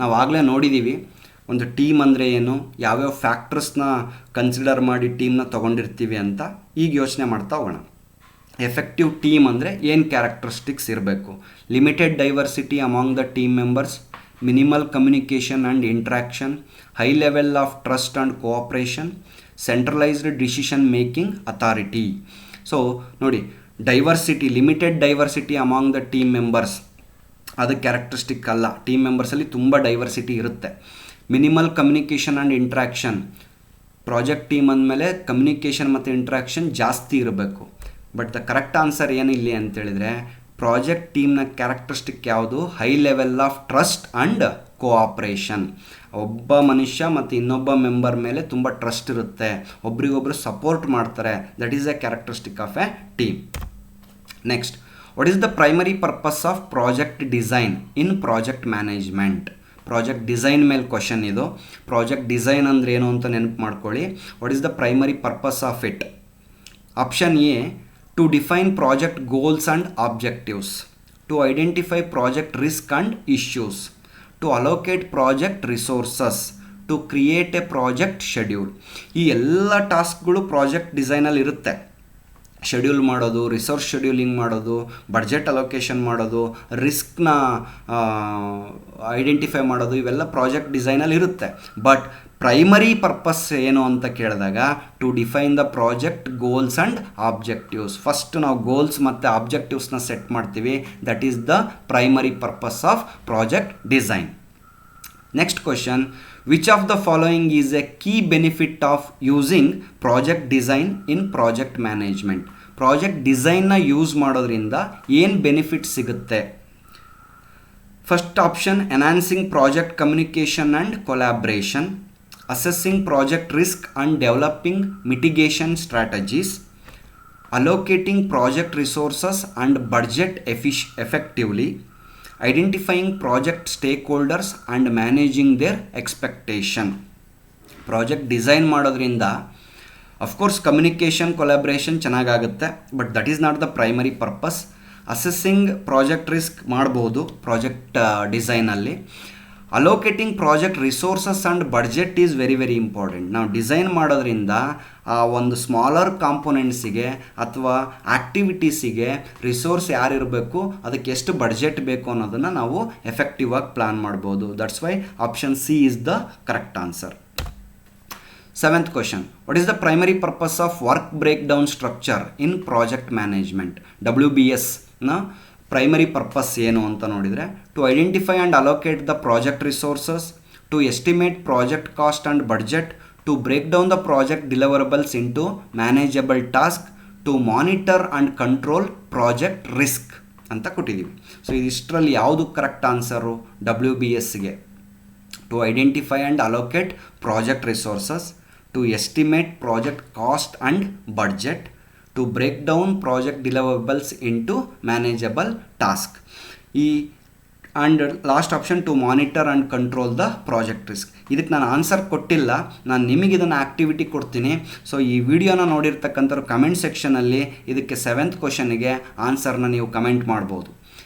ನಾವು ಆಗಲೇ ನೋಡಿದ್ದೀವಿ. ಒಂದು ಟೀಮ್ ಅಂದರೆ ಏನು, ಯಾವ್ಯಾವ ಫ್ಯಾಕ್ಟರ್ಸ್ನ ಕನ್ಸಿಡರ್ ಮಾಡಿ ಟೀಮ್ನ ತೊಗೊಂಡಿರ್ತೀವಿ ಅಂತ ಈಗ ಯೋಚನೆ ಮಾಡ್ತಾ ಹೋಗೋಣ. ಎಫೆಕ್ಟಿವ್ ಟೀಮ್ ಅಂದರೆ ಏನು ಕ್ಯಾರೆಕ್ಟರಿಸ್ಟಿಕ್ಸ್ ಇರಬೇಕು? Limited diversity among the team members, minimal communication and interaction, high level of trust and cooperation, centralised decision making authority. So ನೋಡಿ, diversity, limited diversity among the team members ಅದು characteristic ಅಲ್ಲ. Team ಮೆಂಬರ್ಸಲ್ಲಿ ತುಂಬ diversity ಇರುತ್ತೆ. Minimal communication and interaction, project team ಅಂದಮೇಲೆ communication ಮತ್ತು interaction ಜಾಸ್ತಿ ಇರಬೇಕು. ಬಟ್ ದ ಕರೆಕ್ಟ್ ಆನ್ಸರ್ ಏನಿಲ್ಲ ಅಂತೇಳಿದರೆ, ಪ್ರಾಜೆಕ್ಟ್ ಟೀಮ್ನ ಕ್ಯಾರೆಕ್ಟರಿಸ್ಟಿಕ್ ಯಾವುದು? High level of trust and cooperation. ಒಬ್ಬ ಮನುಷ್ಯ ಮತ್ತು ಇನ್ನೊಬ್ಬ ಮೆಂಬರ್ ಮೇಲೆ ತುಂಬ ಟ್ರಸ್ಟ್ ಇರುತ್ತೆ, ಒಬ್ರಿಗೊಬ್ರು ಸಪೋರ್ಟ್ ಮಾಡ್ತಾರೆ. That is A characteristic of A team. Next, what is the primary purpose of project design in project management? Project design ಮೇಲೆ ಕ್ವಶನ್ ಇದು. ಪ್ರಾಜೆಕ್ಟ್ ಡಿಸೈನ್ ಅಂದರೆ ಏನು ಅಂತ ನೆನಪು ಮಾಡ್ಕೊಳ್ಳಿ. What is the primary purpose of it? Option A, to define project goals and objectives, to identify project risk and issues, to allocate project resources, to create a project schedule. ಈ ಎಲ್ಲ ಟಾಸ್ಕ್ಗಳು project ಡಿಸೈನಲ್ಲಿ ಇರುತ್ತೆ. Schedule ಮಾಡೋದು, resource scheduling ಮಾಡೋದು, budget allocation ಮಾಡೋದು, ರಿಸ್ಕ್ನ identify ಮಾಡೋದು, ಇವೆಲ್ಲ project ಡಿಸೈನಲ್ಲಿ ಇರುತ್ತೆ. But primary purpose ಏನು ಅಂತ ಕೇಳಿದಾಗ, to define the project goals and objectives. First ನಾವು ಗೋಲ್ಸ್ ಮತ್ತು ಆಬ್ಜೆಕ್ಟಿವ್ಸ್ನ ಸೆಟ್ ಮಾಡ್ತೀವಿ. That is the primary purpose of project design. Next question, which of the following is a key benefit of using project design in project management? Project ಡಿಸೈನ್ನ use ಮಾಡೋದ್ರಿಂದ ಏನು benefit ಸಿಗುತ್ತೆ? First option, enhancing project communication and collaboration, assessing project risk and developing mitigation strategies, allocating project resources and budget effectively, identifying project stakeholders and managing their expectation. Project design ಮಾಡೋದ್ರಿಂದ of course communication collaboration ಚೆನ್ನಾಗಾಗುತ್ತೆ, but that is not the primary purpose. Assessing project risk ಮಾಡ್ಬೋದು project ಡಿಸೈನಲ್ಲಿ. Allocating project resources and budget is very very important. ನಾವು design ಮಾಡೋದ್ರಿಂದ ಆ ಒಂದು smaller ಕಾಂಪೊನೆಂಟ್ಸಿಗೆ ಅಥವಾ ಆ್ಯಕ್ಟಿವಿಟೀಸಿಗೆ resource ಯಾರಿರಬೇಕು, ಅದಕ್ಕೆ ಎಷ್ಟು ಬಡ್ಜೆಟ್ ಬೇಕು ಅನ್ನೋದನ್ನು ನಾವು ಎಫೆಕ್ಟಿವ್ ಆಗಿ ಪ್ಲ್ಯಾನ್ ಮಾಡ್ಬೋದು. That's why option C is the correct answer. 7th question, what is the primary purpose of work breakdown structure in project management? WBS ನ ಪ್ರೈಮರಿ ಪರ್ಪಸ್ ಏನು ಅಂತ ನೋಡಿದರೆ, to identify and allocate the project resources, to estimate project cost and budget, to break down the project deliverables into manageable task, to monitor and control project risk ಅಂತ ಕೊಟ್ಟಿದ್ದೀವಿ. So ಇದಿಷ್ಟರಲ್ಲಿ ಯಾವುದು correct answer WBSಗೆ? To identify and allocate project resources, to estimate project cost and budget, to break down project deliverables into manageable task. And last option, to monitor and control the project risk. ಇದಕ್ಕೆ ನಾನು answer ಕೊಟ್ಟಿಲ್ಲ, ನಾನು ನಿಮಗೆ ಇದನ್ನು activity ಕೊಡ್ತೀನಿ. So ಈ ವಿಡಿಯೋನ ನೋಡಿರ್ತಕ್ಕಂಥವ್ರು comment ಸೆಕ್ಷನಲ್ಲಿ ಇದಕ್ಕೆ 7th ಕ್ವಶನಿಗೆ ಆನ್ಸರ್ನ ನೀವು ಕಮೆಂಟ್ ಮಾಡ್ಬೋದು.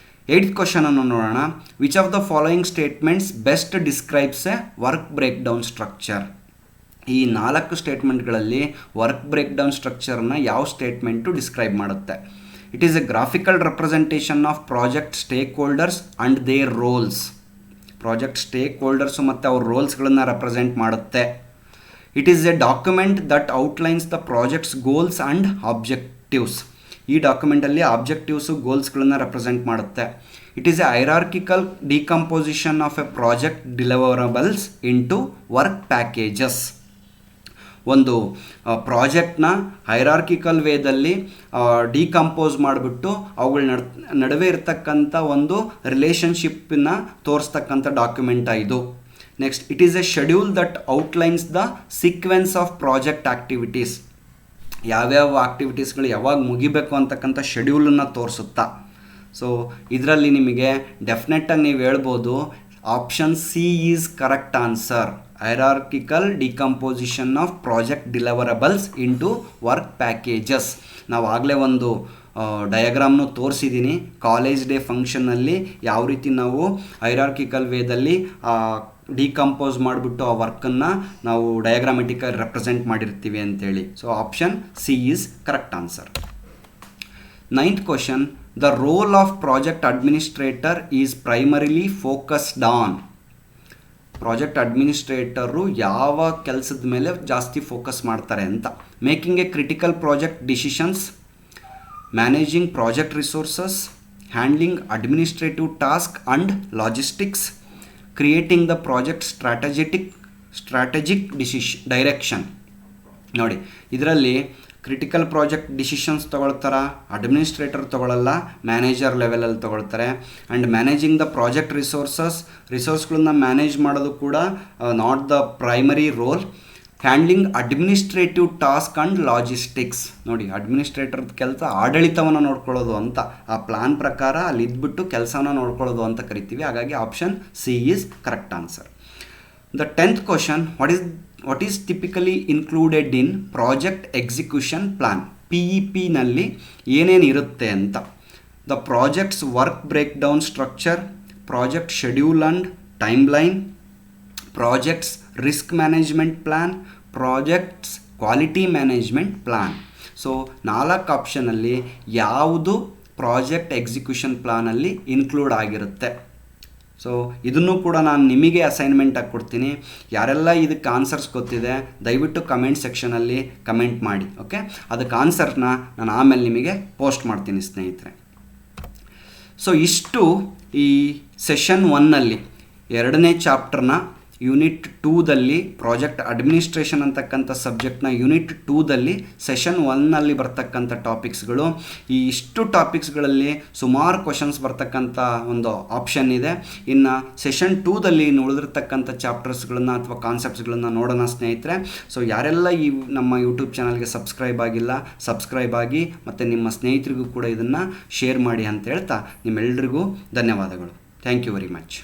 8th ಕ್ವಶನನ್ನು ನೋಡೋಣ. Which of the following statements best describes a work break down structure? ಈ 4 ಸ್ಟೇಟ್ಮೆಂಟ್ಗಳಲ್ಲಿ ವರ್ಕ್ ಬ್ರೇಕ್ ಡೌನ್ ಸ್ಟ್ರಕ್ಚರ್ನ ಯಾವ ಸ್ಟೇಟ್ಮೆಂಟು ಡಿಸ್ಕ್ರೈಬ್ ಮಾಡುತ್ತೆ? It is a graphical representation of project stake holders and their roles. Project stake holders ಮತ್ತು ಅವ್ರ ರೋಲ್ಸ್ಗಳನ್ನು represent ಮಾಡುತ್ತೆ. It is a document that outlines the project's goals and objectives. ಈ ಡಾಕ್ಯುಮೆಂಟಲ್ಲಿ objectives ಗೋಲ್ಸ್ಗಳನ್ನು ರೆಪ್ರೆಸೆಂಟ್ ಮಾಡುತ್ತೆ. It is a hierarchical decomposition of a project deliverables into work packages. ಒಂದು ಪ್ರಾಜೆಕ್ಟ್ನ ಹೈರಾರ್ಕಿಕಲ್ ವೇದಲ್ಲಿ ಡಿಕಂಪೋಸ್ ಮಾಡಿಬಿಟ್ಟು ಅವುಗಳ ನಡುವೆ ಇರ್ತಕ್ಕಂಥ ಒಂದು ರಿಲೇಷನ್ಶಿಪ್ಪನ್ನ ತೋರಿಸ್ತಕ್ಕಂಥ ಡಾಕ್ಯುಮೆಂಟ ಇದು. Next, it is A schedule that outlines the sequence of project activities. ಯಾವ್ಯಾವ ಆ್ಯಕ್ಟಿವಿಟೀಸ್ಗಳು ಯಾವಾಗ ಮುಗಿಬೇಕು ಅಂತಕ್ಕಂಥ ಶೆಡ್ಯೂಲನ್ನು ತೋರಿಸುತ್ತಾ. ಸೊ ಇದರಲ್ಲಿ ನಿಮಗೆ ಡೆಫಿನೆಟಾಗಿ ನೀವು ಹೇಳ್ಬೋದು option C is correct answer. Hierarchical decomposition of project deliverables into work packages. ನಾವು ಆಗಲೇ ಒಂದು ಡಯಾಗ್ರಾಮ್ನು ತೋರಿಸಿದ್ದೀನಿ ಕಾಲೇಜ್ ಡೇ ಫಂಕ್ಷನ್ನಲ್ಲಿ, ಯಾವ ರೀತಿ ನಾವು ಹೈರಾರ್ಕಿಕಲ್ ವೇದಲ್ಲಿ ಡಿಕಂಪೋಸ್ ಮಾಡಿಬಿಟ್ಟು ಆ ವರ್ಕನ್ನು ನಾವು ಡಯಾಗ್ರಾಮೆಟಿಕಲ್ ರೆಪ್ರೆಸೆಂಟ್ ಮಾಡಿರ್ತೀವಿ ಅಂತೇಳಿ. So option C is correct answer. 9th question, the role of project administrator is primarily focused on. Project administrator ಯಾವ ಕೆಲಸದ ಮೇಲೆ ಜಾಸ್ತಿ ಫೋಕಸ್ ಮಾಡ್ತಾರೆ ಅಂತ? Making a critical project decisions, managing project resources, handling administrative task and logistics, creating the project strategic direction. ನೋಡಿ, ಇದರಲ್ಲಿ critical project decisions ತೊಗೊಳ್ತಾರ, administrator ತೊಗೊಳ್ಳಲ್ಲ, ಮ್ಯಾನೇಜರ್ ಲೆವೆಲಲ್ಲಿ ತೊಗೊಳ್ತಾರೆ. ಆ್ಯಂಡ್ ಮ್ಯಾನೇಜಿಂಗ್ ದ ಪ್ರಾಜೆಕ್ಟ್ ರಿಸೋರ್ಸ್ಗಳನ್ನ ಮ್ಯಾನೇಜ್ ಮಾಡೋದು ಕೂಡ not the primary roll. Handling administrative task and logistics. ನೋಡಿ, ಅಡ್ಮಿನಿಸ್ಟ್ರೇಟರ್ದ ಕೆಲಸ ಆಡಳಿತವನ್ನು ನೋಡ್ಕೊಳ್ಳೋದು ಅಂತ, ಆ ಪ್ಲಾನ್ ಪ್ರಕಾರ ಅಲ್ಲಿ ಇದ್ಬಿಟ್ಟು ಕೆಲಸನ ನೋಡ್ಕೊಳ್ಳೋದು ಅಂತ ಕರಿತೀವಿ. ಹಾಗಾಗಿ option C is correct answer. The 10th question, what is typically included in project execution plan? PEPನಲ್ಲಿ ಏನೇನು ಇರುತ್ತೆ ಅಂತ? The project's work break down structure, project schedule and timeline, project's risk management plan, project's quality management plan. So 4 ಆಪ್ಷನಲ್ಲಿ ಯಾವುದು project execution ಪ್ಲಾನಲ್ಲಿ include ಆಗಿರುತ್ತೆ? So ಇದನ್ನು ಕೂಡ ನಾನು ನಿಮಗೆ ಅಸೈನ್ಮೆಂಟಾಗಿ ಕೊಡ್ತೀನಿ. ಯಾರೆಲ್ಲ ಇದಕ್ಕೆ ಆನ್ಸರ್ಸ್ ಗೊತ್ತಿದೆ ದಯವಿಟ್ಟು ಕಮೆಂಟ್ ಸೆಕ್ಷನಲ್ಲಿ ಕಮೆಂಟ್ ಮಾಡಿ. ಓಕೆ, ಅದಕ್ಕೆ ಆನ್ಸರ್ನ ನಾನು ಆಮೇಲೆ ನಿಮಗೆ ಪೋಸ್ಟ್ ಮಾಡ್ತೀನಿ ಸ್ನೇಹಿತರೆ. ಸೊ ಇಷ್ಟು ಈ ಸೆಷನ್ 1ನಲ್ಲಿ 2ನೇ ಚಾಪ್ಟರ್ನ ಯೂನಿಟ್ 2ದಲ್ಲಿ ಪ್ರಾಜೆಕ್ಟ್ ಅಡ್ಮಿನಿಸ್ಟ್ರೇಷನ್ ಅಂತಕ್ಕಂಥ ಸಬ್ಜೆಕ್ಟ್ನ ಯೂನಿಟ್ 2ದಲ್ಲಿ ಸೆಷನ್ 1ನಲ್ಲಿ ಬರ್ತಕ್ಕಂಥ ಟಾಪಿಕ್ಸ್ಗಳು. ಈ ಇಷ್ಟು ಟಾಪಿಕ್ಸ್ಗಳಲ್ಲಿ ಸುಮಾರು ಕ್ವಶನ್ಸ್ ಬರ್ತಕ್ಕಂಥ ಒಂದು ಆಪ್ಷನ್ ಇದೆ. ಇನ್ನು ಸೆಷನ್ 2ದಲ್ಲಿ ಉಳಿದಿರ್ತಕ್ಕಂಥ ಚಾಪ್ಟರ್ಸ್ಗಳನ್ನು ಅಥವಾ ಕಾನ್ಸೆಪ್ಟ್ಸ್ಗಳನ್ನು ನೋಡೋಣ ಸ್ನೇಹಿತರೆ. ಸೊ ಯಾರೆಲ್ಲ ಈ ನಮ್ಮ ಯೂಟ್ಯೂಬ್ ಚಾನಲ್ಗೆ ಸಬ್ಸ್ಕ್ರೈಬ್ ಆಗಿಲ್ಲ, ಸಬ್ಸ್ಕ್ರೈಬ್ ಆಗಿ ಮತ್ತು ನಿಮ್ಮ ಸ್ನೇಹಿತರಿಗೂ ಕೂಡ ಇದನ್ನು ಶೇರ್ ಮಾಡಿ ಅಂತ ಹೇಳ್ತಾ ನಿಮ್ಮೆಲ್ಲರಿಗೂ ಧನ್ಯವಾದಗಳು. Thank you very much.